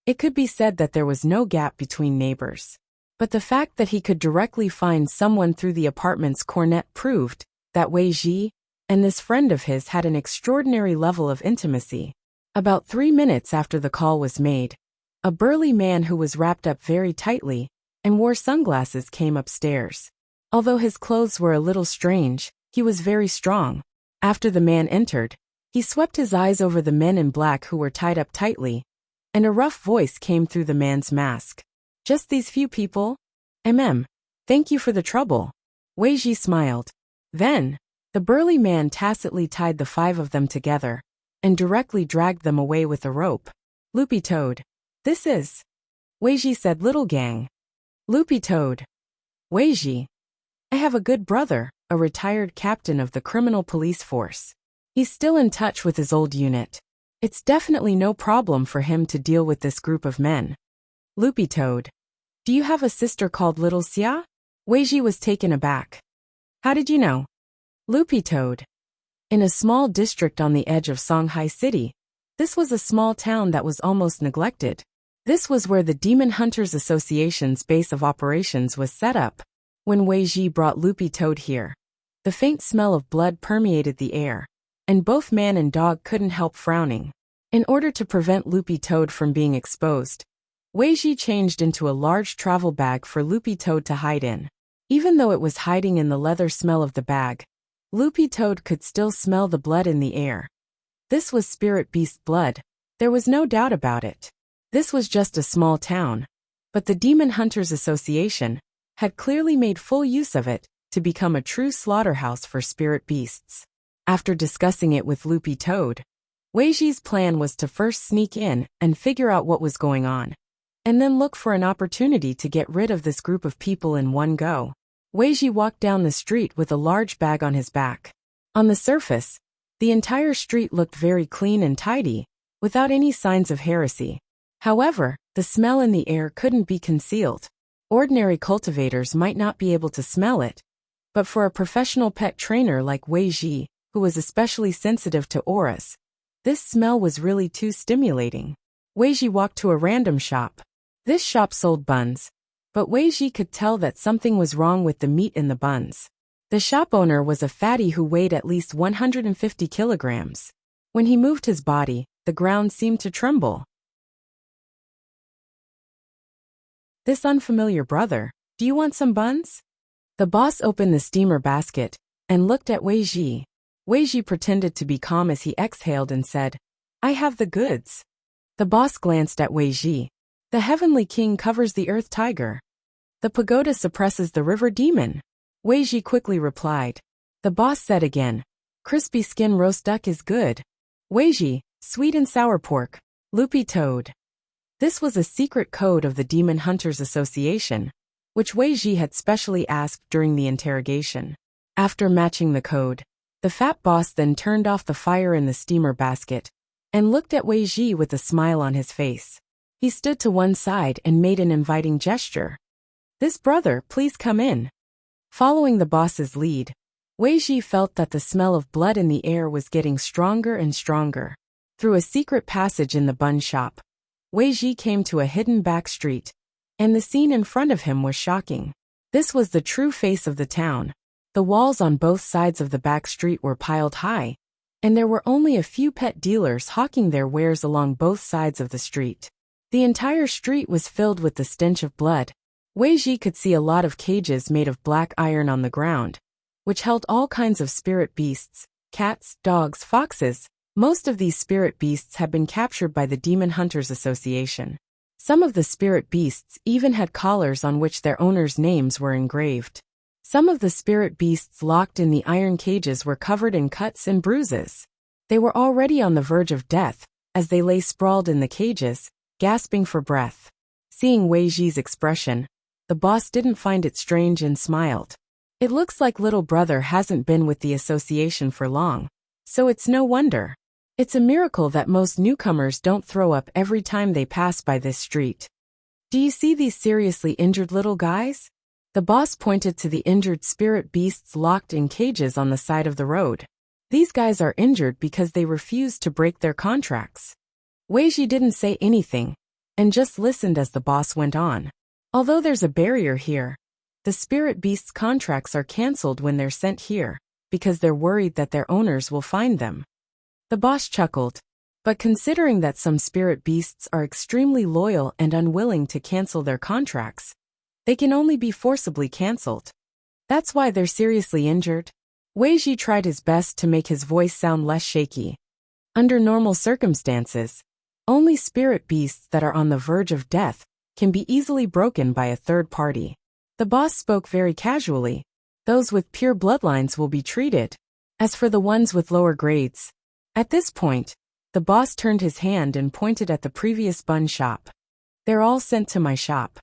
It could be said that there was no gap between neighbors. But the fact that he could directly find someone through the apartment's cornet proved that Wei Ji and this friend of his had an extraordinary level of intimacy. About 3 minutes after the call was made, a burly man who was wrapped up very tightly and wore sunglasses came upstairs. Although his clothes were a little strange, he was very strong. After the man entered, he swept his eyes over the men in black who were tied up tightly, and a rough voice came through the man's mask. Just these few people? Thank you for the trouble. Wei Ji smiled. Then, the burly man tacitly tied the 5 of them together and directly dragged them away with a rope. Loopy Toad. This is... Wei Ji said, little gang. Loopy Toad. Wei Ji. I have a good brother, a retired captain of the criminal police force. He's still in touch with his old unit. It's definitely no problem for him to deal with this group of men. Loopy Toad. Do you have a sister called Little Xia? Wei Ji was taken aback. How did you know? Loopy Toad. In a small district on the edge of Songhai City, this was a small town that was almost neglected. This was where the Demon Hunters Association's base of operations was set up. When Wei Ji brought Loopy Toad here, the faint smell of blood permeated the air, and both man and dog couldn't help frowning. In order to prevent Loopy Toad from being exposed, Wei Ji changed into a large travel bag for Loopy Toad to hide in. Even though it was hiding in the leather smell of the bag, Loopy Toad could still smell the blood in the air. This was spirit beast blood. There was no doubt about it. This was just a small town, but the Demon Hunters Association had clearly made full use of it to become a true slaughterhouse for spirit beasts. After discussing it with Loopy Toad, Wei Ji's plan was to first sneak in and figure out what was going on, and then look for an opportunity to get rid of this group of people in one go. Wei Ji walked down the street with a large bag on his back. On the surface, the entire street looked very clean and tidy, without any signs of heresy. However, the smell in the air couldn't be concealed. Ordinary cultivators might not be able to smell it, but for a professional pet trainer like Wei Ji, who was especially sensitive to auras, this smell was really too stimulating. Wei Ji walked to a random shop. This shop sold buns, but Wei Ji could tell that something was wrong with the meat in the buns. The shop owner was a fatty who weighed at least 150 kilograms. When he moved his body, the ground seemed to tremble. This unfamiliar brother, do you want some buns? The boss opened the steamer basket and looked at Wei Ji. Wei Ji pretended to be calm as he exhaled and said, I have the goods. The boss glanced at Wei Ji. The Heavenly King covers the Earth Tiger. The pagoda suppresses the river demon. Wei Ji quickly replied. The boss said again, crispy skin roast duck is good. Wei Ji, sweet and sour pork. Loopy Toad. This was a secret code of the Demon Hunters Association, which Wei Ji had specially asked during the interrogation. After matching the code, the fat boss then turned off the fire in the steamer basket and looked at Wei Ji with a smile on his face. He stood to one side and made an inviting gesture. This brother, please come in. Following the boss's lead, Wei Ji felt that the smell of blood in the air was getting stronger and stronger. Through a secret passage in the bun shop, Wei Ji came to a hidden back street, and the scene in front of him was shocking. This was the true face of the town. The walls on both sides of the back street were piled high, and there were only a few pet dealers hawking their wares along both sides of the street. The entire street was filled with the stench of blood. Wei Ji could see a lot of cages made of black iron on the ground, which held all kinds of spirit beasts, cats, dogs, foxes. Most of these spirit beasts had been captured by the Demon Hunters Association. Some of the spirit beasts even had collars on which their owners' names were engraved. Some of the spirit beasts locked in the iron cages were covered in cuts and bruises. They were already on the verge of death, as they lay sprawled in the cages, gasping for breath. Seeing Wei Ji's expression, the boss didn't find it strange and smiled. It looks like little brother hasn't been with the association for long, so it's no wonder. It's a miracle that most newcomers don't throw up every time they pass by this street. Do you see these seriously injured little guys? The boss pointed to the injured spirit beasts locked in cages on the side of the road. These guys are injured because they refused to break their contracts. Wei Ji didn't say anything, and just listened as the boss went on. Although there's a barrier here, the spirit beasts' contracts are cancelled when they're sent here, because they're worried that their owners will find them. The boss chuckled, but considering that some spirit beasts are extremely loyal and unwilling to cancel their contracts, they can only be forcibly cancelled. That's why they're seriously injured. Wei Ji tried his best to make his voice sound less shaky. Under normal circumstances, only spirit beasts that are on the verge of death can be easily broken by a third party. The boss spoke very casually. Those with pure bloodlines will be treated. As for the ones with lower grades, at this point, the boss turned his hand and pointed at the previous bun shop. They're all sent to my shop.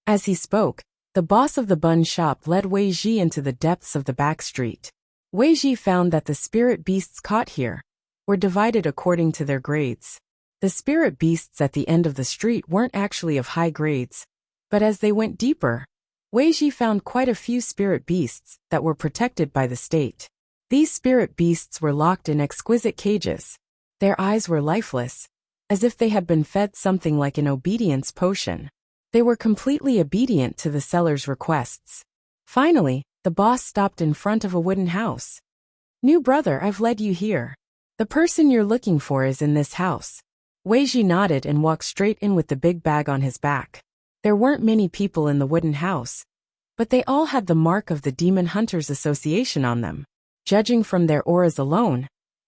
As he spoke, the boss of the bun shop led Wei Ji into the depths of the back street. Wei Ji found that the spirit beasts caught here were divided according to their grades. The spirit beasts at the end of the street weren't actually of high grades, but as they went deeper, Wei Ji found quite a few spirit beasts that were protected by the state. These spirit beasts were locked in exquisite cages. Their eyes were lifeless, as if they had been fed something like an obedience potion. They were completely obedient to the seller's requests. Finally, the boss stopped in front of a wooden house. New brother, I've led you here. The person you're looking for is in this house. Wei Ji nodded and walked straight in with the big bag on his back. There weren't many people in the wooden house, but they all had the mark of the Demon Hunters Association on them. Judging from their auras alone,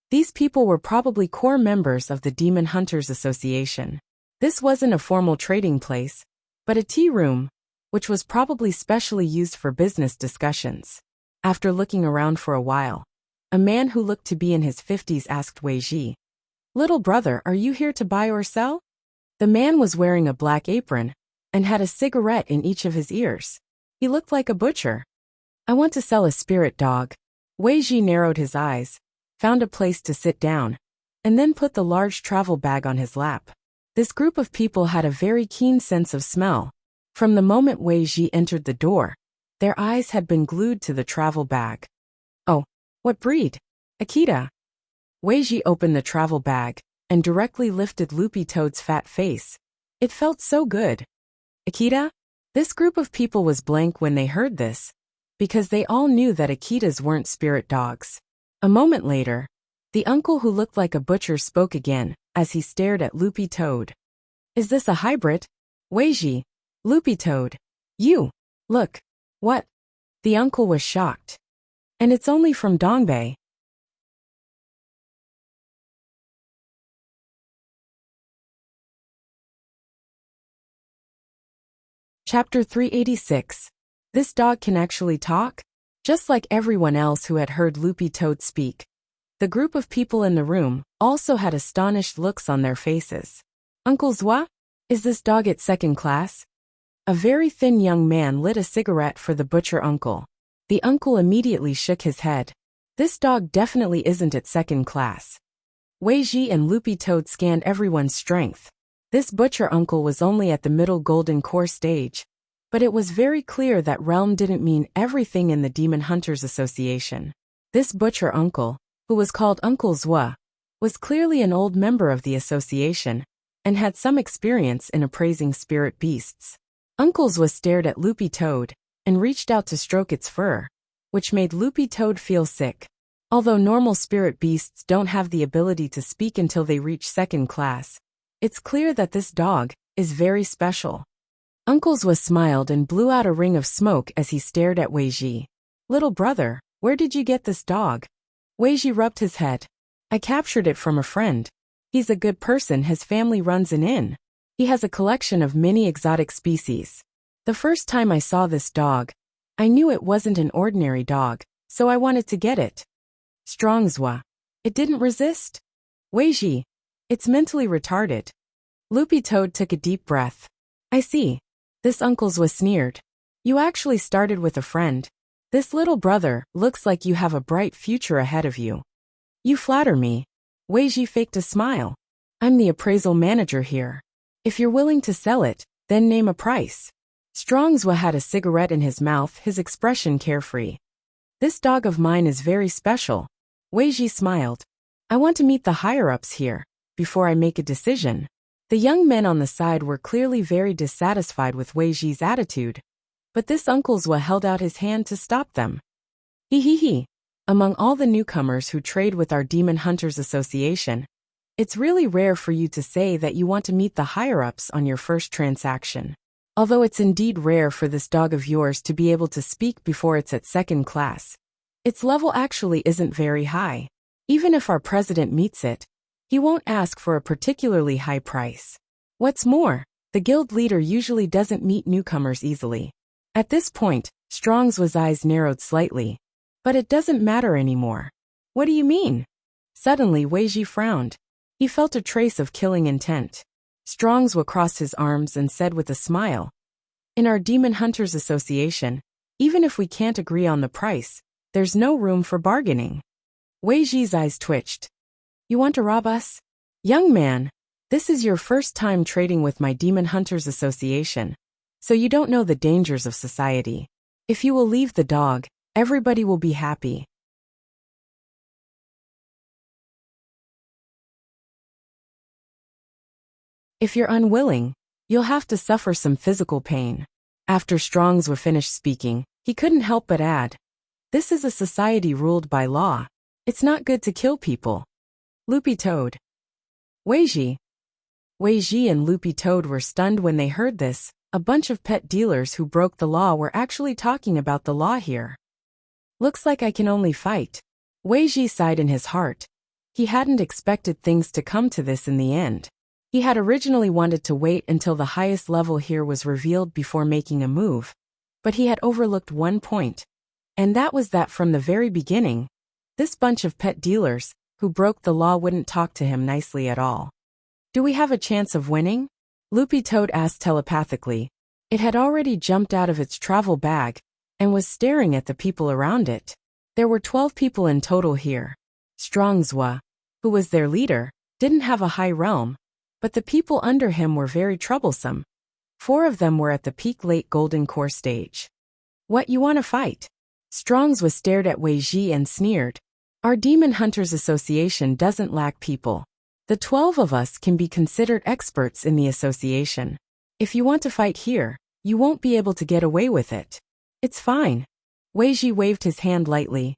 these people were probably core members of the Demon Hunters Association. This wasn't a formal trading place, but a tea room, which was probably specially used for business discussions. After looking around for a while, a man who looked to be in his 50s asked Wei Ji, "Little brother, are you here to buy or sell?" The man was wearing a black apron and had a cigarette in each of his ears. He looked like a butcher. "I want to sell a spirit dog." Wei Ji narrowed his eyes, found a place to sit down, and then put the large travel bag on his lap. This group of people had a very keen sense of smell. From the moment Wei Ji entered the door, their eyes had been glued to the travel bag. "Oh, what breed?" "Akita." Wei Ji opened the travel bag and directly lifted Loopy Toad's fat face. It felt so good. "Akita?" This group of people was blank when they heard this, because they all knew that Akitas weren't spirit dogs. A moment later, the uncle who looked like a butcher spoke again, as he stared at Loopy Toad. "Is this a hybrid?" "Wei Ji, Loopy Toad. You. Look. What?" The uncle was shocked. "And it's only from Dongbei." Chapter 386. This dog can actually talk? Just like everyone else who had heard Loopy Toad speak, the group of people in the room also had astonished looks on their faces. "Uncle Zwa? Is this dog at second class?" A very thin young man lit a cigarette for the butcher uncle. The uncle immediately shook his head. "This dog definitely isn't at second class." Wei Ji and Loopy Toad scanned everyone's strength. This butcher uncle was only at the middle golden core stage, but it was very clear that realm didn't mean everything in the Demon Hunters Association. This butcher uncle, who was called Uncle Zwa, was clearly an old member of the association, and had some experience in appraising spirit beasts. Uncle Zwa stared at Loopy Toad, and reached out to stroke its fur, which made Loopy Toad feel sick. Although normal spirit beasts don't have the ability to speak until they reach second class, it's clear that this dog is very special. Uncle Zwa smiled and blew out a ring of smoke as he stared at Wei Ji. "Little brother, where did you get this dog?" Wei Ji rubbed his head. I captured it from a friend. He's a good person, his family runs an inn. He has a collection of many exotic species. The first time I saw this dog, I knew it wasn't an ordinary dog, so I wanted to get it. Strongswa. It didn't resist. Weiji. It's mentally retarded. Loopy Toad took a deep breath. I see. This uncle's was sneered. You actually started with a friend. This little brother looks like you have a bright future ahead of you. You flatter me. Weiji faked a smile. I'm the appraisal manager here. If you're willing to sell it, then name a price. Strongswa had a cigarette in his mouth, his expression carefree. This dog of mine is very special. Weiji smiled. I want to meet the higher-ups here, before I make a decision. The young men on the side were clearly very dissatisfied with Weiji's attitude, but this Unkleswa held out his hand to stop them. He. Among all the newcomers who trade with our Demon Hunters Association, it's really rare for you to say that you want to meet the higher-ups on your first transaction. Although it's indeed rare for this dog of yours to be able to speak before it's at second class, its level actually isn't very high. Even if our president meets it, he won't ask for a particularly high price. What's more, the guild leader usually doesn't meet newcomers easily. At this point, Strongswa's eyes narrowed slightly. But it doesn't matter anymore. What do you mean? Suddenly Weiji frowned. He felt a trace of killing intent. Strongswa crossed his arms and said with a smile, in our Demon Hunters Association, even if we can't agree on the price, there's no room for bargaining. Weiji's eyes twitched. You want to rob us? Young man, this is your first time trading with my Demon Hunters Association, so you don't know the dangers of society. If you will leave the dog, everybody will be happy. If you're unwilling, you'll have to suffer some physical pain. After Strongswa finished speaking, he couldn't help but add, this is a society ruled by law. It's not good to kill people. Loopy Toad. Weiji and Loopy Toad were stunned when they heard this. A bunch of pet dealers who broke the law were actually talking about the law here. Looks like I can only fight. Weiji sighed in his heart. He hadn't expected things to come to this in the end. He had originally wanted to wait until the highest level here was revealed before making a move, but he had overlooked one point. And that was that from the very beginning, this bunch of pet dealers who broke the law wouldn't talk to him nicely at all. Do we have a chance of winning? Loopy Toad asked telepathically. It had already jumped out of its travel bag and was staring at the people around it. There were 12 people in total here. Strongswa, who was their leader, didn't have a high realm, but the people under him were very troublesome. 4 of them were at the peak late golden core stage. What, you want to fight? Strongswa stared at Weiji and sneered. Our Demon Hunters Association doesn't lack people. The 12 of us can be considered experts in the association. If you want to fight here, you won't be able to get away with it. It's fine. Weiji waved his hand lightly.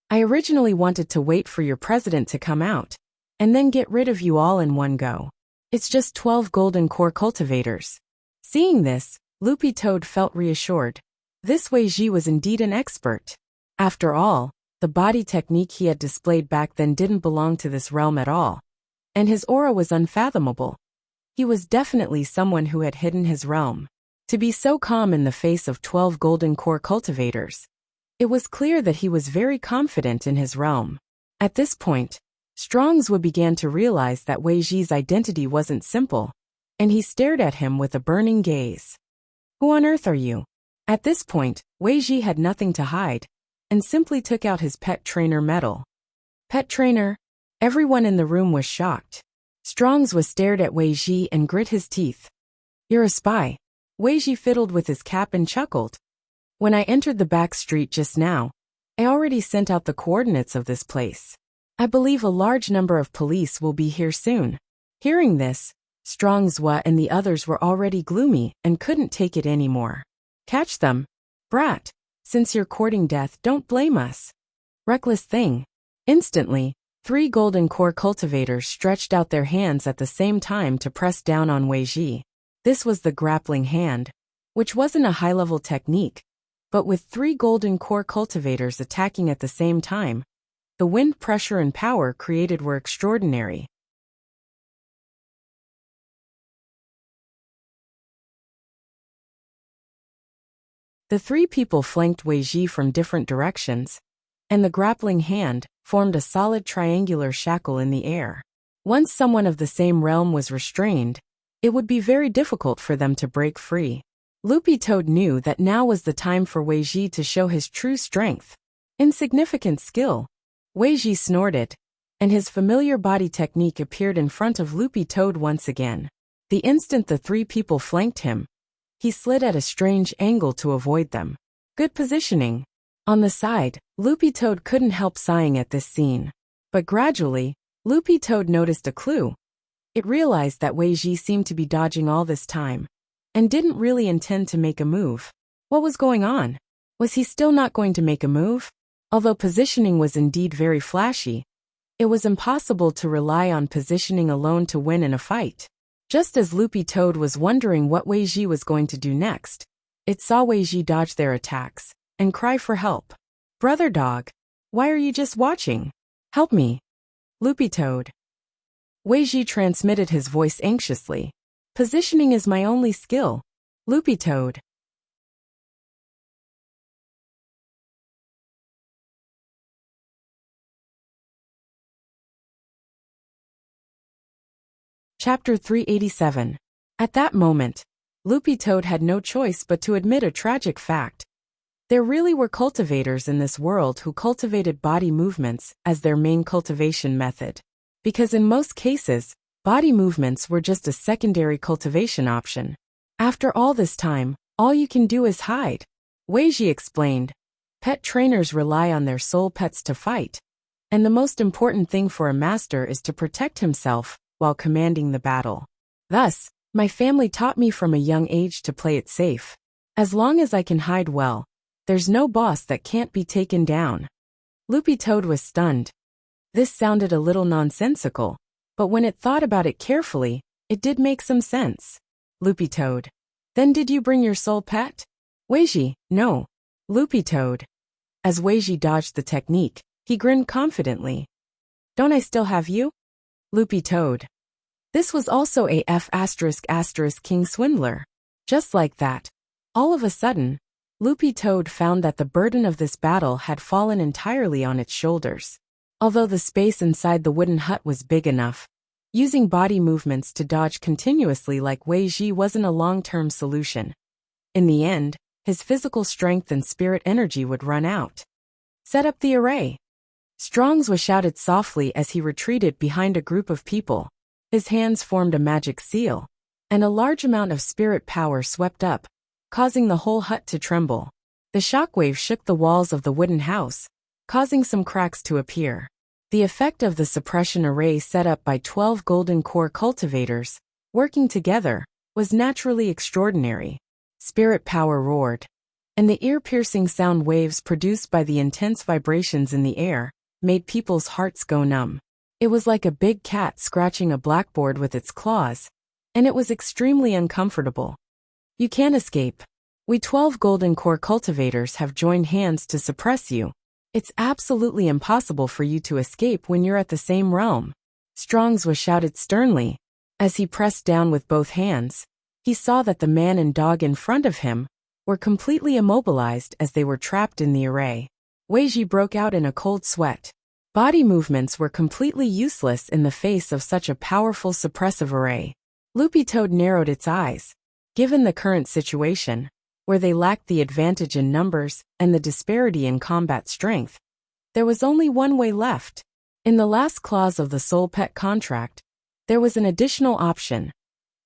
I originally wanted to wait for your president to come out, and then get rid of you all in one go. It's just 12 golden core cultivators. Seeing this, Loopy Toad felt reassured. This Weiji was indeed an expert. After all, the body technique he had displayed back then didn't belong to this realm at all. And his aura was unfathomable. He was definitely someone who had hidden his realm. To be so calm in the face of 12 golden core cultivators. It was clear that he was very confident in his realm. At this point, Strongswa began to realize that Weiji's identity wasn't simple, and he stared at him with a burning gaze. Who on earth are you? At this point, Weiji had nothing to hide, and simply took out his pet trainer medal. Pet trainer? Everyone in the room was shocked. Strongswa stared at Weiji and grit his teeth. You're a spy. Weiji fiddled with his cap and chuckled. When I entered the back street just now, I already sent out the coordinates of this place. I believe a large number of police will be here soon. Hearing this, Strongswa and the others were already gloomy and couldn't take it anymore. Catch them. Brat. Since you're courting death, don't blame us. Reckless thing. Instantly, 3 golden core cultivators stretched out their hands at the same time to press down on Weiji. This was the grappling hand, which wasn't a high-level technique, but with 3 golden core cultivators attacking at the same time, The wind pressure and power created were extraordinary. The three people flanked Wei Ji from different directions, and the grappling hand formed a solid triangular shackle in the air. Once someone of the same realm was restrained, it would be very difficult for them to break free. Loopy Toad knew that now was the time for Wei Ji to show his true strength. Insignificant skill. Wei Ji snorted, and his familiar body technique appeared in front of Loopy Toad once again. The instant the three people flanked him, he slid at a strange angle to avoid them. Good positioning. On the side, Loopy Toad couldn't help sighing at this scene. But gradually, Loopy Toad noticed a clue. It realized that Wei Ji seemed to be dodging all this time, and didn't really intend to make a move. What was going on? Was he still not going to make a move? Although positioning was indeed very flashy, it was impossible to rely on positioning alone to win in a fight. Just as Loopy Toad was wondering what Wei Ji was going to do next, it saw Wei Ji dodge their attacks and cry for help. "Brother dog, why are you just watching? Help me." Loopy Toad. Wei Ji transmitted his voice anxiously. "Positioning is my only skill." Loopy Toad. Chapter 387. At that moment, Loopy Toad had no choice but to admit a tragic fact. There really were cultivators in this world who cultivated body movements as their main cultivation method. Because in most cases, body movements were just a secondary cultivation option. After all this time, all you can do is hide. Wei Ji explained. Pet trainers rely on their soul pets to fight, and the most important thing for a master is to protect himself while commanding the battle. Thus, my family taught me from a young age to play it safe. As long as I can hide well, there's no boss that can't be taken down. Loopy Toad was stunned. This sounded a little nonsensical, but when it thought about it carefully, it did make some sense. Loopy Toad. Then did you bring your soul pet? Wei Ji, no. Loopy Toad. As Wei Ji dodged the technique, he grinned confidently. Don't I still have you? Loopy Toad. This was also a F*** King Swindler. Just like that. All of a sudden, Loopy Toad found that the burden of this battle had fallen entirely on its shoulders. Although the space inside the wooden hut was big enough, using body movements to dodge continuously like Wei Ji wasn't a long-term solution. In the end, his physical strength and spirit energy would run out. Set up the array. Strong's was shouted softly as he retreated behind a group of people. His hands formed a magic seal, and a large amount of spirit power swept up, causing the whole hut to tremble. The shockwave shook the walls of the wooden house, causing some cracks to appear. The effect of the suppression array set up by 12 golden core cultivators, working together, was naturally extraordinary. Spirit power roared, and the ear-piercing sound waves produced by the intense vibrations in the air made people's hearts go numb. It was like a big cat scratching a blackboard with its claws, and it was extremely uncomfortable. You can't escape. We 12 golden core cultivators have joined hands to suppress you. It's absolutely impossible for you to escape when you're at the same realm. Strong's was shouted sternly. As he pressed down with both hands, he saw that the man and dog in front of him were completely immobilized as they were trapped in the array. Wei Ji broke out in a cold sweat. Body movements were completely useless in the face of such a powerful suppressive array. Loopy Toad narrowed its eyes. Given the current situation, where they lacked the advantage in numbers and the disparity in combat strength, there was only one way left. In the last clause of the Soul Pet contract, there was an additional option.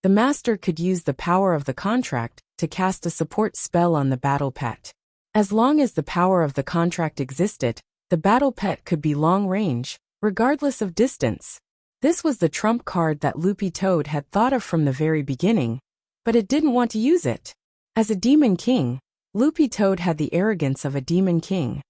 The master could use the power of the contract to cast a support spell on the battle pet. As long as the power of the contract existed, the battle pet could be long range, regardless of distance. This was the trump card that Loopy Toad had thought of from the very beginning, but it didn't want to use it. As a demon king, Loopy Toad had the arrogance of a demon king.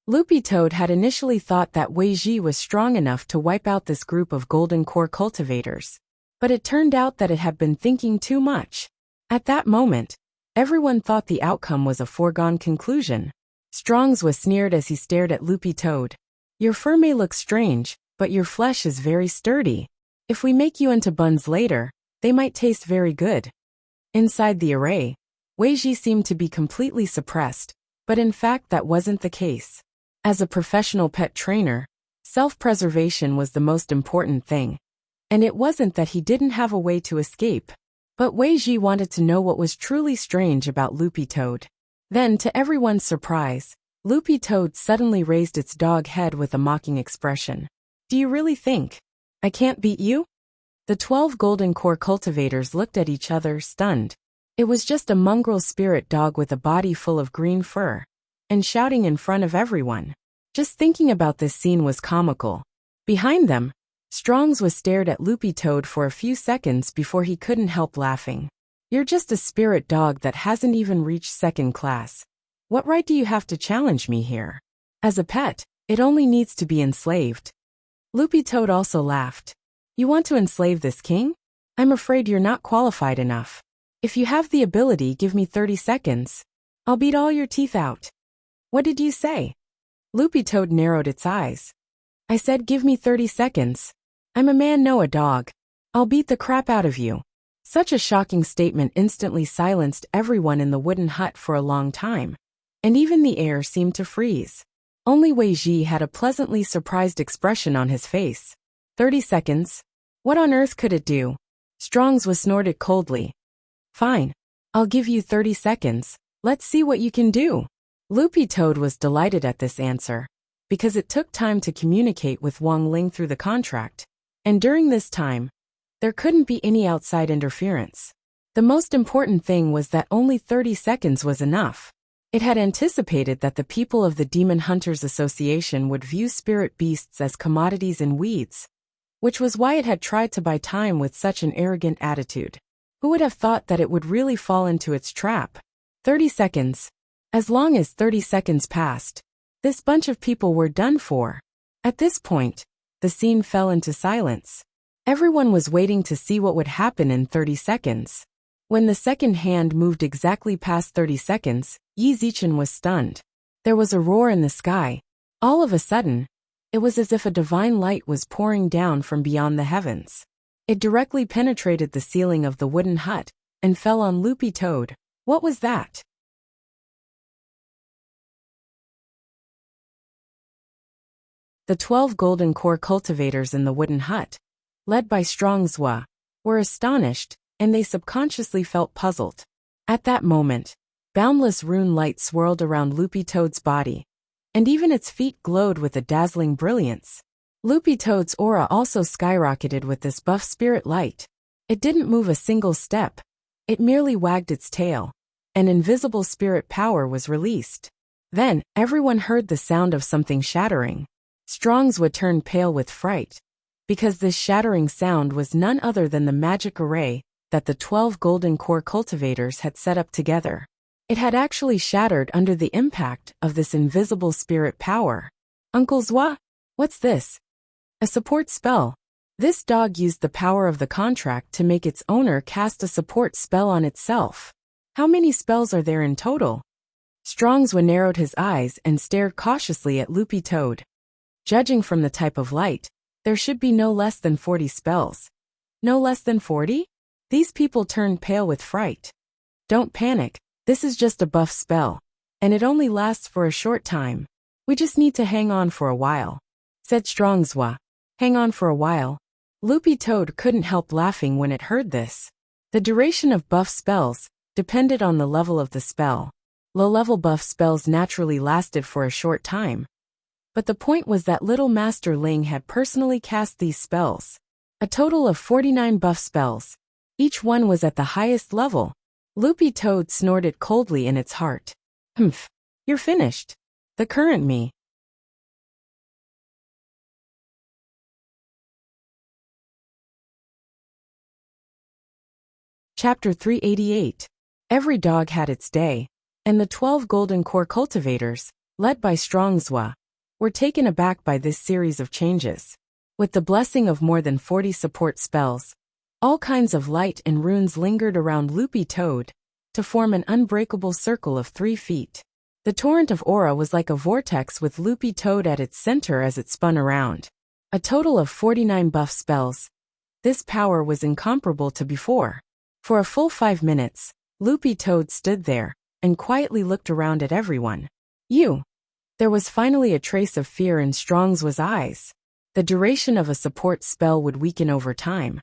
Loopy Toad had initially thought that Wei Ji was strong enough to wipe out this group of golden core cultivators, but it turned out that it had been thinking too much. At that moment, everyone thought the outcome was a foregone conclusion. Strong's sneered as he stared at Loopy Toad. Your fur may look strange, but your flesh is very sturdy. If we make you into buns later, they might taste very good. Inside the array, Weiji seemed to be completely suppressed, but in fact that wasn't the case. As a professional pet trainer, self-preservation was the most important thing. And it wasn't that he didn't have a way to escape. But Weiji wanted to know what was truly strange about Loopy Toad. Then, to everyone's surprise, Loopy Toad suddenly raised its dog head with a mocking expression. Do you really think I can't beat you? The 12 golden core cultivators looked at each other, stunned. It was just a mongrel spirit dog with a body full of green fur. And shouting in front of everyone. Just thinking about this scene was comical. Behind them, Strong's stared at Loopy Toad for a few seconds before he couldn't help laughing. You're just a spirit dog that hasn't even reached second class. What right do you have to challenge me here? As a pet, it only needs to be enslaved. Loopy Toad also laughed. You want to enslave this king? I'm afraid you're not qualified enough. If you have the ability, give me 30 seconds. I'll beat all your teeth out. What did you say? Loopy Toad narrowed its eyes. I said give me 30 seconds. I'm a man, no a dog. I'll beat the crap out of you. Such a shocking statement instantly silenced everyone in the wooden hut for a long time. And even the air seemed to freeze. Only Weiji had a pleasantly surprised expression on his face. 30 seconds? What on earth could it do? Strong's snorted coldly. Fine. I'll give you 30 seconds. Let's see what you can do. Loopy Toad was delighted at this answer, because it took time to communicate with Wang Ling through the contract. And during this time, there couldn't be any outside interference. The most important thing was that only 30 seconds was enough. It had anticipated that the people of the Demon Hunters Association would view spirit beasts as commodities and weeds, which was why it had tried to buy time with such an arrogant attitude. Who would have thought that it would really fall into its trap? 30 seconds. As long as 30 seconds passed, this bunch of people were done for. At this point, the scene fell into silence. Everyone was waiting to see what would happen in 30 seconds. When the second hand moved exactly past 30 seconds, Yi Zichen was stunned. There was a roar in the sky. All of a sudden, it was as if a divine light was pouring down from beyond the heavens. It directly penetrated the ceiling of the wooden hut and fell on Loopy Toad. What was that? The 12 golden core cultivators in the wooden hut, led by Strong's, were astonished, and they subconsciously felt puzzled. At that moment, boundless rune light swirled around Loopy Toad's body, and even its feet glowed with a dazzling brilliance. Loopy Toad's aura also skyrocketed with this buff spirit light. It didn't move a single step. It merely wagged its tail. An invisible spirit power was released. Then, everyone heard the sound of something shattering. Strong's turned pale with fright, because this shattering sound was none other than the magic array that the 12 golden core cultivators had set up together. It had actually shattered under the impact of this invisible spirit power. Uncle Zwa? What's this? A support spell. This dog used the power of the contract to make its owner cast a support spell on itself. How many spells are there in total? Strong's narrowed his eyes and stared cautiously at Loopy Toad. Judging from the type of light, there should be no less than 40 spells. No less than 40? These people turned pale with fright. Don't panic, this is just a buff spell, and it only lasts for a short time. We just need to hang on for a while, said Strong's. Hang on for a while? Loopy Toad couldn't help laughing when it heard this. The duration of buff spells depended on the level of the spell. Low-level buff spells naturally lasted for a short time. But the point was that little Master Ling had personally cast these spells. A total of 49 buff spells. Each one was at the highest level. Loopy Toad snorted coldly in its heart. Humph. You're finished. The current me. Chapter 388. Every dog had its day, and the 12 golden core cultivators, led by Strong's, were taken aback by this series of changes. With the blessing of more than 40 support spells, all kinds of light and runes lingered around Loopy Toad to form an unbreakable circle of 3 feet. The torrent of aura was like a vortex with Loopy Toad at its center as it spun around. A total of 49 buff spells. This power was incomparable to before. For a full 5 minutes, Loopy Toad stood there and quietly looked around at everyone. There was finally a trace of fear in Strong's eyes. The duration of a support spell would weaken over time.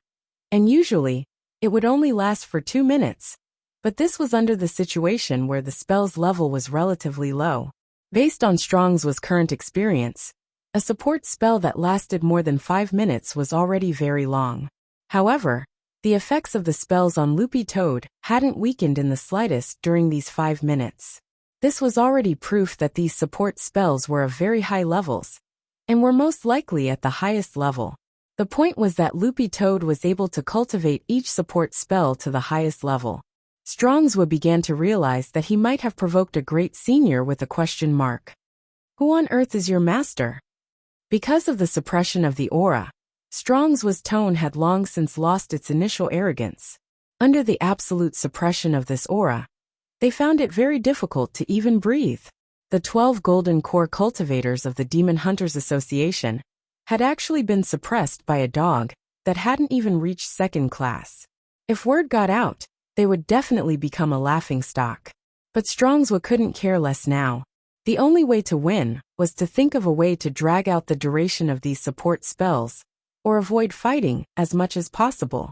And usually, it would only last for 2 minutes. But this was under the situation where the spell's level was relatively low. Based on Strong's current experience, a support spell that lasted more than 5 minutes was already very long. However, the effects of the spells on Loopy Toad hadn't weakened in the slightest during these 5 minutes. This was already proof that these support spells were of very high levels, and were most likely at the highest level. The point was that Loopy Toad was able to cultivate each support spell to the highest level. Strong's began to realize that he might have provoked a great senior with a question mark. Who on earth is your master? Because of the suppression of the aura, Strong's tone had long since lost its initial arrogance. Under the absolute suppression of this aura, they found it very difficult to even breathe. The 12 golden core cultivators of the Demon Hunters Association had actually been suppressed by a dog that hadn't even reached 2nd class. If word got out, they would definitely become a laughingstock. But Strong's couldn't care less now. The only way to win was to think of a way to drag out the duration of these support spells, or avoid fighting as much as possible.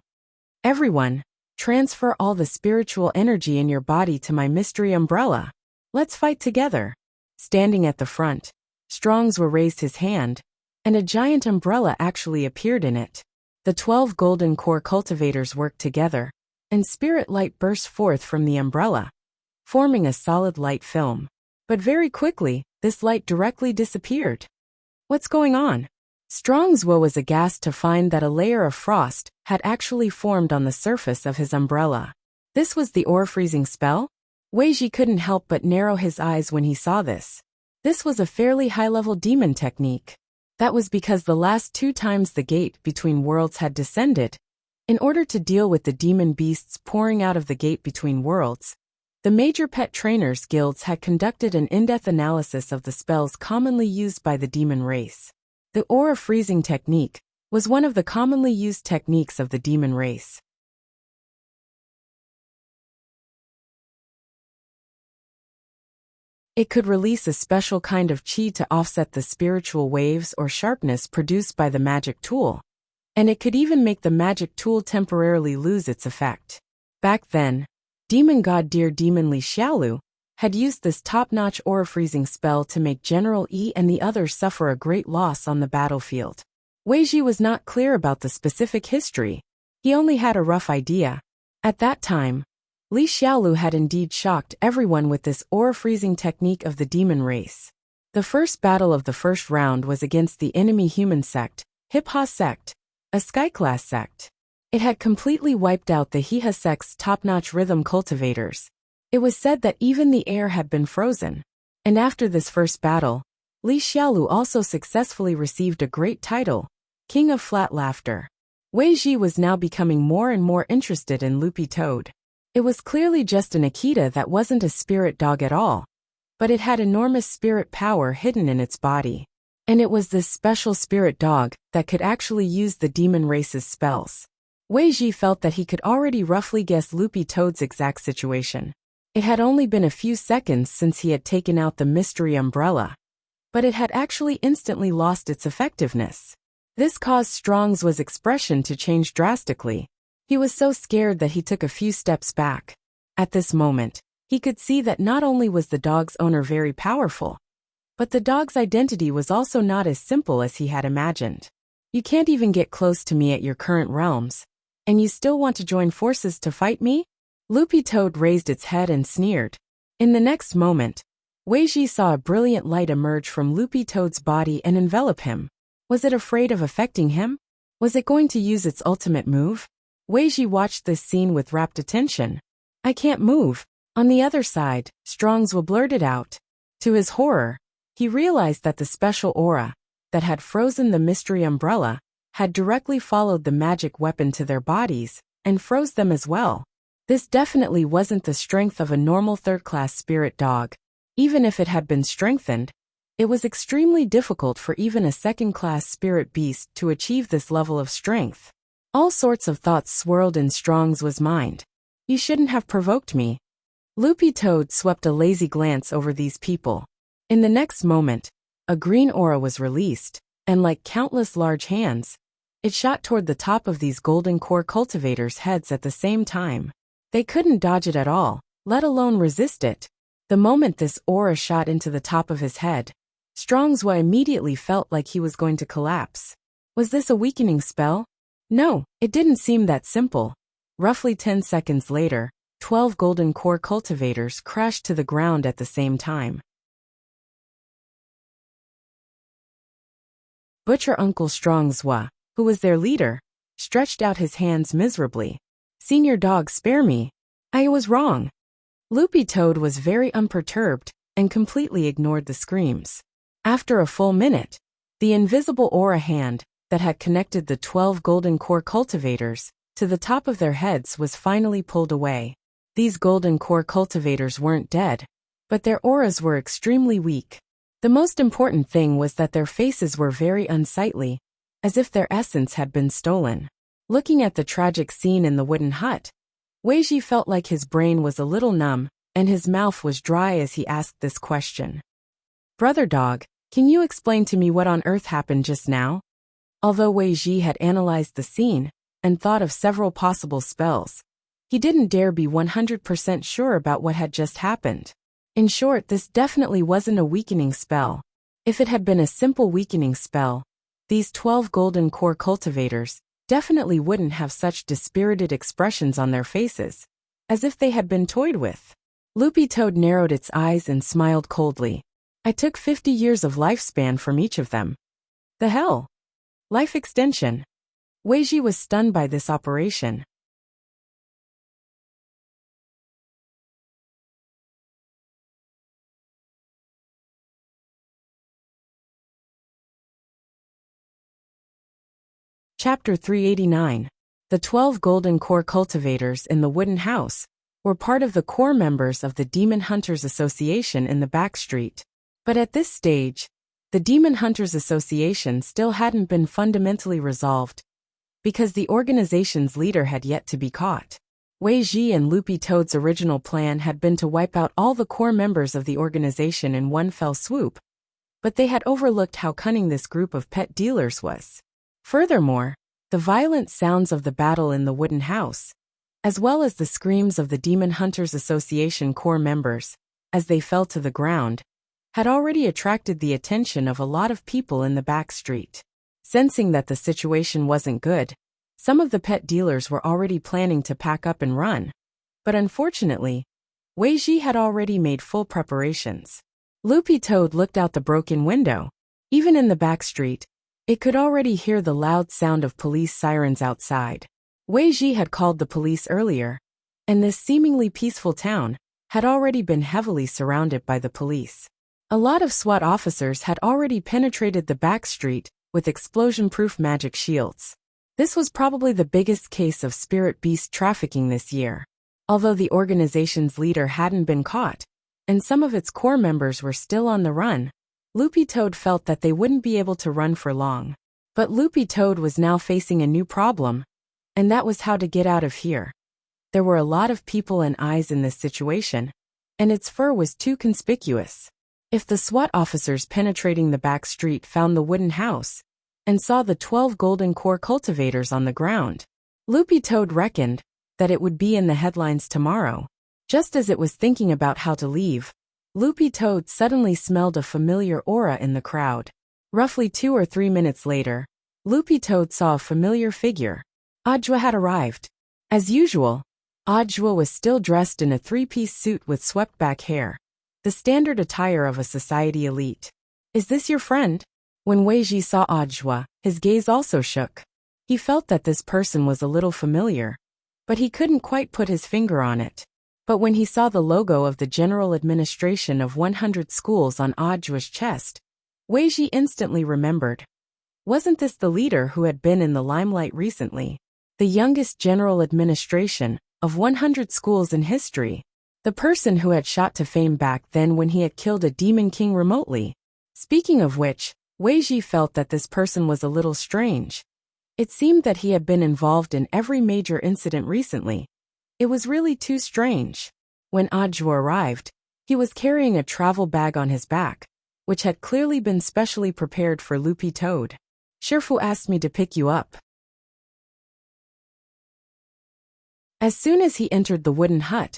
Everyone, transfer all the spiritual energy in your body to my mystery umbrella. Let's fight together. Standing at the front, Strong's raised his hand, and a giant umbrella actually appeared in it. The 12 golden core cultivators worked together, and spirit light burst forth from the umbrella, forming a solid light film. But very quickly, this light directly disappeared. What's going on? Strong's was aghast to find that a layer of frost had actually formed on the surface of his umbrella. This was the aura freezing spell? Weiji couldn't help but narrow his eyes when he saw this. This was a fairly high-level demon technique. That was because the last 2 times the gate between worlds had descended. In order to deal with the demon beasts pouring out of the gate between worlds, the major pet trainers guilds had conducted an in-depth analysis of the spells commonly used by the demon race. The aura freezing technique was one of the commonly used techniques of the demon race. It could release a special kind of chi to offset the spiritual waves or sharpness produced by the magic tool, and it could even make the magic tool temporarily lose its effect. Back then, demon god Dear Demon Li Xiaolu had used this top-notch aura freezing spell to make General Yi and the others suffer a great loss on the battlefield. Weiji was not clear about the specific history. He only had a rough idea. At that time, Li Xiaolu had indeed shocked everyone with this aura freezing technique of the demon race. The first battle of the first round was against the enemy human sect, Hip-Ha sect, a sky-class sect. It had completely wiped out the He-Ha sect's top-notch rhythm cultivators. It was said that even the air had been frozen. And after this first battle, Li Xiaolu also successfully received a great title, King of Flat Laughter. Weiji was now becoming more and more interested in Loopy Toad. It was clearly just an Akita that wasn't a spirit dog at all, but it had enormous spirit power hidden in its body. And it was this special spirit dog that could actually use the demon race's spells. Weiji felt that he could already roughly guess Loopy Toad's exact situation. It had only been a few seconds since he had taken out the mystery umbrella, but it had actually instantly lost its effectiveness. This caused Strong's expression to change drastically. He was so scared that he took a few steps back. At this moment, he could see that not only was the dog's owner very powerful, but the dog's identity was also not as simple as he had imagined. You can't even get close to me at your current realms, and you still want to join forces to fight me? Loopy Toad raised its head and sneered. In the next moment, Weiji saw a brilliant light emerge from Loopy Toad's body and envelop him. Was it afraid of affecting him? Was it going to use its ultimate move? Weiji watched this scene with rapt attention. I can't move. On the other side, Strong's blurted out. To his horror, he realized that the special aura that had frozen the mystery umbrella had directly followed the magic weapon to their bodies and froze them as well. This definitely wasn't the strength of a normal third-class spirit dog. Even if it had been strengthened, it was extremely difficult for even a second-class spirit beast to achieve this level of strength. All sorts of thoughts swirled in Strong's mind. You shouldn't have provoked me. Loopy Toad swept a lazy glance over these people. In the next moment, a green aura was released, and like countless large hands, it shot toward the top of these golden core cultivators' heads at the same time. They couldn't dodge it at all, let alone resist it. The moment this aura shot into the top of his head, Strong's immediately felt like he was going to collapse. Was this a weakening spell? No, it didn't seem that simple. Roughly 10 seconds later, 12 golden core cultivators crashed to the ground at the same time. Butcher Uncle Strong's, who was their leader, stretched out his hands miserably. Senior Dog, spare me. I was wrong. Loopy Toad was very unperturbed and completely ignored the screams. After a full minute, the invisible aura hand that had connected the 12 golden core cultivators to the top of their heads was finally pulled away. These golden core cultivators weren't dead, but their auras were extremely weak. The most important thing was that their faces were very unsightly, as if their essence had been stolen. Looking at the tragic scene in the wooden hut, Weiji felt like his brain was a little numb and his mouth was dry as he asked this question. Brother Dog, can you explain to me what on earth happened just now? Although Weiji had analyzed the scene and thought of several possible spells, he didn't dare be 100% sure about what had just happened. In short, this definitely wasn't a weakening spell. If it had been a simple weakening spell, these 12 golden core cultivators definitely wouldn't have such dispirited expressions on their faces, as if they had been toyed with. Loopy Toad narrowed its eyes and smiled coldly. I took 50 years of lifespan from each of them. The hell? Life extension. Weiji was stunned by this operation. Chapter 389. The 12 golden core cultivators in the wooden house were part of the core members of the Demon Hunters Association in the back street. But at this stage, the Demon Hunters Association still hadn't been fundamentally resolved, because the organization's leader had yet to be caught. Weiji and Loopy Toad's original plan had been to wipe out all the core members of the organization in one fell swoop, but they had overlooked how cunning this group of pet dealers was. Furthermore, the violent sounds of the battle in the wooden house, as well as the screams of the Demon Hunters Association core members, as they fell to the ground, had already attracted the attention of a lot of people in the back street. Sensing that the situation wasn't good, some of the pet dealers were already planning to pack up and run. But unfortunately, Weiji had already made full preparations. Loopy Toad looked out the broken window. Even in the back street, it could already hear the loud sound of police sirens outside. Weiji had called the police earlier, and this seemingly peaceful town had already been heavily surrounded by the police. A lot of SWAT officers had already penetrated the back street with explosion-proof magic shields. This was probably the biggest case of spirit beast trafficking this year. Although the organization's leader hadn't been caught, and some of its core members were still on the run, Loopy Toad felt that they wouldn't be able to run for long. But Loopy Toad was now facing a new problem, and that was how to get out of here. There were a lot of people and eyes in this situation, and its fur was too conspicuous. If the SWAT officers penetrating the back street found the wooden house and saw the 12 golden core cultivators on the ground, Loopy Toad reckoned that it would be in the headlines tomorrow. Just as it was thinking about how to leave, Loopy Toad suddenly smelled a familiar aura in the crowd. Roughly 2 or 3 minutes later, Loopy Toad saw a familiar figure. Audra had arrived. As usual, Audra was still dressed in a 3-piece suit with swept-back hair, the standard attire of a society elite. Is this your friend? When Weiji saw Audra, his gaze also shook. He felt that this person was a little familiar, but he couldn't quite put his finger on it. But when he saw the logo of the General Administration of 100 Schools on Audra's chest, Weiji instantly remembered. Wasn't this the leader who had been in the limelight recently? The youngest General Administration of 100 schools in history. The person who had shot to fame back then when he had killed a demon king remotely. Speaking of which, Wei Ji felt that this person was a little strange. It seemed that he had been involved in every major incident recently. It was really too strange. When Audiobook arrived, he was carrying a travel bag on his back, which had clearly been specially prepared for Loopy Toad. Shifu asked me to pick you up. As soon as he entered the wooden hut,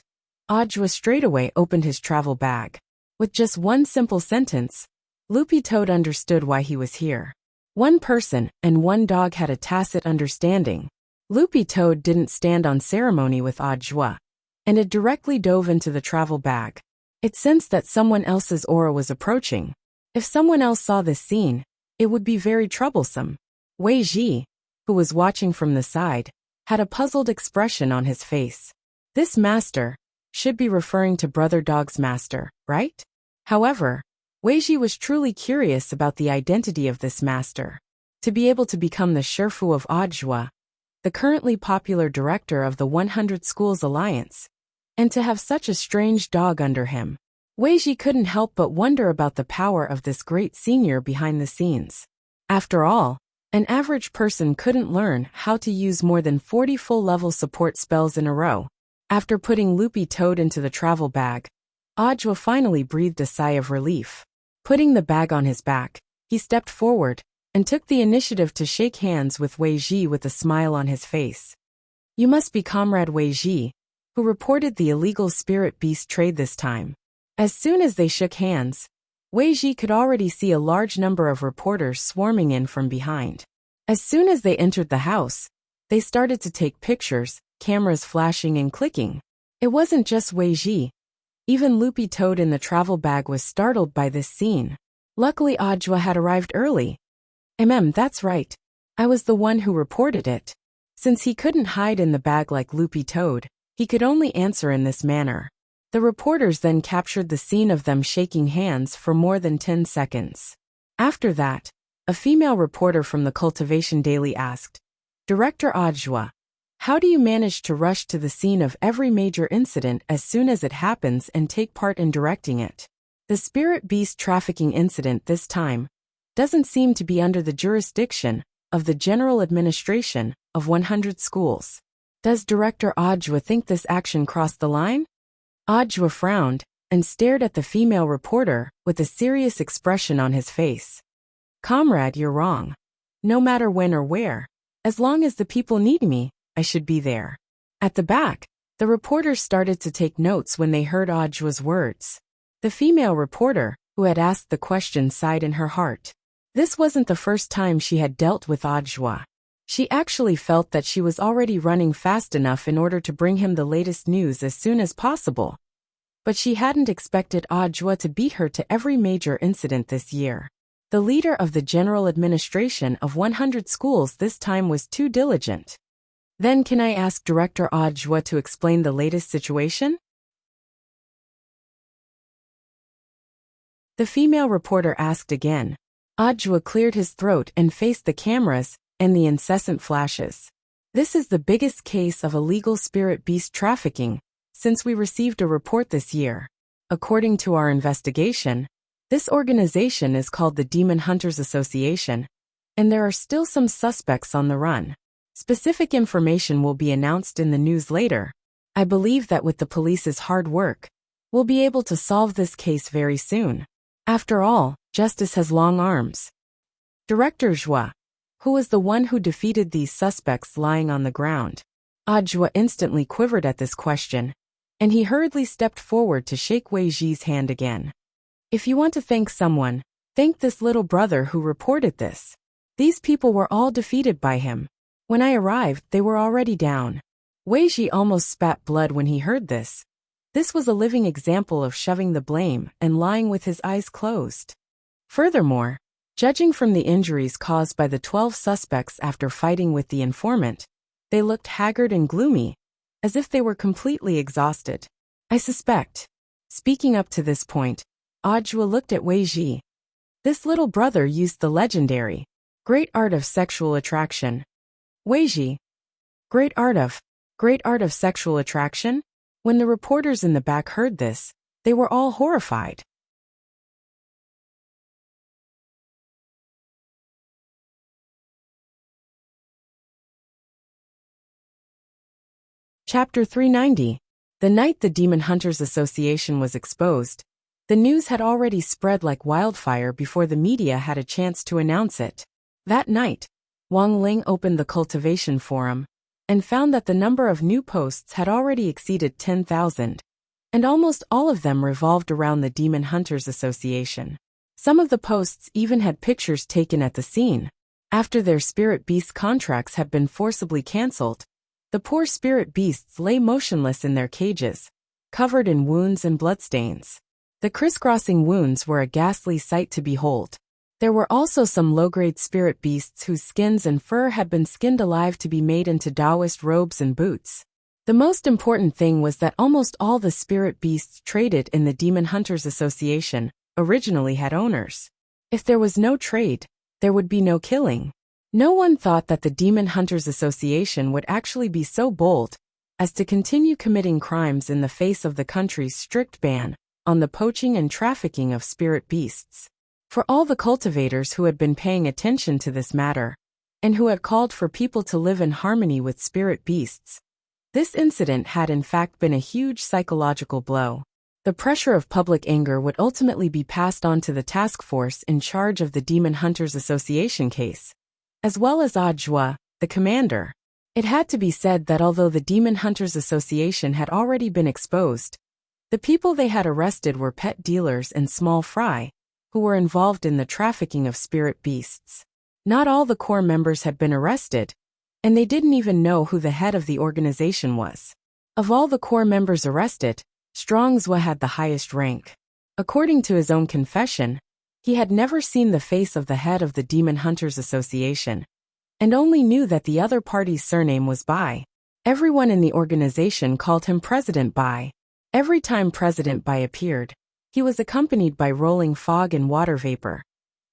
Audiobook straightaway opened his travel bag. With just one simple sentence, Loopy Toad understood why he was here. One person and one dog had a tacit understanding. Loopy Toad didn't stand on ceremony with Audiobook, and it directly dove into the travel bag. It sensed that someone else's aura was approaching. If someone else saw this scene, it would be very troublesome. Wei Ji, who was watching from the side, had a puzzled expression on his face. This master should be referring to Brother Dog's master, right? However, Wei Ji was truly curious about the identity of this master. To be able to become the Shifu of Audiobook, the currently popular director of the 100 Schools Alliance, and to have such a strange dog under him, Wei Ji couldn't help but wonder about the power of this great senior behind the scenes. After all, an average person couldn't learn how to use more than 40 full-level support spells in a row. After putting Loopy Toad into the travel bag, Audiobook finally breathed a sigh of relief. Putting the bag on his back, he stepped forward and took the initiative to shake hands with Wei Ji with a smile on his face. You must be Comrade Wei Ji, who reported the illegal spirit beast trade this time. As soon as they shook hands, Wei Ji could already see a large number of reporters swarming in from behind. As soon as they entered the house, they started to take pictures, cameras flashing and clicking. It wasn't just Wei Ji. Even Loopy Toad in the travel bag was startled by this scene. Luckily Audiobook had arrived early. That's right. I was the one who reported it. Since he couldn't hide in the bag like Loopy Toad, he could only answer in this manner. The reporters then captured the scene of them shaking hands for more than 10 seconds. After that, a female reporter from the Cultivation Daily asked, Director Audiobook, how do you manage to rush to the scene of every major incident as soon as it happens and take part in directing it? The spirit beast trafficking incident this time doesn't seem to be under the jurisdiction of the General Administration of 100 Schools. Does Director Audiobook think this action crossed the line? Audiobook frowned and stared at the female reporter with a serious expression on his face. Comrade, you're wrong. No matter when or where, as long as the people need me, I should be there. At the back, the reporters started to take notes when they heard Audiobook's words. The female reporter, who had asked the question, sighed in her heart. This wasn't the first time she had dealt with Audiobook. She actually felt that she was already running fast enough in order to bring him the latest news as soon as possible. But she hadn't expected Audiobook to beat her to every major incident this year. The leader of the General Administration of 100 Schools this time was too diligent. Then can I ask Director Audiobook to explain the latest situation? The female reporter asked again. Audiobook cleared his throat and faced the cameras and the incessant flashes. This is the biggest case of illegal spirit beast trafficking since we received a report this year. According to our investigation, this organization is called the Demon Hunters Association, and there are still some suspects on the run. Specific information will be announced in the news later. I believe that with the police's hard work, we'll be able to solve this case very soon. After all, justice has long arms. Director Zhua, who was the one who defeated these suspects lying on the ground. Audiobook instantly quivered at this question, and he hurriedly stepped forward to shake Wei Ji's hand again. If you want to thank someone, thank this little brother who reported this. These people were all defeated by him. When I arrived, they were already down. Wei Ji almost spat blood when he heard this. This was a living example of shoving the blame and lying with his eyes closed. Furthermore, judging from the injuries caused by the 12 suspects after fighting with the informant, they looked haggard and gloomy, as if they were completely exhausted. I suspect. Speaking up to this point, Audiobook looked at Wei Ji. This little brother used the legendary great art of sexual attraction. Wei Ji. Great art of sexual attraction? When the reporters in the back heard this, they were all horrified. Chapter 390. The night the Demon Hunters Association was exposed, the news had already spread like wildfire before the media had a chance to announce it. That night, Wang Ling opened the Cultivation Forum and found that the number of new posts had already exceeded 10,000, and almost all of them revolved around the Demon Hunters Association. Some of the posts even had pictures taken at the scene. After their spirit beast contracts had been forcibly cancelled, the poor spirit beasts lay motionless in their cages, covered in wounds and bloodstains. The crisscrossing wounds were a ghastly sight to behold. There were also some low-grade spirit beasts whose skins and fur had been skinned alive to be made into Taoist robes and boots. The most important thing was that almost all the spirit beasts traded in the Demon Hunters Association originally had owners. If there was no trade, there would be no killing. No one thought that the Demon Hunters Association would actually be so bold as to continue committing crimes in the face of the country's strict ban on the poaching and trafficking of spirit beasts. For all the cultivators who had been paying attention to this matter, and who had called for people to live in harmony with spirit beasts, this incident had in fact been a huge psychological blow. The pressure of public anger would ultimately be passed on to the task force in charge of the Demon Hunters Association case, as well as Jua, the commander. It had to be said that although the Demon Hunters Association had already been exposed, the people they had arrested were pet dealers and small fry, who were involved in the trafficking of spirit beasts. Not all the core members had been arrested, and they didn't even know who the head of the organization was. Of all the core members arrested, Strong Zhua had the highest rank. According to his own confession, he had never seen the face of the head of the Demon Hunters Association, and only knew that the other party's surname was Bai. Everyone in the organization called him President Bai. Every time President Bai appeared, he was accompanied by rolling fog and water vapor.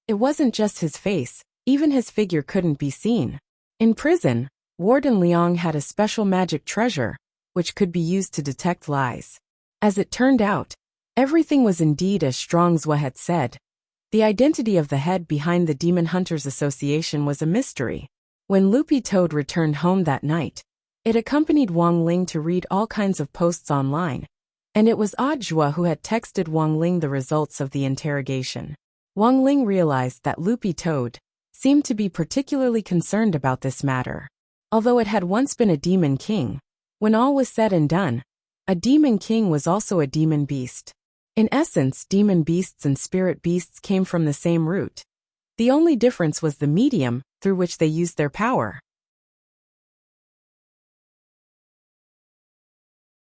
It wasn't just his face, even his figure couldn't be seen. In prison, Warden Liang had a special magic treasure, which could be used to detect lies. As it turned out, everything was indeed as Strong Zhua had said. The identity of the head behind the Demon Hunters Association was a mystery. When Loopy Toad returned home that night, it accompanied Wang Ling to read all kinds of posts online, and it was Zhua who had texted Wang Ling the results of the interrogation. Wang Ling realized that Loopy Toad seemed to be particularly concerned about this matter. Although it had once been a demon king, when all was said and done, a demon king was also a demon beast. In essence, demon beasts and spirit beasts came from the same root. The only difference was the medium through which they used their power.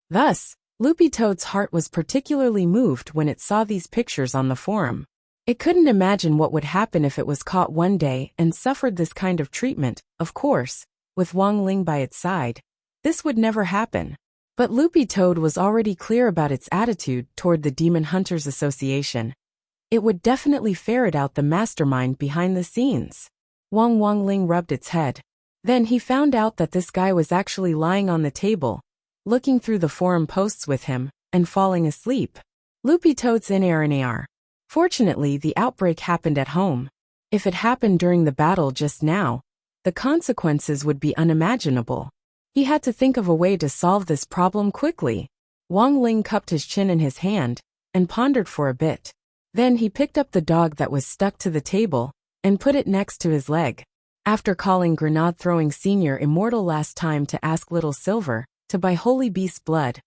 Thus, Loopy Toad's heart was particularly moved when it saw these pictures on the forum. It couldn't imagine what would happen if it was caught one day and suffered this kind of treatment. Of course, with Wang Ling by its side, this would never happen. But Loopy Toad was already clear about its attitude toward the Demon Hunters Association. It would definitely ferret out the mastermind behind the scenes. Wang Ling rubbed its head. Then he found out that this guy was actually lying on the table, looking through the forum posts with him, and falling asleep. Loopy Toad's in RNAR. Fortunately, the outbreak happened at home. If it happened during the battle just now, the consequences would be unimaginable. He had to think of a way to solve this problem quickly. Wang Ling cupped his chin in his hand and pondered for a bit. Then he picked up the dog that was stuck to the table and put it next to his leg. After calling Grenade-throwing Senior Immortal last time to ask Little Silver to buy Holy Beast blood,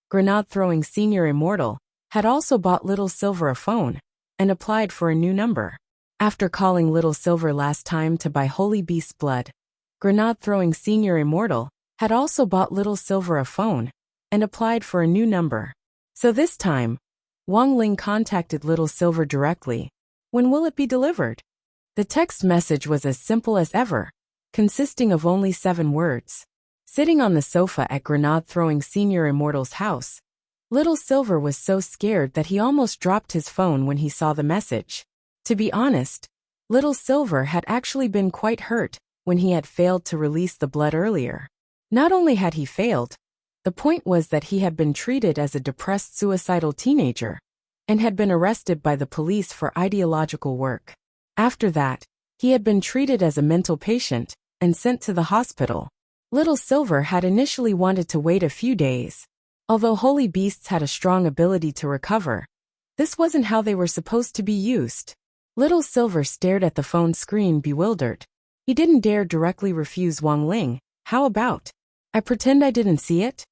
Grenade-throwing Senior Immortal had also bought Little Silver a phone and applied for a new number. After calling Little Silver last time to buy Holy Beast blood, Grenade-throwing Senior Immortal had also bought Little Silver a phone and applied for a new number. So this time, Wang Ling contacted Little Silver directly. When will it be delivered? The text message was as simple as ever, consisting of only 7 words. Sitting on the sofa at Grenade-throwing Senior Immortal's house, Little Silver was so scared that he almost dropped his phone when he saw the message. To be honest, Little Silver had actually been quite hurt when he had failed to release the blood earlier. Not only had he failed, The point was that he had been treated as a depressed suicidal teenager and had been arrested by the police for ideological work. After that, he had been treated as a mental patient and sent to the hospital. Little Silver had initially wanted to wait a few days. Although holy beasts had a strong ability to recover, this wasn't how they were supposed to be used. Little Silver stared at the phone screen bewildered. He didn't dare directly refuse Wang Ling. How about, I pretend I didn't see it?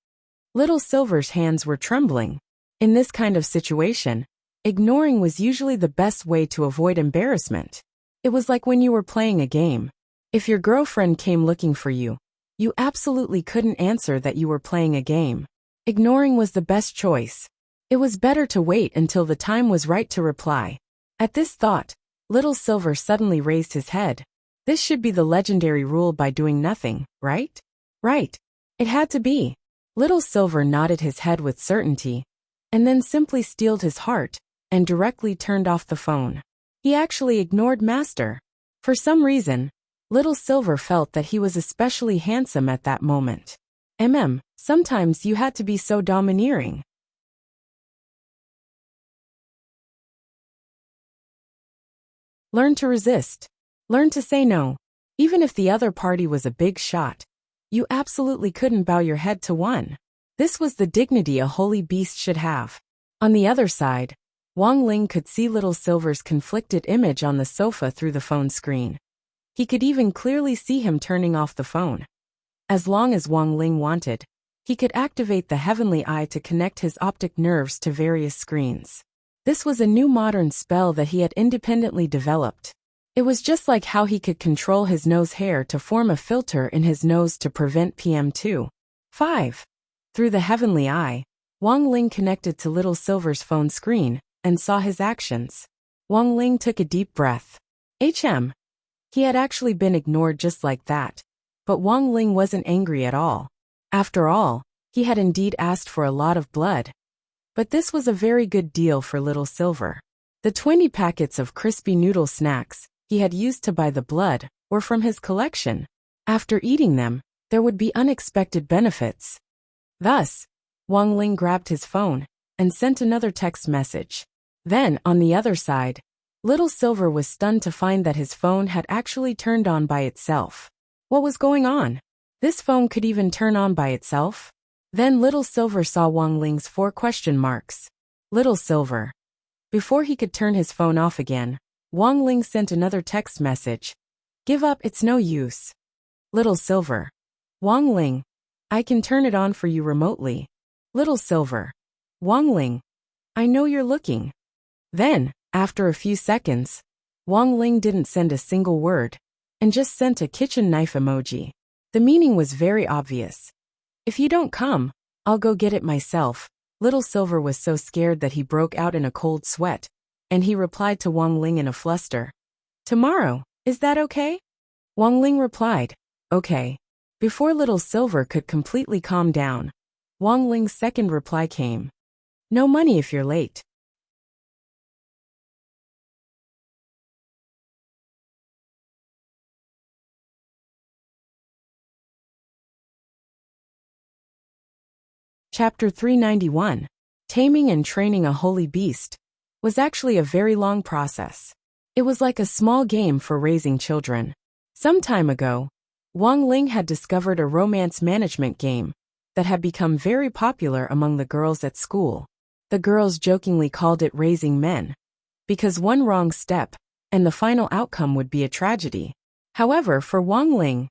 Little Silver's hands were trembling. In this kind of situation, ignoring was usually the best way to avoid embarrassment. It was like when you were playing a game. If your girlfriend came looking for you, you absolutely couldn't answer that you were playing a game. Ignoring was the best choice. It was better to wait until the time was right to reply. At this thought, Little Silver suddenly raised his head. This should be the legendary rule by doing nothing, right? Right. It had to be. Little Silver nodded his head with certainty, and then simply steeled his heart and directly turned off the phone. He actually ignored Master. For some reason, Little Silver felt that he was especially handsome at that moment. Sometimes you had to be so domineering. Learn to resist. Learn to say no. Even if the other party was a big shot, you absolutely couldn't bow your head to one. This was the dignity a holy beast should have. On the other side, Wang Ling could see Little Silver's conflicted image on the sofa through the phone screen. He could even clearly see him turning off the phone. As long as Wang Ling wanted, he could activate the heavenly eye to connect his optic nerves to various screens. This was a new modern spell that he had independently developed. It was just like how he could control his nose hair to form a filter in his nose to prevent PM2.5. Through the heavenly eye, Wang Ling connected to Little Silver's phone screen and saw his actions. Wang Ling took a deep breath. He had actually been ignored just like that. But Wang Ling wasn't angry at all. After all, he had indeed asked for a lot of blood. But this was a very good deal for Little Silver. The 20 packets of crispy noodle snacks he had used to buy the blood were from his collection. After eating them, there would be unexpected benefits. Thus, Wang Ling grabbed his phone and sent another text message. Then, on the other side, Little Silver was stunned to find that his phone had actually turned on by itself. What was going on? This phone could even turn on by itself? Then Little Silver saw Wang Ling's 4 question marks. Little Silver. Before he could turn his phone off again, Wang Ling sent another text message. Give up, it's no use. Little Silver. Wang Ling. I can turn it on for you remotely. Little Silver. Wang Ling. I know you're looking. Then, after a few seconds, Wang Ling didn't send a single word, and just sent a kitchen knife emoji. The meaning was very obvious. If you don't come, I'll go get it myself. Little Silver was so scared that he broke out in a cold sweat, and he replied to Wang Ling in a fluster. Tomorrow, is that okay? Wang Ling replied, okay. Before Little Silver could completely calm down, Wang Ling's second reply came. No money if you're late. Chapter 391, Taming and Training a Holy Beast, was actually a very long process. It was like a small game for raising children. Some time ago, Wang Ling had discovered a romance management game that had become very popular among the girls at school. The girls jokingly called it raising men, because one wrong step, and the final outcome would be a tragedy. However, for Wang Ling,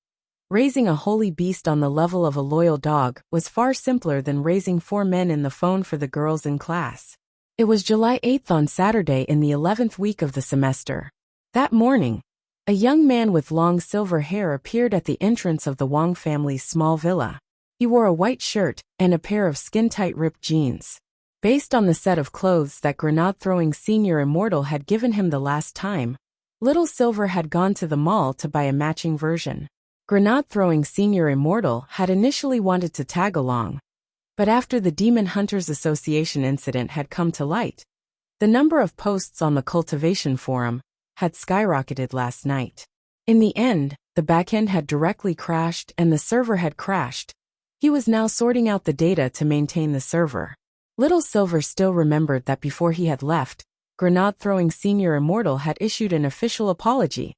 raising a holy beast on the level of a loyal dog was far simpler than raising 4 men in the phone for the girls in class. It was July 8th on Saturday in the 11th week of the semester. That morning, a young man with long silver hair appeared at the entrance of the Wang family's small villa. He wore a white shirt and a pair of skin-tight ripped jeans. Based on the set of clothes that grenade-throwing Senior Immortal had given him the last time, Little Silver had gone to the mall to buy a matching version. Grenade-throwing Senior Immortal had initially wanted to tag along, but after the Demon Hunters Association incident had come to light, the number of posts on the Cultivation Forum had skyrocketed last night. In the end, the backend had directly crashed and the server had crashed. He was now sorting out the data to maintain the server. Little Silver still remembered that before he had left, Grenade-throwing Senior Immortal had issued an official apology.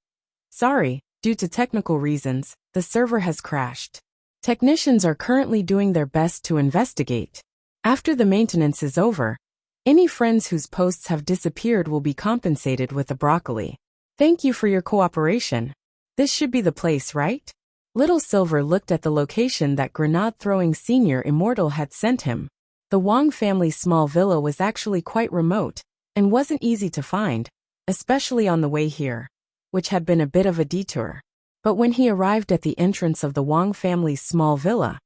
Sorry, due to technical reasons, the server has crashed. Technicians are currently doing their best to investigate. After the maintenance is over, any friends whose posts have disappeared will be compensated with a broccoli. Thank you for your cooperation. This should be the place, right? Little Silver looked at the location that Grenade-throwing Senior Immortal had sent him. The Wong family's small villa was actually quite remote, and wasn't easy to find, especially on the way here, which had been a bit of a detour. But when he arrived at the entrance of the Wong family's small villa,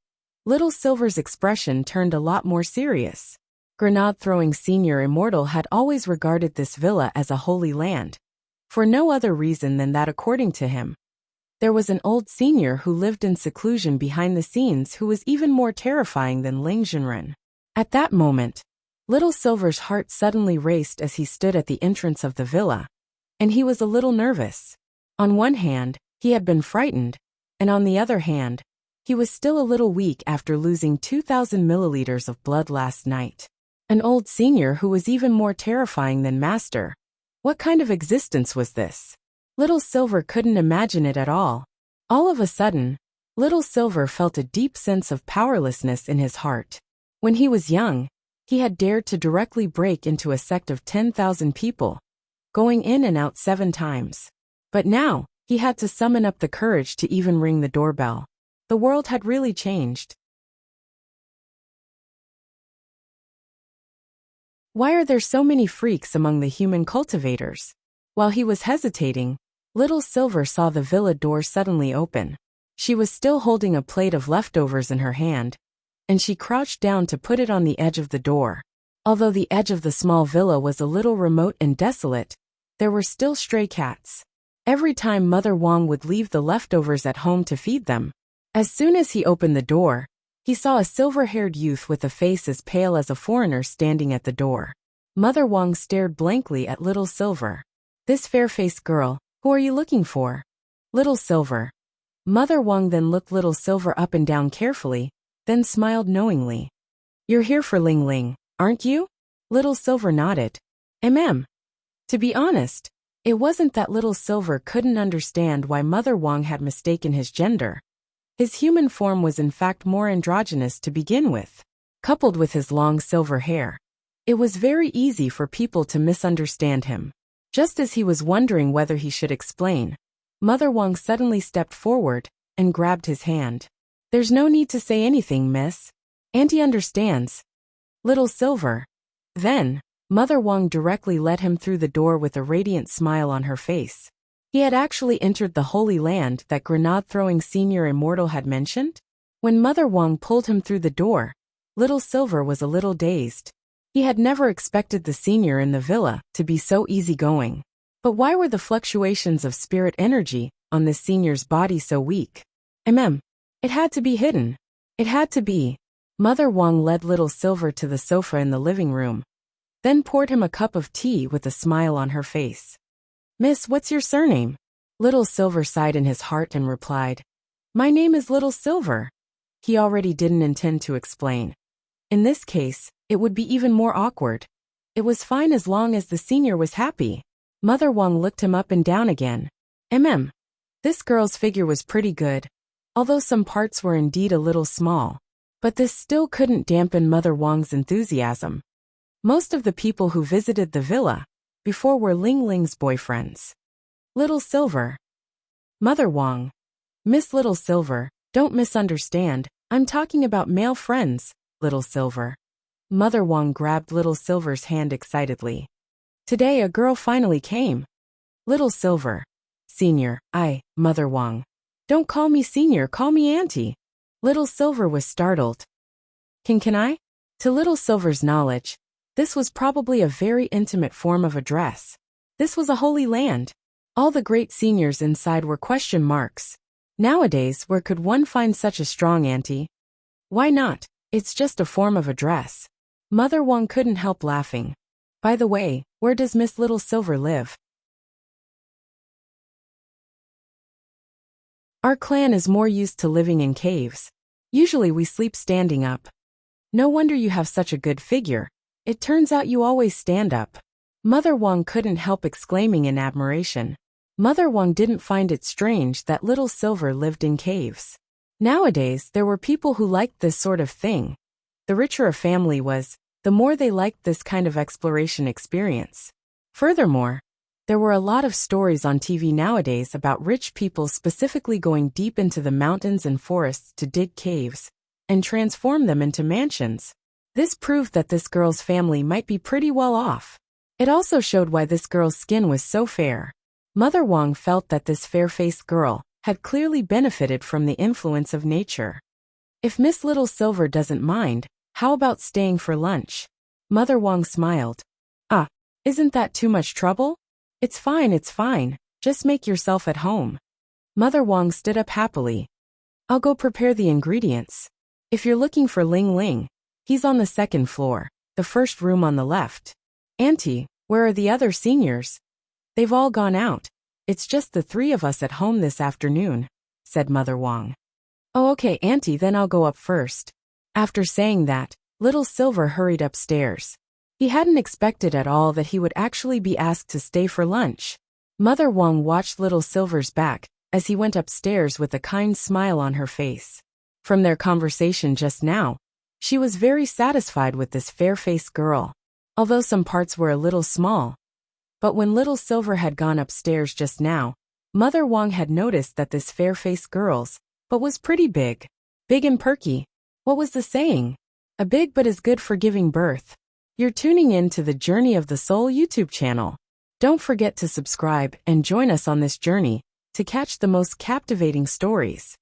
Little Silver's expression turned a lot more serious. Grenade-throwing Senior Immortal had always regarded this villa as a holy land, for no other reason than that according to him, there was an old senior who lived in seclusion behind the scenes who was even more terrifying than Ling Junren. At that moment, Little Silver's heart suddenly raced as he stood at the entrance of the villa, and he was a little nervous. On one hand, he had been frightened, and on the other hand, he was still a little weak after losing 2,000 milliliters of blood last night. An old senior who was even more terrifying than Master. What kind of existence was this? Little Silver couldn't imagine it at all. All of a sudden, Little Silver felt a deep sense of powerlessness in his heart. When he was young, he had dared to directly break into a sect of 10,000 people, going in and out 7 times. But now, he had to summon up the courage to even ring the doorbell. The world had really changed. Why are there so many freaks among the human cultivators? While he was hesitating, Little Silver saw the villa door suddenly open. She was still holding a plate of leftovers in her hand, and she crouched down to put it on the edge of the door. Although the edge of the small villa was a little remote and desolate, there were still stray cats. Every time Mother Wong would leave the leftovers at home to feed them. As soon as he opened the door, he saw a silver-haired youth with a face as pale as a foreigner standing at the door. Mother Wong stared blankly at Little Silver. This fair-faced girl, who are you looking for? Little Silver. Mother Wong then looked Little Silver up and down carefully, then smiled knowingly. You're here for Ling Ling, aren't you? Little Silver nodded. To be honest, it wasn't that Little Silver couldn't understand why Mother Wong had mistaken his gender. His human form was in fact more androgynous to begin with. Coupled with his long silver hair, it was very easy for people to misunderstand him. Just as he was wondering whether he should explain, Mother Wong suddenly stepped forward and grabbed his hand. There's no need to say anything, miss. Auntie understands. Little Silver. Then, Mother Wong directly led him through the door with a radiant smile on her face. He had actually entered the Holy Land that Grenade-throwing Senior Immortal had mentioned. When Mother Wong pulled him through the door, Little Silver was a little dazed. He had never expected the senior in the villa to be so easygoing. But why were the fluctuations of spirit energy on this senior's body so weak? It had to be hidden. It had to be. Mother Wong led Little Silver to the sofa in the living room, then poured him a cup of tea with a smile on her face. Miss, what's your surname? Little Silver sighed in his heart and replied, My name is Little Silver. He already didn't intend to explain. In this case, it would be even more awkward. It was fine as long as the senior was happy. Mother Wong looked him up and down again. This girl's figure was pretty good, although some parts were indeed a little small. But this still couldn't dampen Mother Wong's enthusiasm. Most of the people who visited the villa before were Ling Ling's boyfriends. Little Silver. Mother Wong. Miss Little Silver, don't misunderstand, I'm talking about male friends, Little Silver. Mother Wong grabbed Little Silver's hand excitedly. Today a girl finally came. Little Silver. Senior, Mother Wong. Don't call me senior, call me auntie. Little Silver was startled. Can I? To Little Silver's knowledge, this was probably a very intimate form of address. This was a holy land. All the great seniors inside were question marks. Nowadays, where could one find such a strong auntie? Why not? It's just a form of address. Mother Wong couldn't help laughing. By the way, where does Miss Little Silver live? Our clan is more used to living in caves. Usually we sleep standing up. No wonder you have such a good figure. It turns out you always stand up. Mother Wang couldn't help exclaiming in admiration. Mother Wang didn't find it strange that little Silver lived in caves. Nowadays, there were people who liked this sort of thing. The richer a family was, the more they liked this kind of exploration experience. Furthermore, there were a lot of stories on TV nowadays about rich people specifically going deep into the mountains and forests to dig caves and transform them into mansions. This proved that this girl's family might be pretty well off. It also showed why this girl's skin was so fair. Mother Wang felt that this fair-faced girl had clearly benefited from the influence of nature. If Miss Little Silver doesn't mind, how about staying for lunch? Mother Wang smiled. Isn't that too much trouble? It's fine. Just make yourself at home. Mother Wang stood up happily. I'll go prepare the ingredients. If you're looking for Ling Ling, he's on the second floor, the first room on the left. Auntie, where are the other seniors? They've all gone out. It's just the three of us at home this afternoon, said Mother Wang. Oh, okay, Auntie, then I'll go up first. After saying that, Little Silver hurried upstairs. He hadn't expected at all that he would actually be asked to stay for lunch. Mother Wang watched Little Silver's back as he went upstairs with a kind smile on her face. From their conversation just now, she was very satisfied with this fair-faced girl, although some parts were a little small. But when Little Silver had gone upstairs just now, Mother Wang had noticed that this fair-faced girl's but was pretty big. Big and perky. What was the saying? A big butt is good for giving birth. You're tuning in to the Journey of the Soul YouTube channel. Don't forget to subscribe and join us on this journey to catch the most captivating stories.